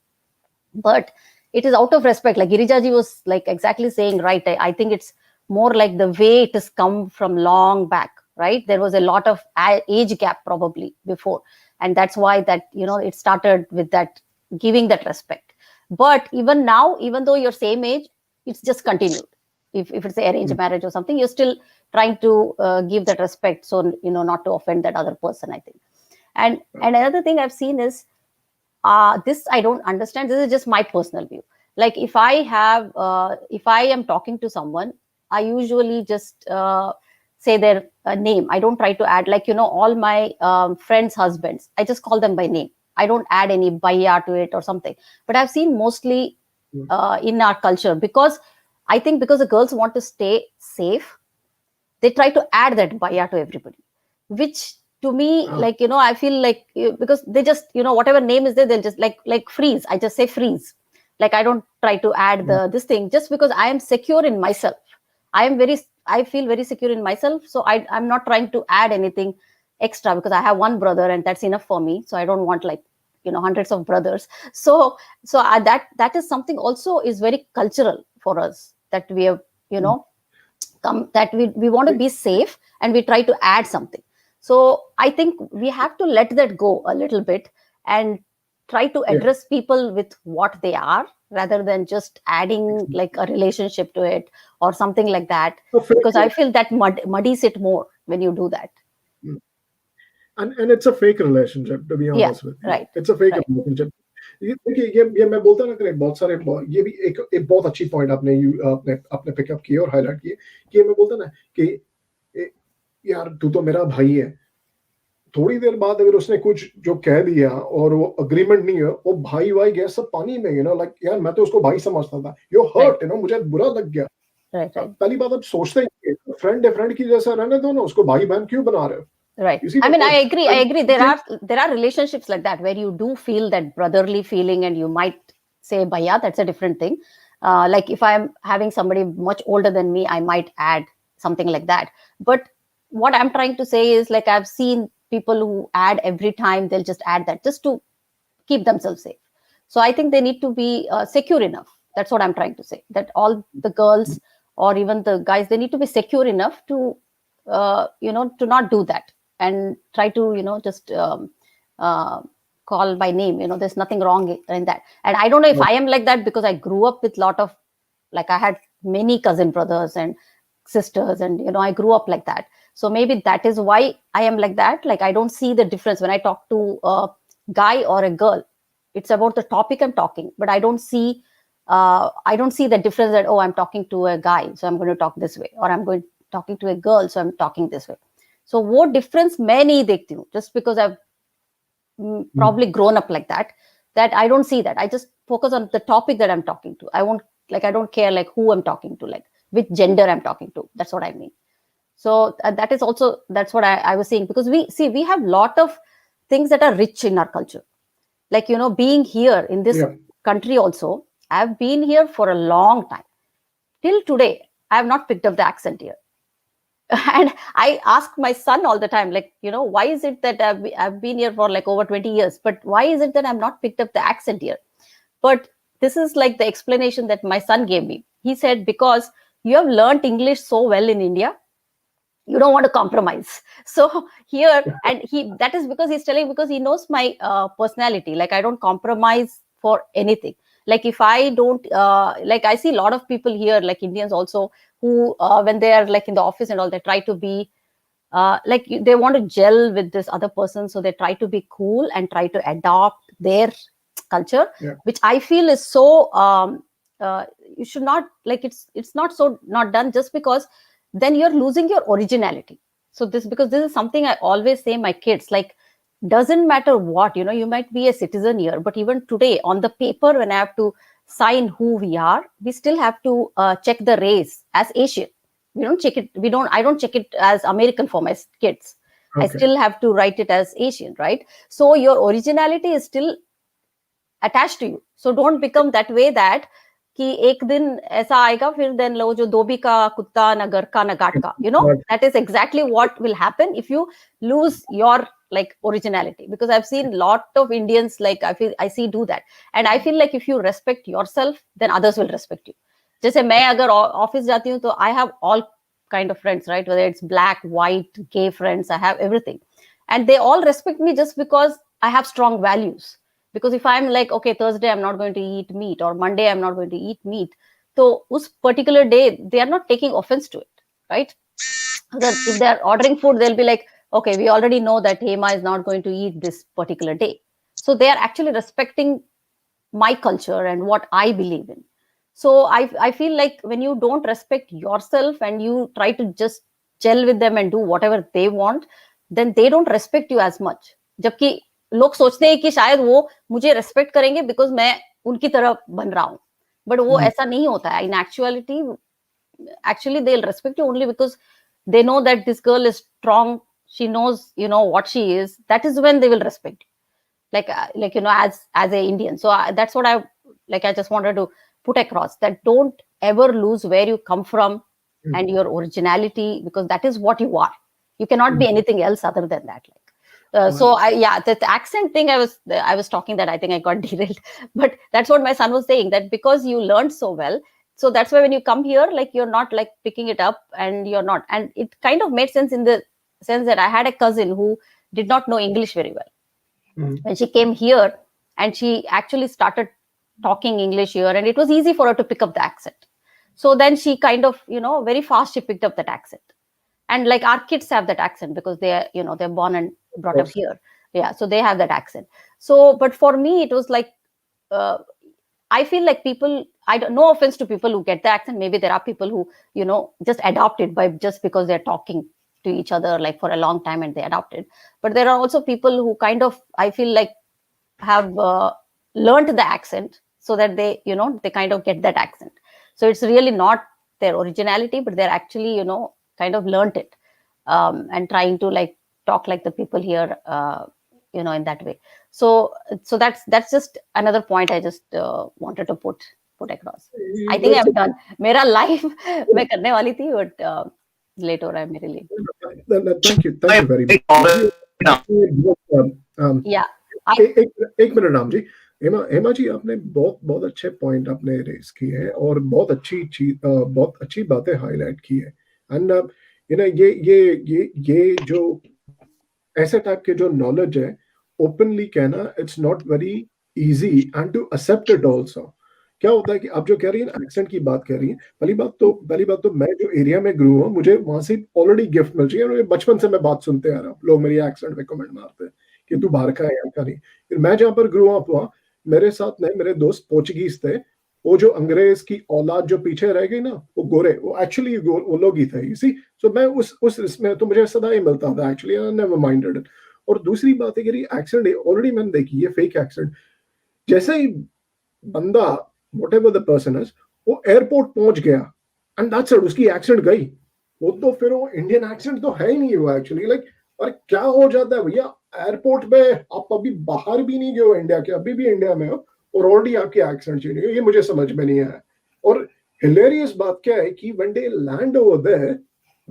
But it is out of respect. Like Girijaji was like exactly saying, right? I think it's more like the way it has come from long back, right? There was a lot of age gap probably before, and that's why that, you know, it started with that giving that respect. But even now, even though you're same age, it's just continued. If it's an arranged marriage or something, you're still trying to give that respect, so, you know, not to offend that other person, I think. And another thing I've seen is this I don't understand. This is just my personal view. Like if I am talking to someone, I usually just say their name. I don't try to add, like, you know, all my friends' husbands, I just call them by name. I don't add any bhaiya to it or something. But I've seen mostly in our culture, because I think because the girls want to stay safe, they try to add that bhaiya to everybody, which to me, like, you know, I feel like because they just, you know, whatever name is there, they'll just like freeze. I just say freeze. Like I don't try to add this thing, just because I am secure in myself. I feel very secure in myself. So I'm not trying to add anything extra, because I have one brother and that's enough for me. So I don't want like, you know, hundreds of brothers. So that is something also is very cultural for us, that we have, you know, that we want to be safe, and we try to add something. So I think we have to let that go a little bit, and try to address people with what they are, rather than just adding like a relationship to it or something like that, because I feel that muddies it more when you do that. And it's a fake relationship, to be honest with you. Right, It's a fake right. relationship. देखिए, ये मैं बोलता ना कि बहुत सारे, ये भी एक बहुत अच्छी पॉइंट आपने पिकअप की और हाईलाइट की, कि मैं बोलता ना कि यार तू तो मेरा भाई है, थोड़ी देर बाद अगर उसने कुछ जो कह दिया और वो अग्रीमेंट नहीं है, वो भाई गया सब पानी में, यू नो, लाइक यार मैं तो उसको भाई समझता था, यू हर्ट, यू नो, मुझे बुरा लग गया। Right. पहली बात आप सोचते ही फ्रेंड है, फ्रेंड की जैसा रहने दो ना, उसको भाई बहन क्यों बना रहे हो? Right. You see I the mean, I point? agree. There are relationships like that where you do feel that brotherly feeling, and you might say bhaiya. That's a different thing. Like if I'm having somebody much older than me, I might add something like that. But what I'm trying to say is, like, I've seen people who add every time. They'll just add that just to keep themselves safe. So I think they need to be secure enough. That's what I'm trying to say. That all the girls or even the guys, they need to be secure enough to, you know, to not do that, and try to, you know, just uh, call by name. You know, there's nothing wrong in that. And I don't know if I am like that, because I grew up with a lot of, like, I had many cousin brothers and sisters, and, you know, I grew up like that. So maybe that is why I am like that. Like I don't see the difference when I talk to a guy or a girl. It's about the topic I'm talking, but I don't see the difference that, oh, I'm talking to a guy, so I'm going to talk this way, or I'm going talking to a girl, so I'm talking this way. So what difference मैं नहीं देखती हूँ, just because I've probably grown up like that, that I don't see that. I just focus on the topic that I'm talking to. I won't like I don't care like who I'm talking to, like which gender I'm talking to. That's what I mean. So that is also, that's what I was saying, because we have lot of things that are rich in our culture. Like, being here in this Yeah. country also, I've been here for a long time. Till today, I have not picked up the accent here. And I ask my son all the time, like, why is it that I've been here for like over 20 years, but why is it that I'm not picked up the accent here? But this is like the explanation that my son gave me. He said, because you have learned English so well in India, you don't want to compromise. So here, and that is because he's telling, because he knows my personality. Like, I don't compromise for anything. Like, if I don't, like, I see a lot of people here, like Indians also, who, when they are like in the office and all, they try to be, like they want to gel with this other person, so they try to be cool and try to adopt their culture, Yeah. which I feel is so, you should not, like, it's not so not done, just because then you're losing your originality. So because this is something I always say my kids, like, doesn't matter what, you might be a citizen here, but even today on the paper, when I have to sign who we are, we still have to check the race as Asian. We don't check it, I don't check it as American for my kids. I Okay. still have to write it as Asian, right? So your originality is still attached to you. So don't become that way, that कि एक दिन ऐसा आएगा फिर then लो जो धोबी का कुत्ता न घर का न घाट का, that is exactly what will happen if you lose your like originality. Because I've seen lot of Indians, like I see do that, and I feel like if you respect yourself, then others will respect you. जैसे मैं अगर office जाती हूँ, तो I have all kind of friends, right? Whether it's black, white, gay friends, I have everything, and they all respect me just because I have strong values. Because if I'm like, okay, Thursday I'm not going to eat meat, or Monday I'm not going to eat meat, so us particular day they are not taking offense to it, right? If they're ordering food, they'll be like, okay, we already know that Hema is not going to eat this particular day. So they are actually respecting my culture and what I believe in. So I feel like when you don't respect yourself and you try to just gel with them and do whatever they want, then they don't respect you as much. जबकि लोग सोचते हैं कि शायद वो मुझे respect करेंगे because मैं उनकी तरह बन रहा हूँ, बट वो ऐसा नहीं होता है. इन actuality, actually they'll respect you only because they know that this girl is strong, she knows what she is. That is when they will respect you, like as a Indian. So that's what I just wanted to put across, that don't ever lose where you come from and your originality, because that is what you are. You cannot be anything else other than that. So that accent thing, I was talking, that I think I got derailed, but that's what my son was saying, that because you learned so well, so that's why when you come here, like, you're not like picking it up, and you're not, and it kind of made sense in the sense that I had a cousin who did not know English very well. When she came here, and she actually started talking English here, and it was easy for her to pick up the accent. So then she kind of, very fast she picked up that accent. And like our kids have that accent because they're born and brought up here. Yeah, so they have that accent. So, but for me, it was like, I feel like people, no offense to people who get the accent. Maybe there are people who, just adopt it just because they're talking to each other like for a long time and they adopt it. But there are also people who kind of, I feel like, have learned the accent, so that they kind of get that accent. So it's really not their originality, but they're actually, kind of learned it, and trying to like talk like the people here, in that way. So that's just another point I just wanted to put across. I think I'm done. Mera life मैं करने वाली थी, but late हो रहा है मेरे लिए. Thank you very much. Yeah. एक मिनट राम जी. हेमा जी, आपने बहुत अच्छे पॉइंट आपने रेस किए हैं, और बहुत अच्छी बातें हाईलाइट की है. एंड ये जो ऐसे टाइप के जो नॉलेज है, ओपनली कहना, it's not very easy, and to accept it also. क्या होता है कि आप जो कह रही हैं, एक्सेंट की बात कर रही हैं, पहली बात तो मैं जो एरिया में ग्रू हूँ, मुझे वहां से ऑलरेडी गिफ्ट मिल रही है, और बचपन से मैं बात सुनते आ रहा हूँ, लोग मेरी एक्सेंट में कमेंट मारते हैं कि तू बाहर का है, यहाँ का नहीं. फिर मैं जहाँ पर ग्रू अप हुआ, मेरे साथ में मेरे दोस्त पोर्चुगीज थे. वो जो अंग्रेज की औलाद जो पीछे रह गई ना, वो गोरे, वो एक्चुअली वो लोग ही थे, यू सी. सो मैं उस इसमें तो मुझे सदा ही मिलता था, actually I never minded it. और दूसरी बात है कि एक्सेंट ऑलरेडी मैंने देखी है, फेक एक्सेंट. जैसे ही बंदा, व्हाटएवर द पर्सन इज, वो एयरपोर्ट पहुंच गया एंड दैट्स इट, उसकी एक्सेंट गई। वो तो फिर वो इंडियन एक्सेंट तो है ही नहीं वो एक्चुअली, लाइक और क्या हो जाता है भैया, एयरपोर्ट पे आप अभी बाहर भी नहीं गए हो इंडिया के, अभी भी इंडिया में हो और ऑलरेडी आपकी एक्सेंट चेंज हो, ये मुझे समझ में नहीं आया। और हिलेरियस बात क्या है कि when they land over there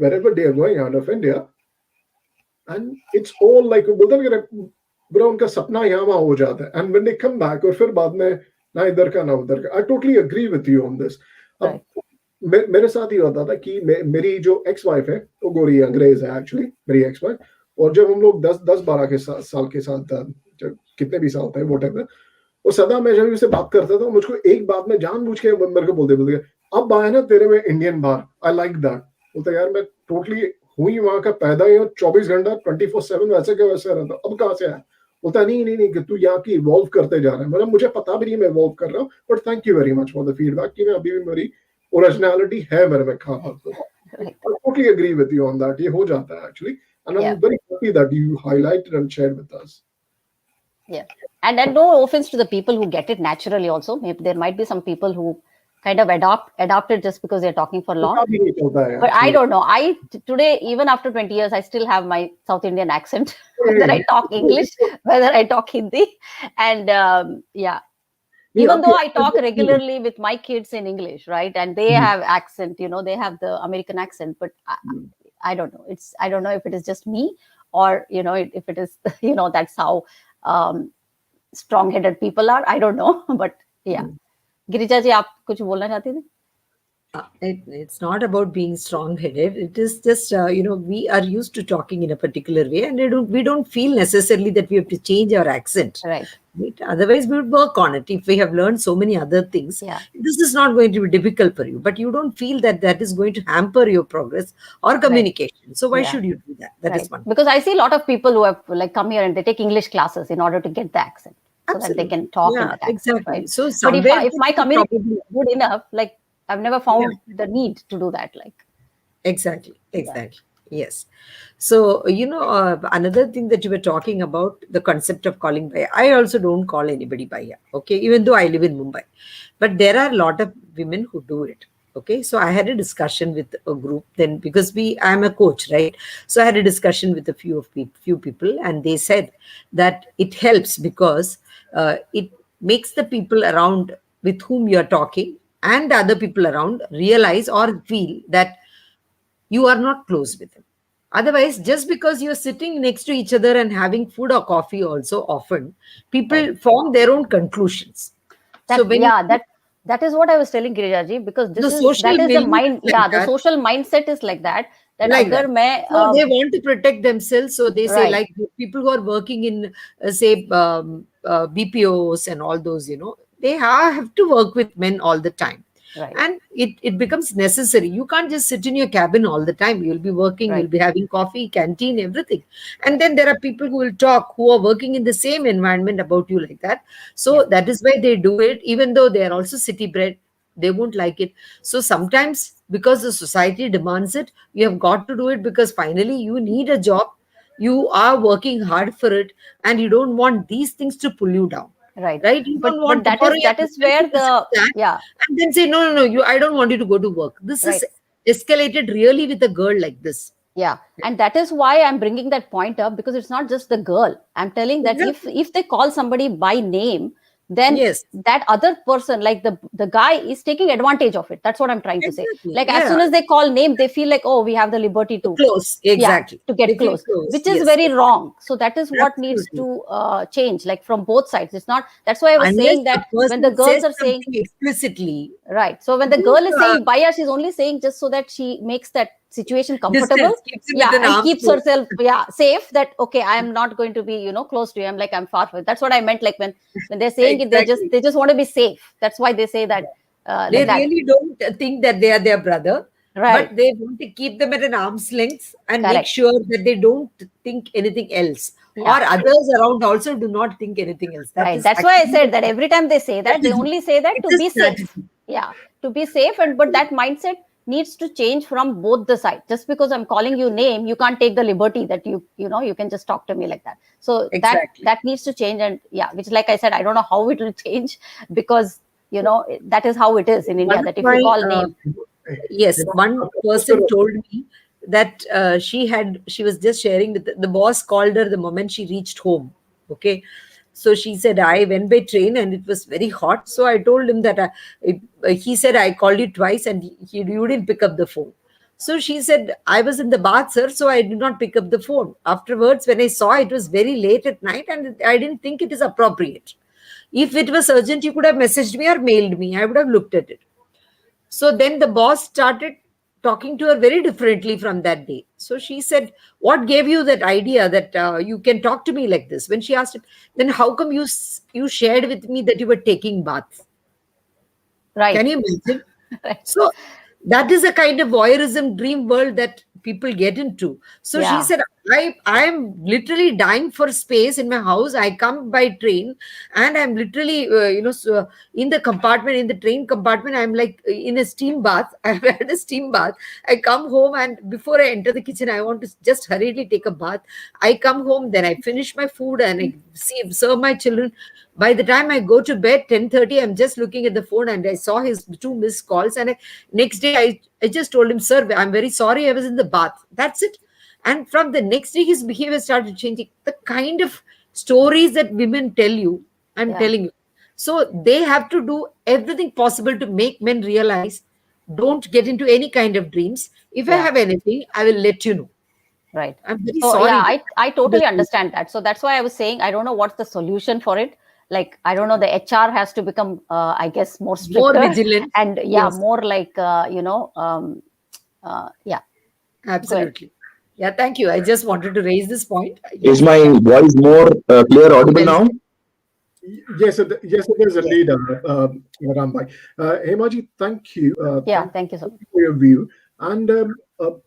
wherever they are going out of India, and it's all like बोलते हैं कि ब्रो उनका सपना यहाँ वहाँ हो जाता है, and when they come back और फिर बाद में ना इधर का ना उधर का। I totally agree with you on this. अब मेरे साथ ही होता था कि मेरी जो एक्स वाइफ है वो गोरी अंग्रेज है एक्चुअली, मेरी एक्स वाइफ। और जब हम लोग 10-12 के साल के साथ जब कितने भी साल थे वो टाइम में, वो सदा मैं जब उससे बात करता था मुझको एक बात में जानबूझ के मेरे को बोलते अब आया ना तेरे में Indian bar, I like that. बोलता यार मैं टोटली हुई वहां का, पैदा ही 24 घंटा 24/7 वैसे का वैसे रहता, अब कहाँ से आया? बोलता नहीं नहीं नहीं कि तू यहाँ की इवॉल्व करते जा रहा है। मतलब मुझे पता भी नहीं मैं इवॉल्व कर रहा हूँ, but thank you very much for the feedback कि मैं अभी भी मेरी ओरिजिनलिटी है मेरे में खा तो। I totally agree with you on that. ये हो जाता है actually, and I'm very happy that you highlighted and shared with us. Yeah, and no offense to the people who get it naturally. Also, maybe there might be some people who kind of adopt it just because they're talking for long. भी नहीं चलता है But I actually. don't know. Today, even after 20 years, I still have my South Indian accent, whether I talk English, whether I talk Hindi, and yeah. Even though I talk regularly with my kids in English, right, and they have accent, you know, they have the American accent, but I don't know. I don't know if it is just me or you know if it is you know that's how strong-headed people are. I don't know, but yeah. Girija जी आप कुछ बोलना चाहती थी? It's not about being strong-headed. It is just we are used to talking in a particular way, and we don't feel necessarily that we have to change our accent. Right. Otherwise, we would work on it. If we have learned so many other things, this is not going to be difficult for you. But you don't feel that is going to hamper your progress or communication. So why should you do that? That is one. Because I see a lot of people who have like come here and they take English classes in order to get the accent, so that they can talk in that accent. Exactly. Right? So but if my communication is good enough, like I've never found the need to do that. Like exactly. Yes. So another thing that you were talking about, the concept of calling bhaiya. I also don't call anybody bhaiya. Okay, even though I live in Mumbai, but there are a lot of women who do it. Okay, so I had a discussion with a group then, because I'm a coach, right? So I had a discussion with a few people, and they said that it helps because it makes the people around with whom you are talking and the other people around realize or feel that you are not close with them. Otherwise, just because you're sitting next to each other and having food or coffee also, often people form their own conclusions. That is what I was telling Girijaji, because that is the mind. The social mindset is like that. So they want to protect themselves. So they say, like people who are working in, say, BPOs and all those, they have to work with men all the time. Right. And it becomes necessary. You can't just sit in your cabin all the time. You'll be working, you'll be having coffee, canteen, everything. And then there are people who will talk, who are working in the same environment about you like that. So that is why they do it, even though they are also city bred. They won't like it. So sometimes, because the society demands it, you have got to do it, because finally you need a job. You are working hard for it, and you don't want these things to pull you down. Right. You don't want that is where and then say no, I don't want you to go to work. This is escalated really with a girl like this. And that is why I'm bringing that point up, because it's not just the girl. I'm telling that if they call somebody by name, then that other person, like the guy, is taking advantage of it. That's what I'm trying to say. Like as soon as they call name, they feel like, oh, we have the liberty to close, to get close, which is very wrong. So that is what needs to change, like from both sides. It's not. That's why I was saying that when the girls are saying explicitly, right. So when the girl is saying bhaiya, she's only saying just so that she makes that situation comfortable, and keeps herself safe, that okay, I am not going to be close to you, I'm like, I'm far from it. That's what I meant, like when they're saying it, they just want to be safe. That's why they say that. They really don't think that they are their brother, but they want to keep them at an arm's length and make sure that they don't think anything else, or others around also do not think anything else. That's why I said that every time they say that, they only say that to be safe. To be safe, but that mindset needs to change from both the sides. Just because I'm calling you name, you can't take the liberty that you can just talk to me like that. So that needs to change, and which, like I said, I don't know how it will change, because that is how it is in India, One of that if you my call name. yes, one person told me that she was just sharing with the boss called her the moment she reached home. Okay, so she said I went by train and it was very hot. So I told him that he said I called you twice and you didn't pick up the phone. So she said I was in the bath, sir, so I did not pick up the phone. Afterwards, when I saw it was very late at night and I didn't think it is appropriate. If it was urgent, you could have messaged me or mailed me. I would have looked at it. So then the boss started talking to her very differently from that day. So she said, "What gave you that idea that you can talk to me like this?" When she asked him, "Then how come you shared with me that you were taking bath?" Right. Can you imagine? Right. So that is a kind of voyeurism dream world that people get into. So she Yeah. said, I'm literally dying for space in my house. I come by train and I'm literally, so in the compartment, in the train compartment, I'm like in a steam bath. I've had a steam bath. I come home and before I enter the kitchen, I want to just hurriedly take a bath. I come home, then I finish my food and I serve my children. By the time I go to bed, 10:30, I'm just looking at the phone and I saw his two missed calls. And next day, I just told him, "Sir, I'm very sorry. I was in the bath." That's it. And from the next day, his behavior started changing. The kind of stories that women tell you, I'm Yeah. telling you. So they have to do everything possible to make men realize, don't get into any kind of dreams. If I Yeah. have anything, I will let you know. Right. I'm very So yeah, sorry. I totally understand that. So that's why I was saying I don't know what's the solution for it. Like I don't know, the HR has to become, I guess, more More stricter vigilant. and yeah, Yes, more like yeah. Go ahead. absolutely. Yeah, thank you. I just wanted to raise this point. Is Yes. my Yeah. voice more clear, audible Well now? said. Yes, it is Yes. indeed, Rambai. Hemaji, thank you. Yeah. Thank Thank you so you much. for your view. And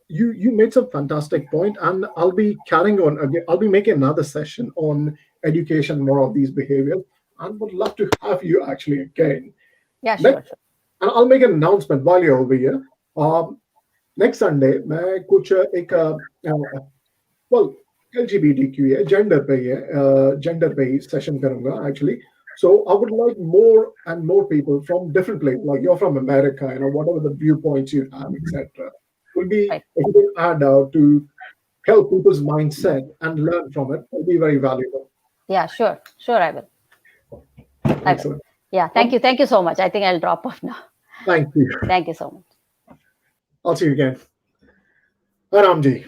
you made some fantastic point, and I'll be carrying on again. I'll be making another session on education, more of these behaviors, and would love to have you actually again. Yeah. Next, Sure. Sure. and I'll make an announcement while you're over here. Next Sunday, मैं कुछ एक well, LGBTQ है, gender पे ही session करूँगा actually. So I would like more and more people from different places, like you're from America, whatever the viewpoints you have, etc. Will be Right. a good add-out to help people's mindset and learn from it. Will be very valuable. Yeah. Sure. Sure. I will. I will. Excellent. Yeah. Thank you. Thank you so much. I think I'll drop off now. Thank you. Thank you so much. I'll see you again. Ramji.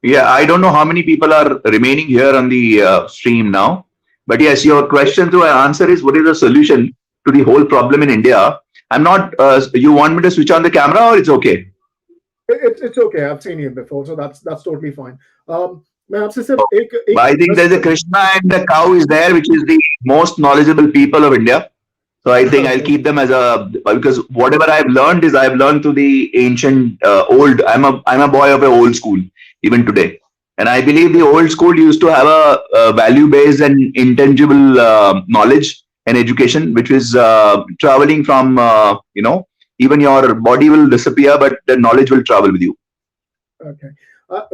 Yeah, I don't know how many people are remaining here on the stream now. But yes, your question to answer is, what is the solution to the whole problem in India? I'm not, you want me to switch on the camera or it's okay? It's okay. I've seen you before, so that's totally fine. मैं आपसे सिर्फ एक I think there's a Krishna and a cow is there, which is the most knowledgeable people of India. So I think I'll keep them as because whatever I've learned is I've learned through the ancient, old. I'm a boy of a old school even today, and I believe the old school used to have a value-based and intangible knowledge and education, which is traveling from even your body will disappear, but the knowledge will travel with you. Okay.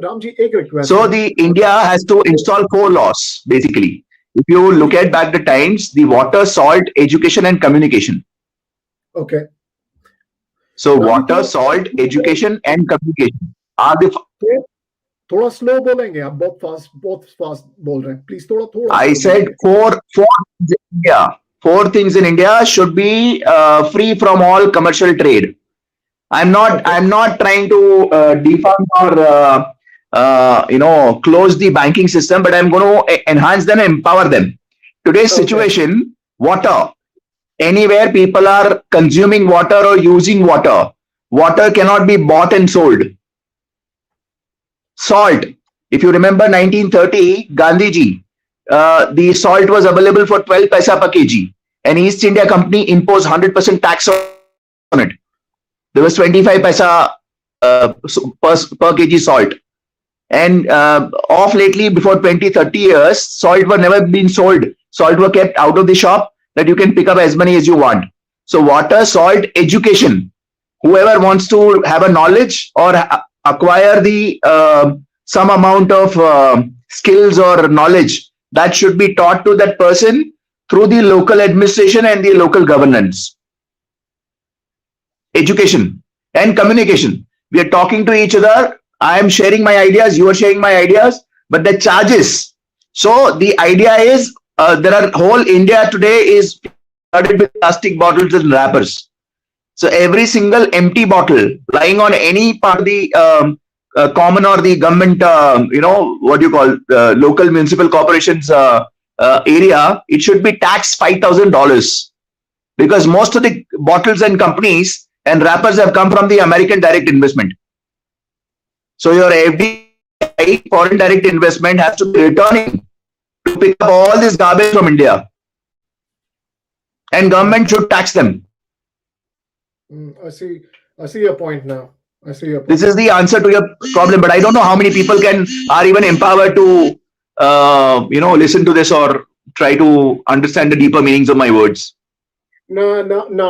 Ramji, एक request. So the India has to install 4 laws basically. If you look at back the times, the water, salt, education, and communication. Okay. So water, salt, education, and communication are the. थोड़ा slow बोलेंगे आप, बहुत fast बोल रहे हैं. Please थोड़ा I said four things in India. 4 things in India should be free from all commercial trade. I'm not trying to defund or close the banking system, but I'm going to enhance them and empower them. Today's situation, water. Anywhere people are consuming water or using water, water cannot be bought and sold. Salt. If you remember 1930, Gandhiji, the salt was available for 12 paisa per kg, and East India Company imposed 100% tax on it. There was 25 paisa per kg salt. And off lately, before 20, 30 years, salt were never been sold. Salt were kept out of the shop that you can pick up as many as you want. So water, salt, education. Whoever wants to have a knowledge or acquire the some amount of skills or knowledge, that should be taught to that person through the local administration and the local governance. Education and communication. We are talking to each other. I am sharing my ideas, you are sharing my ideas, but the charges. So the idea is there are whole India today is flooded with plastic bottles and wrappers. So every single empty bottle lying on any part of the common or the government, what do you call local municipal corporations area, it should be taxed $5,000 because most of the bottles and companies and wrappers have come from the American direct investment. So your FDI, foreign direct investment, has to be returning to pick up all this garbage from India, and government should tax them. I see your point now. I see your point. This is the answer to your problem, but I don't know how many people are even empowered to listen to this or try to understand the deeper meanings of my words. No.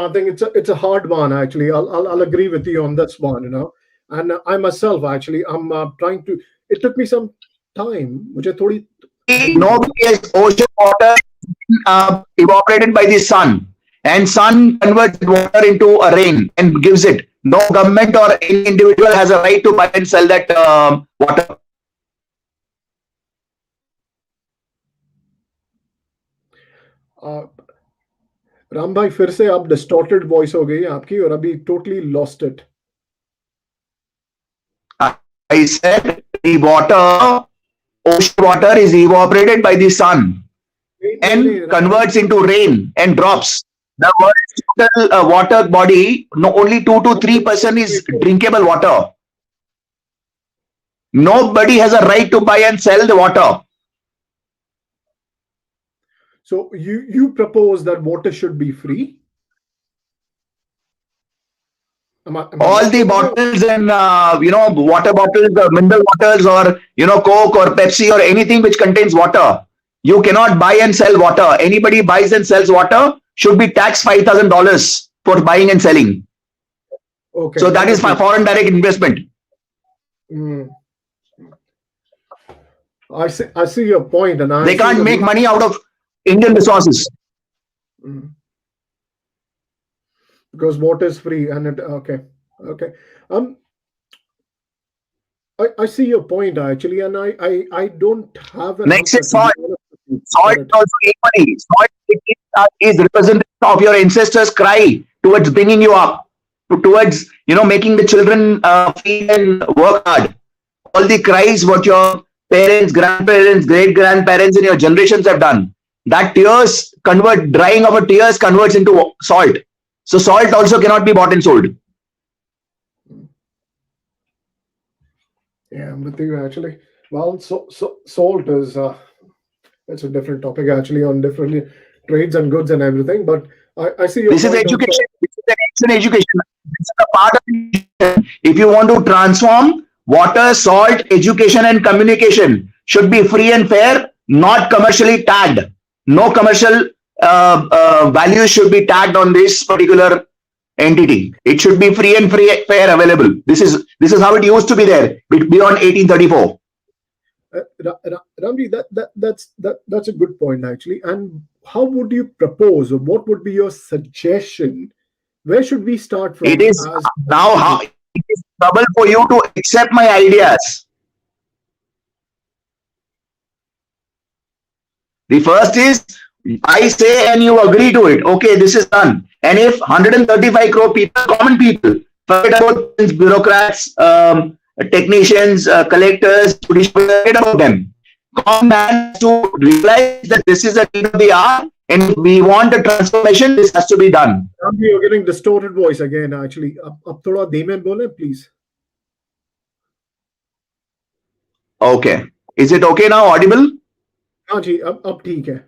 I think it's a hard one actually. I'll agree with you on this one. And I myself actually I'm trying to. It took me some time. मुझे थोड़ी. Nobody has ocean water evaporated by the sun, and sun converts water into a rain and gives it. No government or any individual has a right to buy and sell that water. Ram भाई फिर से आप distorted voice हो गई आपकी और अभी totally lost it. I said the water, ocean water is evaporated by the sun and converts into rain and drops. The world's total water body, only 2 to 3% is drinkable water. Nobody has a right to buy and sell the water. So you propose that water should be free? All the bottles and water bottles, mineral waters, or Coke or Pepsi or anything which contains water, you cannot buy and sell water. Anybody buys and sells water should be taxed $5,000 for buying and selling. Okay. So that is my foreign direct investment. I see your point, and they can't make money out of Indian resources. Because water is free, and okay. I see your point actually, and I don't have an next answer is salt. Salt also equally. Salt is representative of your ancestors' cry towards bringing you up, towards making the children feed and work hard. All the cries what your parents, grandparents, great grandparents, and your generations have done. That drying of a tears converts into salt. So salt also cannot be bought and sold. Yeah, I'm with you actually. Well, so salt is it's a different topic actually on different trades and goods and everything. But I see your this is education. This is an ancient education. This is a part of education. If you want to transform, water, salt, education, and communication should be free and fair, not commercially tagged. No commercial values should be tagged on this particular entity. It should be free and fair available. This is how it used to be there beyond 1834. Ramji, that's a good point actually. And how would you propose, or what would be your suggestion? Where should we start from? It is now it is trouble for you to accept my ideas. The first is I say and you agree to it. Okay, this is done. And if 135 crore people, common people, forget about bureaucrats, technicians, collectors, forget about them. Common man has to realize that this is a need of the hour, and we want a transformation. This has to be done. You're getting distorted voice again. Actually, ab thoda dheeme bole, please. Okay, is it okay now? Audible? हाँ जी, अब ठीक है.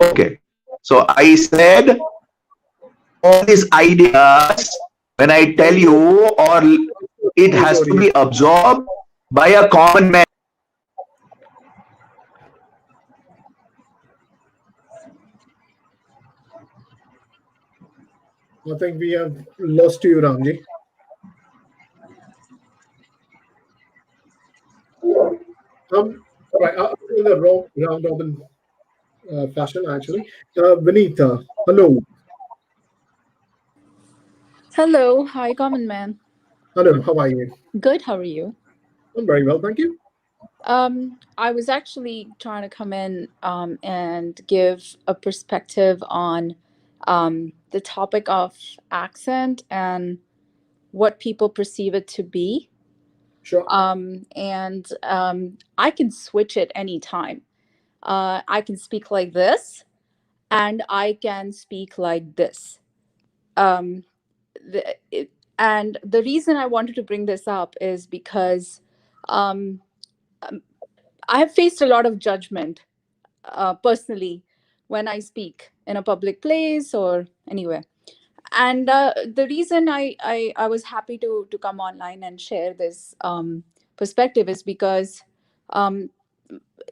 Okay, so I said all these ideas, when I tell you, or it has to be absorbed by a common man. I think we have lost you, Ramji. Right, the round robin fashion actually. Vinita, hello. Hello, hi, common man. Hello, how are you? Good, how are you? I'm very well, thank you. I was actually trying to come in and give a perspective on the topic of accent and what people perceive it to be. Sure. And I can switch it anytime. I can speak like this, and I can speak like this. Um, the, it, and the reason I wanted to bring this up is because um, I have faced a lot of judgment personally when I speak in a public place or anywhere. And the reason I was happy to come online and share this perspective is because um,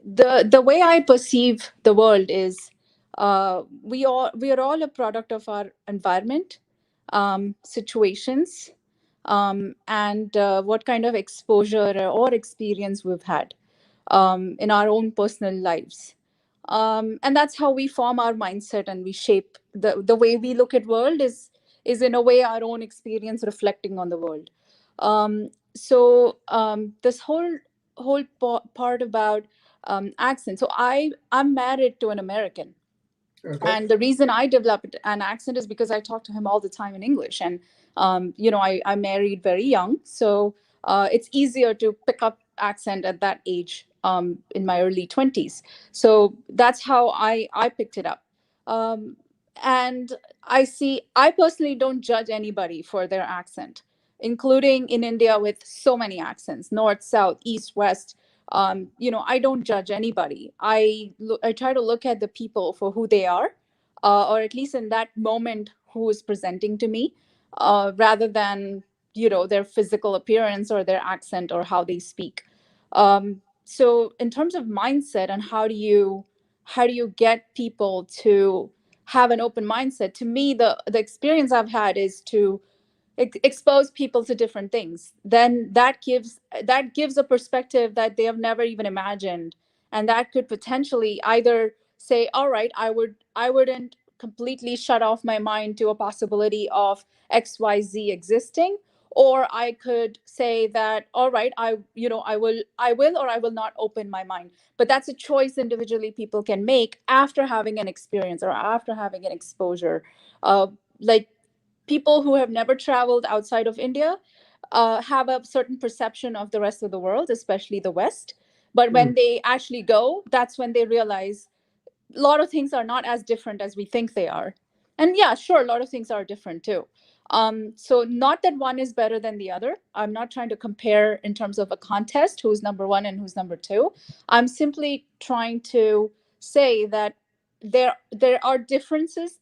the way I perceive the world is we are all a product of our environment, situations, and what kind of exposure or experience we've had in our own personal lives. And that's how we form our mindset and we shape the way we look at world is in a way our own experience reflecting on the world. This whole part about accent. So I'm married to an American, Okay. and the reason I developed an accent is because I talk to him all the time in English. And I married very young, so it's easier to pick up accent at that age, in my early 20s. So that's how I picked it up. Um, and I personally don't judge anybody for their accent, including in India with so many accents, north, south, east, west. I don't judge anybody. I try to look at the people for who they are, or at least in that moment who is presenting to me, rather than their physical appearance or their accent or how they speak. So in terms of mindset and how do you get people to have an open mindset, to me the experience I've had is to expose people to different things, then that gives a perspective that they have never even imagined. And that could potentially either say, all right, I wouldn't completely shut off my mind to a possibility of XYZ existing, or I could say that, all right, I will or I will not open my mind. But that's a choice individually people can make after having an experience or after having an exposure. Like, people who have never traveled outside of India have a certain perception of the rest of the world, especially the West. But Mm. when they actually go, that's when they realize a lot of things are not as different as we think they are. And yeah, sure, a lot of things are different too. So not that one is better than the other. I'm not trying to compare in terms of a contest who's number one and who's number two. I'm simply trying to say that there are differences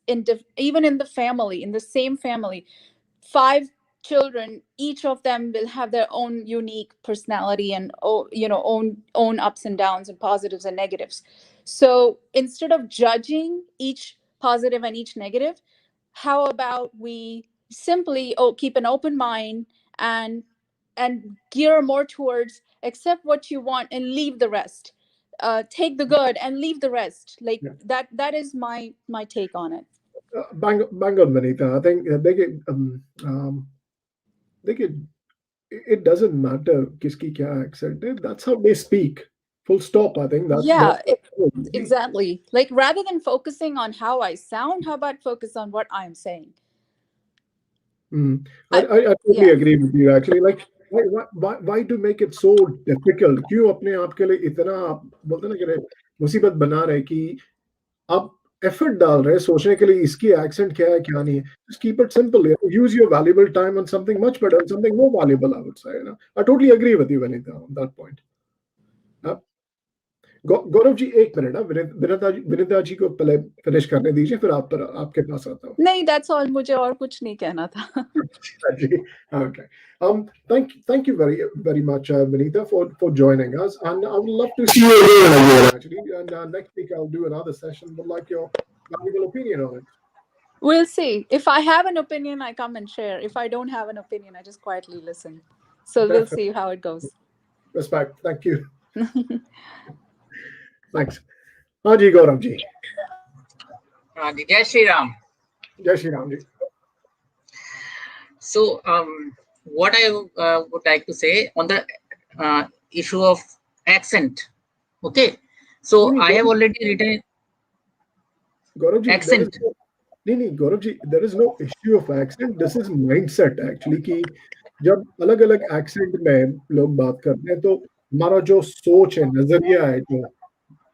even in the family, in the same family. 5 children, each of them will have their own unique personality and own ups and downs and positives and negatives. So instead of judging each positive and each negative, how about we simply keep an open mind and gear more towards accept what you want and leave the rest. Take the good and leave the rest. Like Yeah. that is my take on it. Bang on, Vinita. I think they get it doesn't matter kiski kya accent hai. That's how they speak. Full stop. I think that's Yeah, the exactly. Like, rather than focusing on how I sound, how about focus on what I'm saying? Mm. I I totally Yeah. agree with you actually. Like why to make it so difficult? क्यों अपने आप के लिए इतना आप बोलते हैं ना कि मुसीबत बना रहे कि आप एफर्ट डाल रहे हैं सोचने के लिए इसकी एक्सेंट क्या है क्या नहीं है. Just keep it simple. Use your valuable time on something much better, something more valuable. I would say. I totally agree with you, Vanita, on that point. Uh, Gaurav ji एक मिनट ना विनीता जी को पहले फिनिश करने दीजिए फिर आप पर आपके पास आता हूँ. नहीं, that's all. मुझे और कुछ नहीं कहना था. Okay. Thank you very much, Vinita, for joining us, and I would love to see you again actually. And next week I'll do another session. Would like your valuable opinion on it. We'll see. If I have an opinion, I come and share. If I don't have an opinion, I just quietly listen. So we'll Definitely. see how it goes. Respect. Thank you. Thanks. हाँ जी गौरव जी, हाँ जी, जय श्री राम. जय Shri Ram ji. So, what I would like to say on the issue of accent. Okay, so I have already written Gaurav ji, accent. नहीं Gaurav ji, there is no issue of accent, this is mindset actually कि जब अलग अलग accent में लोग बात करते हैं तो हमारा जो सोच है, नजरिया है, जो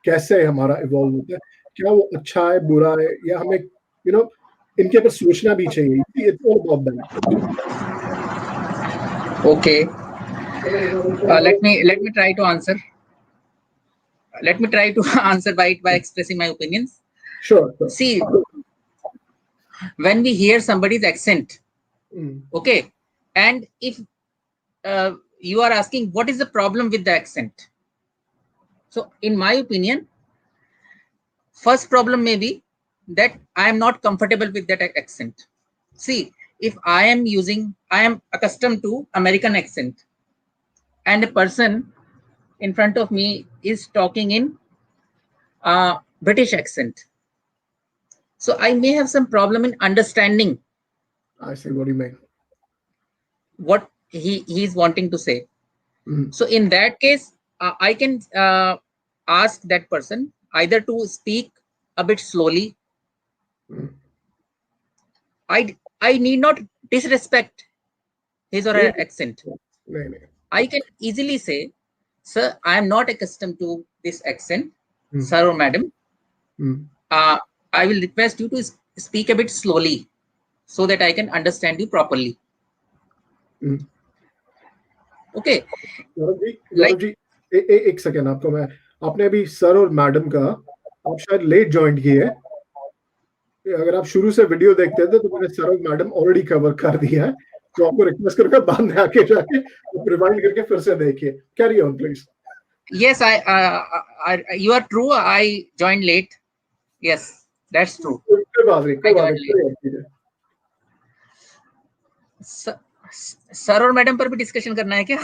कैसे हमारा इवॉल्व होता है, क्या वो अच्छा है, बुरा है, या हमें इनके ऊपर सोचना भी चाहिए. It's all about that. Okay, let me try to answer. Let me try to answer by expressing my opinions. Sure. See, when we hear somebody's accent, okay, and if you are asking what is the problem with the accent, so in my opinion, first problem may be that I am not comfortable with that accent. See, if I am accustomed to American accent, and a person in front of me is talking in British accent, so I may have some problem in understanding I see what you mean. what he is wanting to say. So in that case, I can ask that person either to speak a bit slowly. I need not disrespect his or her accent. I can easily say, sir, I am not accustomed to this accent, sir or madam. I will request you to speak a bit slowly so that I can understand you properly. Okay. Gaurav ji, एक second, आपने अभी sir और madam का, आप शायद late join किए. अगर आप शुरू से वीडियो देखते थे तो मैंने सर और मैडम ऑलरेडी कवर कर दिया है, तो आपको रिक्वेस्ट करूंगा बाद में आके जाके रिवाइंड करके फिर से देखिए. Carry on please. Yes, you are true. I joined late. Yes, that's true. कोई बात नहीं. सर और मैडम पर भी डिस्कशन करना है क्या?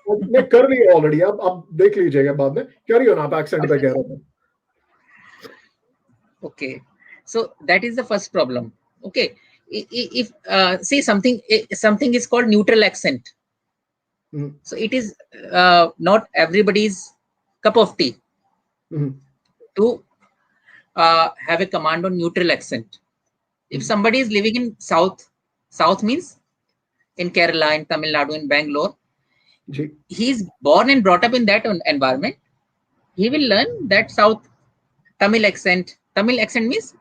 मैं कर लिया ऑलरेडी, आप देख लीजिएगा बाद में. कैरी ऑन, आप एक्सेंट पे कह रहे थे. Okay, so that is the first problem. Okay, if see something is called neutral accent. So it is not everybody's cup of tea to have a command on neutral accent. If somebody is living in south means in Kerala, in Tamil Nadu, in Bangalore, he is born and brought up in that environment. He will learn that South Tamil accent. Tamil accent means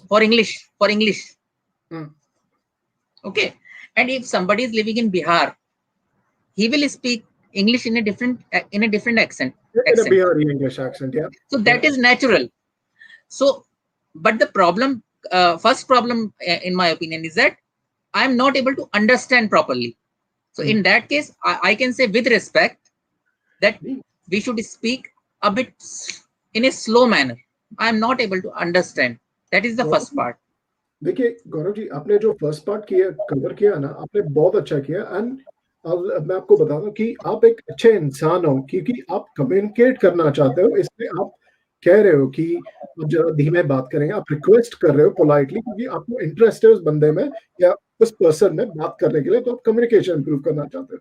for English. Okay, and if somebody is living in Bihar, he will speak English in a different accent. In a Bihari English accent, yeah. So that is natural. So, but the problem, first problem, in my opinion, is that I am not able to understand properly. So in that case, I can say with respect that we should speak a bit in a slow manner. I am not able to understand. That is the first part. देखिए गौरव जी, आपने जो first part किया, cover किया ना, आपने बहुत अच्छा किया. एंड मैं आपको बता दूं कि आप एक अच्छे इंसान हो, क्योंकि आप कम्युनिकेट करना चाहते हो. इसमें आप कह रहे हो कि आप जरा धीमे बात करेंगे, आप रिक्वेस्ट कर रहे हो पोलाइटली, क्योंकि आपको इंटरेस्ट है उस बंदे में या उस पर्सन में बात करने के लिए, तो आप कम्युनिकेशन इंप्रूव करना चाहते हो.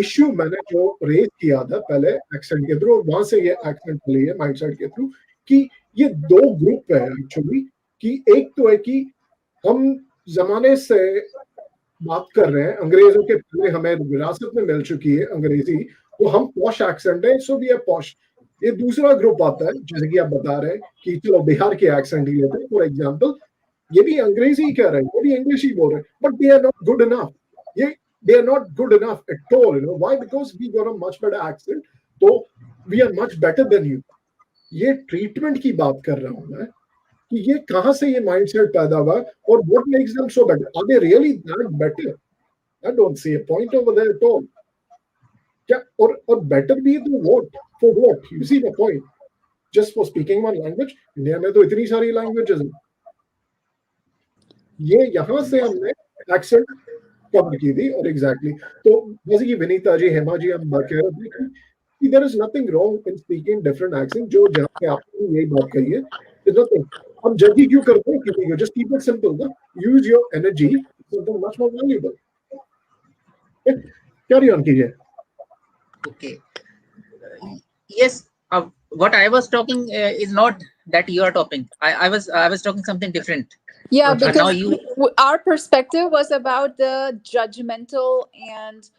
इश्यू मैंने जो रेज किया था पहले एक्सेंट के थ्रू, वहां से ये एक्सेंट ली है माइंडसेट के थ्रू, कि ये दो ग्रुप है एक्चुअली. कि एक तो है कि हम जमाने से बात कर रहे हैं, अंग्रेजों के पहले हमें विरासत में मिल चुकी है अंग्रेजी, तो हम पॉश एक्सेंट है, सो वी आर पॉश. ये दूसरा ग्रुप आता है, जैसे कि आप बता रहे हैं कि चलो बिहार के एक्सेंट ही लेते हैं फॉर एग्जाम्पल, ये भी अंग्रेजी ही कह रहे हैं, ये भी इंग्लिश ही बोल रहे हैं, but they are not good enough. They are not good enough at all, why? Because we got a much better accent, so we are much better than you. ये ट्रीटमेंट की बात कर रहा हूं मैं, कि ये कहां से ये माइंडसेट पैदा हुआ, और what makes them so better? Are they really that better? I don't see a point over there at all. क्या और better भी तो what? For what? You see the point? Just for speaking one language? India में तो इतनी सारी languages हैं. ये यहां से हमने एक्सेंट कवर की थी. और एग्जैक्टली तो जैसे कि विनीता जी, हेमा जी, हम बात कह रहे थे See, there is nothing wrong in speaking different accent. जो जहाँ पे आपने यही बात कही है, there's nothing. हम जल्दी क्यों करते हैं किसी को? Just keep it simple, ना? Use your energy something much more valuable. Okay? Carry on कीजिए. Okay. Yes. What I was talking is not that you are talking. I was talking something different. Yeah, अच्छा. Now because you. our perspective was about the judgmental and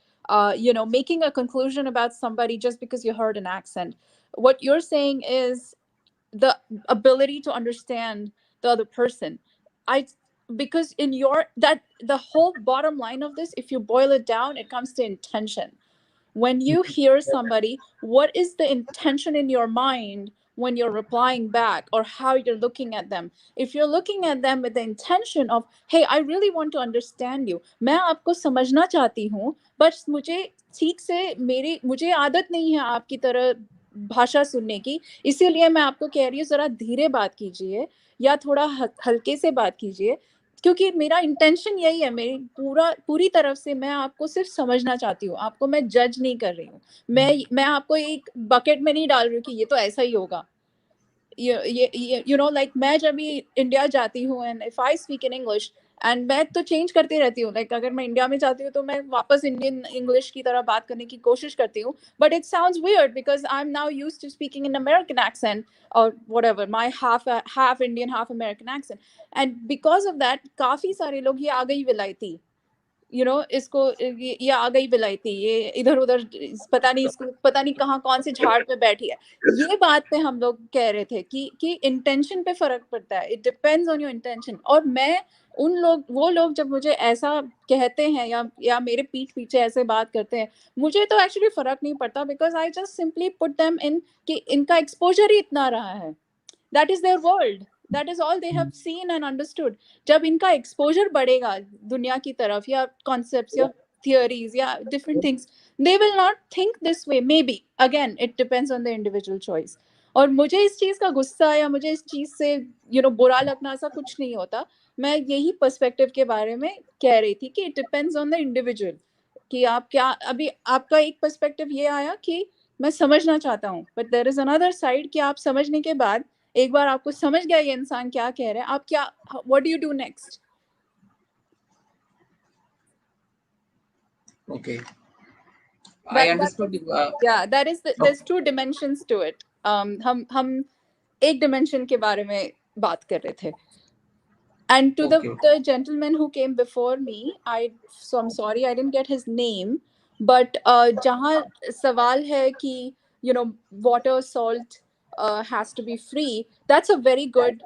making a conclusion about somebody just because you heard an accent. What you're saying is the ability to understand the other person. I Because in your that the whole bottom line of this, if you boil it down, it comes to intention. When you hear somebody, what is the intention in your mind when you're replying back, or how you're looking at them? If you're looking at them with the intention of, hey, I really want to understand you, मैं आपको समझना चाहती हूँ, बस मुझे ठीक से मुझे आदत नहीं है आपकी तरह भाषा सुनने की, इसीलिए मैं आपको कह रही हूँ जरा धीरे बात कीजिए या थोड़ा हल्के से बात कीजिए, क्योंकि मेरा इंटेंशन यही है, मेरी पूरी तरफ से मैं आपको सिर्फ समझना चाहती हूँ, आपको मैं जज नहीं कर रही हूँ, मैं आपको एक बकेट में नहीं डाल रही हूँ कि ये तो ऐसा ही होगा। लाइक मैं जब भी इंडिया जाती हूँ and if I speak in English, and मैं तो चेंज करती रहती हूँ, लाइक अगर मैं इंडिया में जाती हूँ तो मैं वापस इंडियन इंग्लिश की तरह बात करने की कोशिश करती हूँ, but it sounds weird because I am now used to speaking in American accent और whatever my half Indian half American accent, and because of that काफी सारे लोग, ये आ गई विलायती, इसको ये आ गई विलायती, ये इधर उधर पता नहीं, इसको पता नहीं कहाँ कौन से झाड़ पे बैठी है, ये बात पे हम लोग कह रहे थे कि इंटेंशन पे फर्क पड़ता है, it depends on your intention. और मैं वो लोग जब मुझे ऐसा कहते हैं या मेरे पीठ पीछे ऐसे बात करते हैं, मुझे तो एक्चुअली फर्क नहीं पड़ता, because I just simply put them in कि इनका एक्सपोजर ही इतना रहा है, that is there world, that is all they have seen and understood. जब इनका एक्सपोजर बढ़ेगा दुनिया की तरफ, या कॉन्सेप्ट्स या थियोरीज या different things, they will not think this way, maybe, again it depends on the individual choice। और मुझे इस चीज का गुस्सा या मुझे इस चीज से बुरा लगना ऐसा कुछ नहीं होता, मैं यही पर्सपेक्टिव के बारे में कह रही थी कि it depends on the individual, कि आप क्या, अभी आपका एक पर्सपेक्टिव ये आया कि मैं समझना चाहता हूँ, but there is another side कि आप समझने के बाद एक बार आपको समझ गया ये इंसान क्या कह रहे हैं, आप क्या, what do you do next? Okay. I understood. Yeah, there's two dimensions to it. हम एक dimension के बारे में बात कर रहे थे। And to Okay. the gentleman who came before me, I'm sorry I didn't get his name, but जहाँ सवाल है कि water, salt has to be free, that's a very good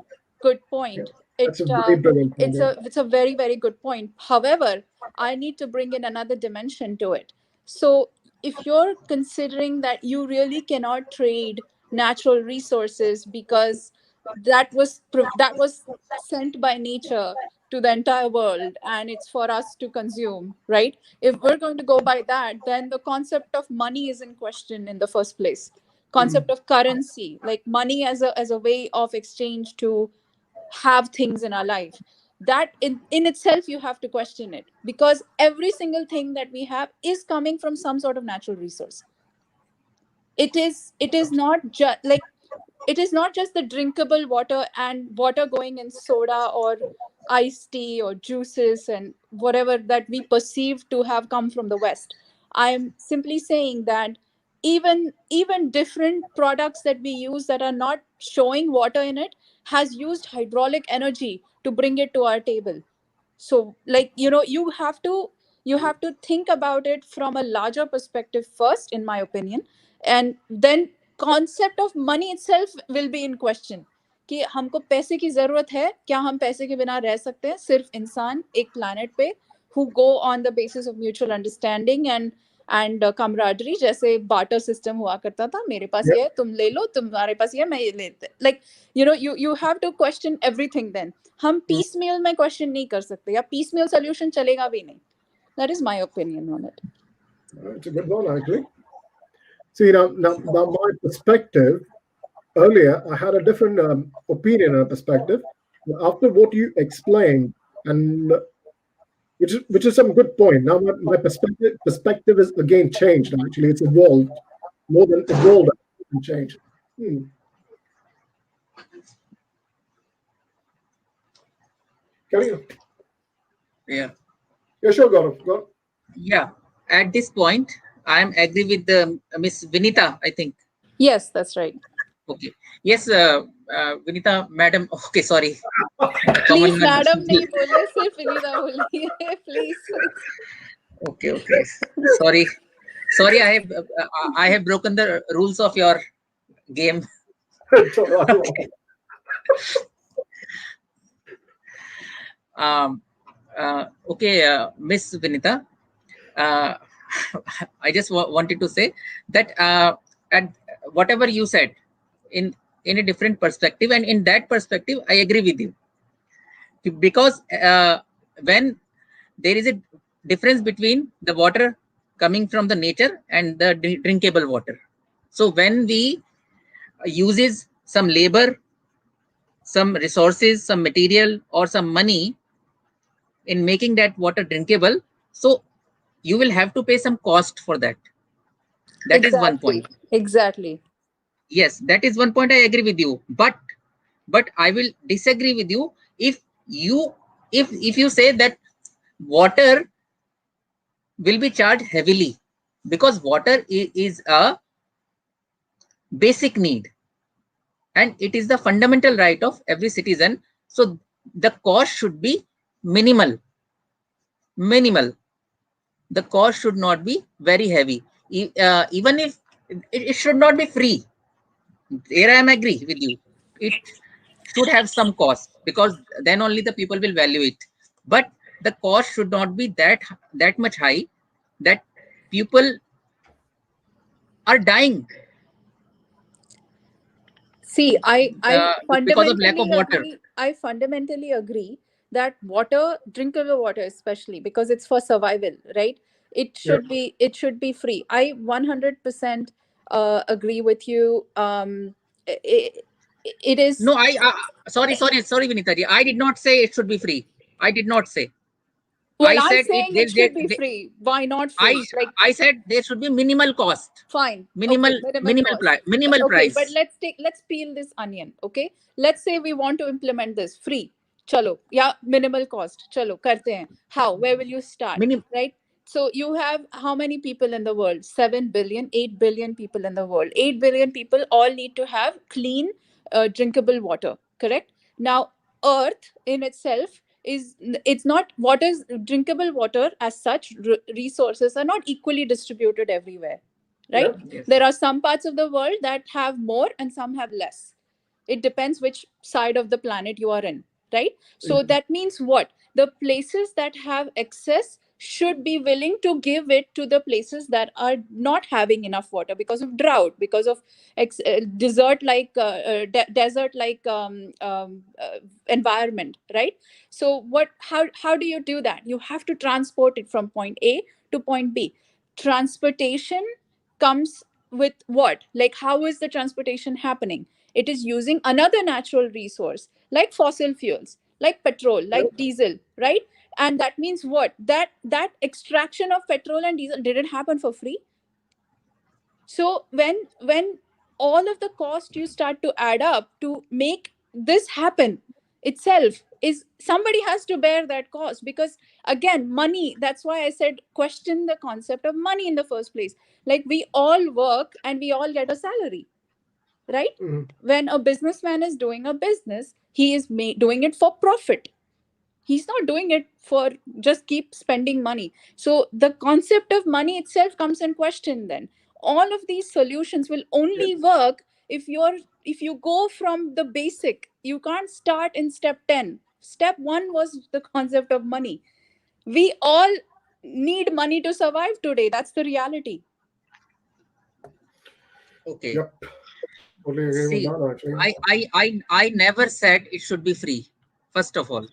point. That's a very brilliant point. It's a very, very good point. However, I need to bring in another dimension to it. So if you're considering that you really cannot trade natural resources because that was sent by nature to the entire world and it's for us to consume, right? If we're going to go by that, then the concept of money is in question in the first place. Concept of currency, like money as a way of exchange to have things in our life, that in itself you have to question it, because every single thing that we have is coming from some sort of natural resource. It is not just like, it is not just the drinkable water and water going in soda or iced tea or juices and whatever that we perceive to have come from the West. I'm simply saying that even different products that we use that are not showing water in it has used hydraulic energy to bring it to our table. So like you have to think about it from a larger perspective first, in my opinion, and then concept of money itself will be in question, कि हमको पैसे की जरूरत है क्या, हम पैसे के बिना रह सकते हैं सिर्फ इंसान एक planet पे who go on the basis of mutual understanding and camaraderie, जैसे barter system हुआ करता था, मेरे पास ये है तुम ले लो, तुम्हारे पास ये है मैं ये लेते, like you have to question everything then. हम पीस मेल में क्वेश्चन नहीं कर सकते, या पीस मेल सोल्यूशन चलेगा भी नहीं. That is my opinion on it. It's a good one, actually. See, now my perspective, earlier I had a different opinion and perspective. After what you explained, and which is some good point. Now my perspective is again changed. Actually, it's evolved. more than evolved and changed. Carry on. Yeah. Yeah, sure, Gaurav. Go on. Yeah. At this point, I am agree with the Miss Vinita, I think. Yes, that's right. Okay. Yes, Vinita, madam. Okay, sorry. Please Common man. madam नहीं बोलिए सिर्फ विनीता बोलिए please. Okay, okay. Sorry. Sorry, I have broken the rules of your game. It's all right. Okay. Okay, Miss Vinita, uh, I just wanted to say that at whatever you said in a different perspective, and in that perspective, I agree with you, because when there is a difference between the water coming from the nature and the drinkable water. So when we uses some labor, some resources, some material, or some money in making that water drinkable, so you will have to pay some cost for that. That is one point. Exactly. Yes, that is one point. I agree with you, but I will disagree with you if you if you say that water will be charged heavily, because water is a basic need and it is the fundamental right of every citizen. So the cost should be minimal. The cost should not be very heavy. Even if it should not be free. Here I am agree with you. It should have some cost, because then only the people will value it. But the cost should not be that much high that people are dying See, I because of lack of fundamentally water. agree. I fundamentally agree that water, drinkable water, especially because it's for survival, right? Yeah. It should be free. I 100% agree with you. It, it is. No, sorry, Vinita. I did not say it should be free. I did not say. Well, I I'm said saying it should be free. Why not free? Like, I said there should be minimal cost, fine. Okay, minimal cost. minimal Okay, but price. let's peel this onion. Okay, let's say we want to implement this free. Chalo, yeah, minimal cost. Chalo, karte hain. How? Where will you start? Right? So you have how many people in the world? 7 billion, 8 billion people in the world. 8 billion people all need to have clean, drinkable water. Correct? Now, Earth in itself is, it's not water, drinkable water as such, resources are not equally distributed everywhere, right? Yeah. Yes. There are some parts of the world that have more and some have less. It depends which side of the planet you are in, right? So that means what? The places that have excess should be willing to give it to the places that are not having enough water because of drought, because of desert like environment, right? So what, how do you do that? You have to transport it from point A to point B. Transportation comes with what? Like, how is the transportation happening? It is using another natural resource like fossil fuels, like petrol, like diesel, right? And that means what? That extraction of petrol and diesel didn't happen for free. So when all of the cost you start to add up to make this happen itself, is somebody has to bear that cost. Because again, money, that's why I said question the concept of money in the first place. Like, we all work and we all get a salary, right? When a businessman is doing a business, he is doing it for profit. He's not doing it for just keep spending money. So the concept of money itself comes in question. Then all of these solutions will only work if you go from the basic. You can't start in step 10. Step 1 was the concept of money. We all need money to survive today. That's the reality. Okay. Yep. Totally agree with See, that, actually. I never said it should be free. First of all,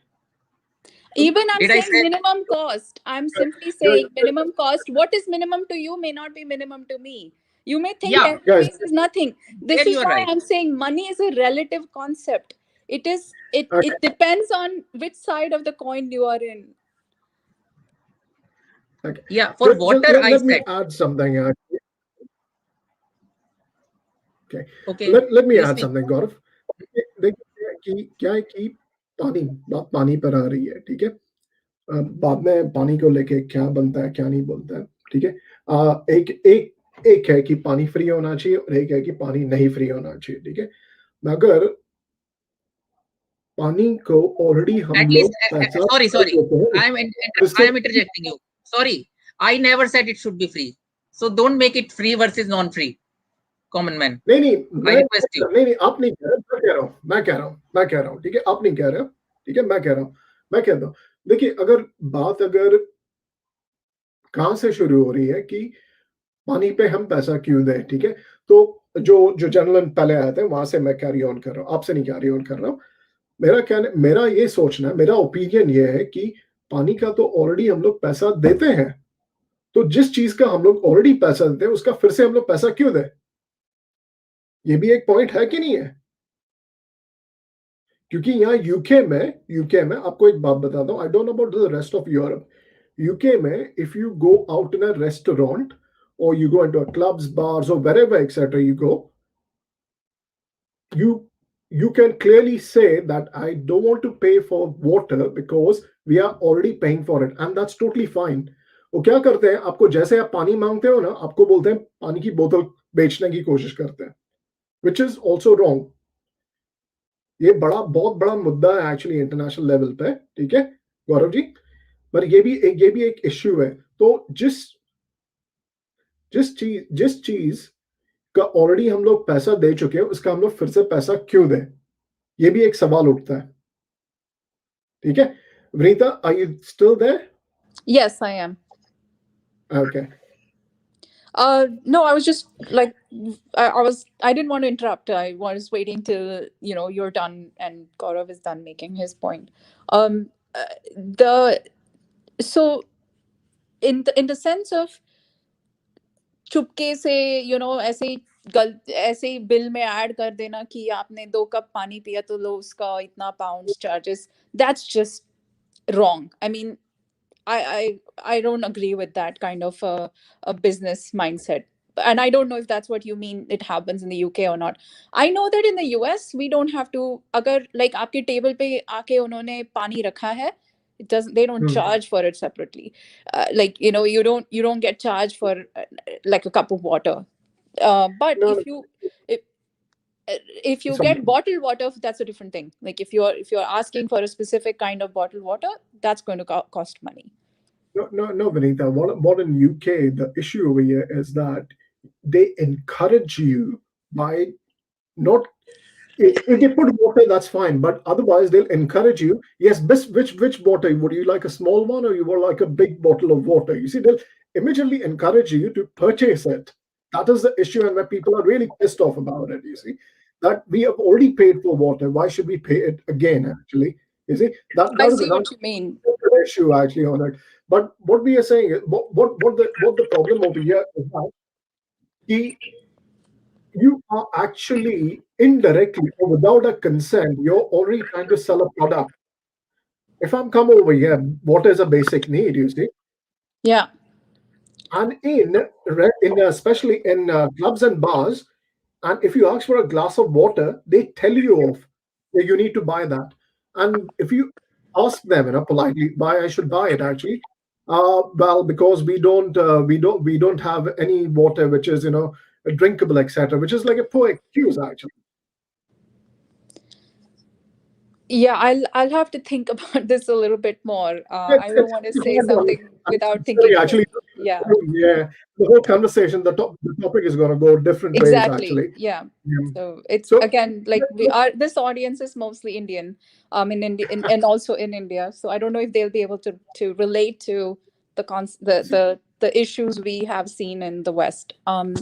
Even I'm did I saying say? minimum cost. I'm simply Yeah, saying minimum cost. What is minimum to you may not be minimum to me. You may think Yeah, 10 guys. rupees is nothing. there This you is are why right. I'm saying money is a relative concept. It Okay. depends on which side of the coin you are in. Okay. Yeah, for water, I Let me said. add something. Okay. Okay, Let me add listening. something, Gaurav. देखिए कि क्या है कि पानी बात पानी पर आ रही है, ठीक है? बाद में पानी को लेके क्या बनता है, क्या नहीं बनता है, ठीक है? एक एक एक है कि पानी फ्री होना चाहिए और एक है कि पानी नहीं फ्री होना चाहिए, ठीक है? मगर पानी को ऑलरेडी हम At least, लोग पैसा sorry, दे sorry. देते हैं, I उससे am interjecting you. Sorry, I never said it should be free. So don't make it free versus non-free. Common man, नहीं, नहीं, I request you. नहीं, आप नहीं कह रहे, मैं कह रहा हूँ, ठीक है? आप नहीं कह रहे हो, ठीक है? मैं कह रहा हूँ, मैं कहता हूँ। देखिए, अगर कहाँ से शुरू हो रही है कि पानी पे हम पैसा क्यों दें, ठीक है? तो जो जेंटलमैन पहले आए थे, वहाँ से मैं कैरी ऑन कर रहा हूँ, आपसे नहीं कैरी ऑन कर रहा हूँ। मेरा ये सोचना, मेरा ओपिनियन ये है कि पानी का तो ऑलरेडी हम लोग पैसा देते हैं, तो जिस चीज़ का हम लोग ऑलरेडी पैसा देते हैं, उसका फिर से हम लोग पैसा क्यों दें? ये भी एक पॉइंट है कि नहीं है? क्योंकि यहाँ यूके में आपको एक बात बताता हूँ, I don't know about the rest of Europe. UK में if you go out in a restaurant or you go into a clubs, bars, or wherever, etc., you go, you can clearly say that I don't want to pay for water because we are already paying for it, and that's totally fine. वो क्या करते हैं, आपको जैसे आप पानी मांगते हो ना, आपको बोलते हैं पानी की बोतल बेचने की कोशिश करते हैं, which is also wrong. ये बहुत बड़ा मुद्दा है एक्चुअली इंटरनेशनल लेवल पे, ठीक है गौरव जी? पर ये भी एक इश्यू है। तो जिस चीज का ऑलरेडी हम लोग पैसा दे चुके हैं, उसका हम लोग फिर से पैसा क्यों दें? ये भी एक सवाल उठता है, ठीक है? Vinita, are you still there? Yes, I am. Okay. No, I was just like, I didn't want to interrupt. I was waiting till, you're done and Gaurav is done making his point. The So in the sense of चुपके से ऐसे ही ऐसे ही bill में add कर देना कि आपने 2 cup पानी पिया तो लो उसका इतना pounds charges, that's just wrong. I mean, I don't agree with that kind of a business mindset. And I don't know if that's what you mean it happens in the UK or not. I know that in the US we don't have to, अगर like आपके table पे आके उन्होंने पानी रखा है, it doesn't, they don't charge for it separately. Like you don't get charged for like a cup of water. But No, if you get bottled water, that's a different thing. Like if you're asking for a specific kind of bottled water, that's going to cost money. no, Vinita. What in UK, the issue over here is that they encourage you by not. If they put water, that's fine, but otherwise they'll encourage you. Yes, which water would you like, a small one or you would like a big bottle of water? You see, they'll immediately encourage you to purchase it. That is the issue, and where people are really pissed off about it. You see, that we have already paid for water. Why should we pay it again? Actually, you see I that is see another what you mean. issue actually on it. But what we are saying is what the problem over here is that he, you are actually indirectly or without a consent, you're already trying to sell a product. If I'm come over here, water is a basic need, you see, Yeah. and especially in clubs and bars, and if you ask for a glass of water, they tell you off that you need to buy that. And if you ask them, politely why I should buy it, actually, well, because we don't have any water which is drinkable, etc., which is like a poor excuse actually. Yeah, I'll have to think about this a little bit more. I don't want to It's say hard one. something without Sorry, thinking about actually, it. Yeah. yeah, the whole conversation, the topic is going to go different ways Exactly. actually. Yeah. Yeah. So it's So again like this audience is mostly Indian, in India and also in India. So I don't know if they'll be able to relate to the issues we have seen in the West,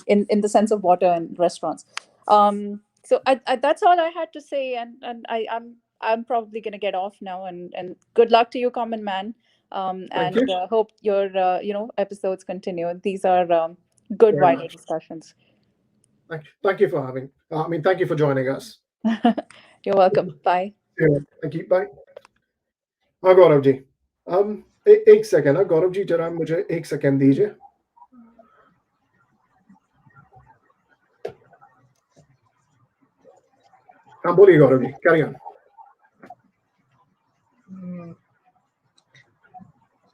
in the sense of water and restaurants. So that's all I had to say, and I'm probably gonna get off now. And good luck to you, common man. thank And you. hope your episodes continue. These are good Very wider much. discussions. Thank you for having. Thank you for joining us. You're welcome. Bye. Yeah, thank you. Bye. हाँ गौरव जी, एक second ना गौरव जी, जरा मुझे एक second दीजिए। हाँ बोलिए Gaurav ji, carry on.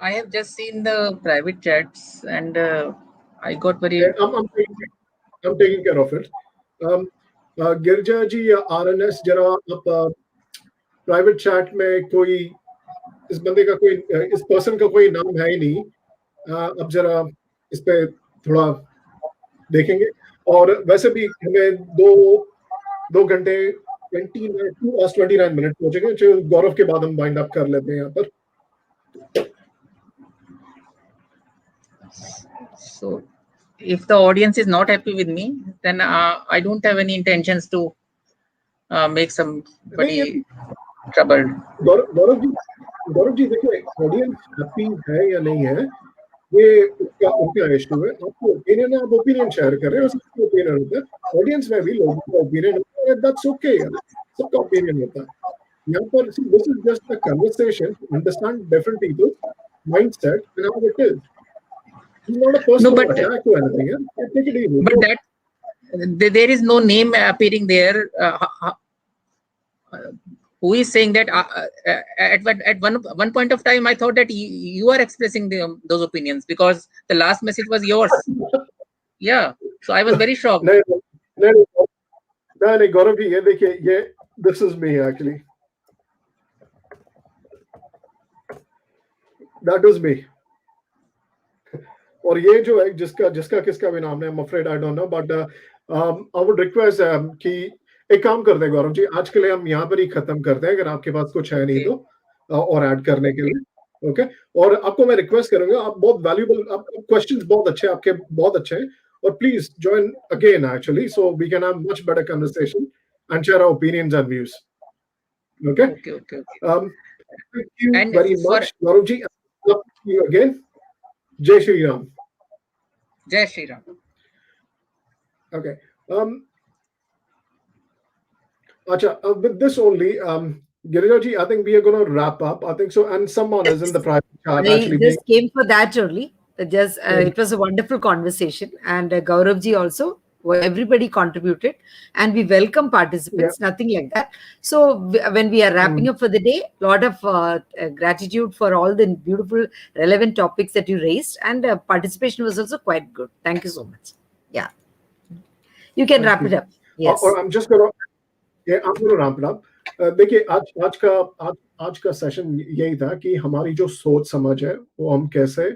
I have just seen the private chats and I got very. I'm taking care of it. गिरजा जी या RNS, जरा आप प्राइवेट चैट में कोई इस बंदे का कोई इस पर्सन का कोई नाम है ही नहीं. अब जरा इस पे थोड़ा देखेंगे. और वैसे भी हमें 2 घंटे 29 मिनट पहुंचेंगे, जो गौरव के बाद हम वाइंड अप कर लेते हैं यहाँ पर. So if the audience is not happy with me, then I don't have any intentions to make somebody troubled. Gaurav ji देखिए, ऑडियंस हैप्पी है या नहीं है ये उनका इशू है. आपको ओपिनियन है, आप ओपिनियन शेयर कर रहे हैं, सबका ओपिनियन होता है. ऑडियंस में भी लोगों का ओपिनियन होता है, दैट्स ओके यार, सबका ओपिनियन होता है. यहाँ पर this is just a conversation to understand different people's mindset and how it is. Not a personal attack or anything. Yeah? Take it easy. But that there is no name appearing there. Who is saying that? At one point of time, I thought that you are expressing those opinions because the last message was yours. Yeah. So I was very shocked. No, Gaurav ji, ये देखिए, ये this is me actually. That was me. और ये जो है जिसका किसका भी नाम है, I'm afraid I don't know, but I would request कि एक काम कर दें गौरव जी, आज के लिए हम यहाँ पर ही खत्म करते हैं, अगर आपके पास कुछ है नहीं तो और ऐड करने के लिए. ओके. और आपको मैं रिक्वेस्ट करूंगा, आप बहुत वैल्यूबल, क्वेश्चंस बहुत अच्छे आपके, बहुत अच्छे हैं, और please join again actually, so we can have much better conversation and share our opinions and views. Okay. Thank you very much, Gaurav ji. Love you again. Jai Shri Ram. Jai Shri Ram. Okay. With this only, Girija ji, I think we are going to wrap up. I think so. And someone is in the private chat. I just came for that only. It was a wonderful conversation. And Gaurav ji also, everybody contributed. And we welcome participants, nothing like that. So when we are wrapping up for the day, a lot of gratitude for all the beautiful, relevant topics that you raised. And participation was also quite good. Thank you so much. Yeah. You can wrap it up. Yes. Or I'm just going to wrap it up. देखिए, आज का session यही था कि हमारी जो सोच समझ है वो हम कैसे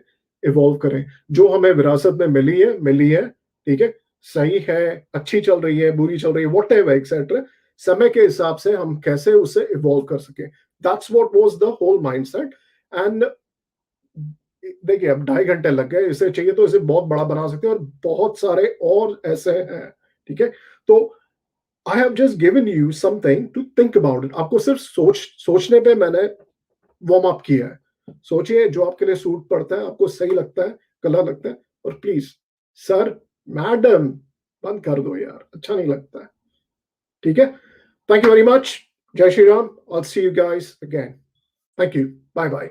इवॉल्व करें. जो हमें विरासत में मिली है, ठीक है, सही है, अच्छी चल रही है, बुरी चल रही है, व्हाटएवर एक्सेट्रा, समय के हिसाब से हम कैसे उसे इवॉल्व कर सके. That's what was the whole mindset. And देखिए, अब 2.5 घंटे लग गए, इसे चाहिए तो इसे बहुत बड़ा बना सकते हैं, और बहुत सारे और ऐसे हैं. ठीक है. तो I have just given you something to think about it. आपको सिर्फ सोचने पे मैंने वार्म अप किया है. सोचिए, जो आपके लिए सूट पड़ता है, आपको सही लगता है, कलर लगता है, और प्लीज सर, मैडम, बंद कर दो यार, अच्छा नहीं लगता है. ठीक है. Thank you very much. Jai Shri Ram. I'll see you guys again. Thank you. Bye bye.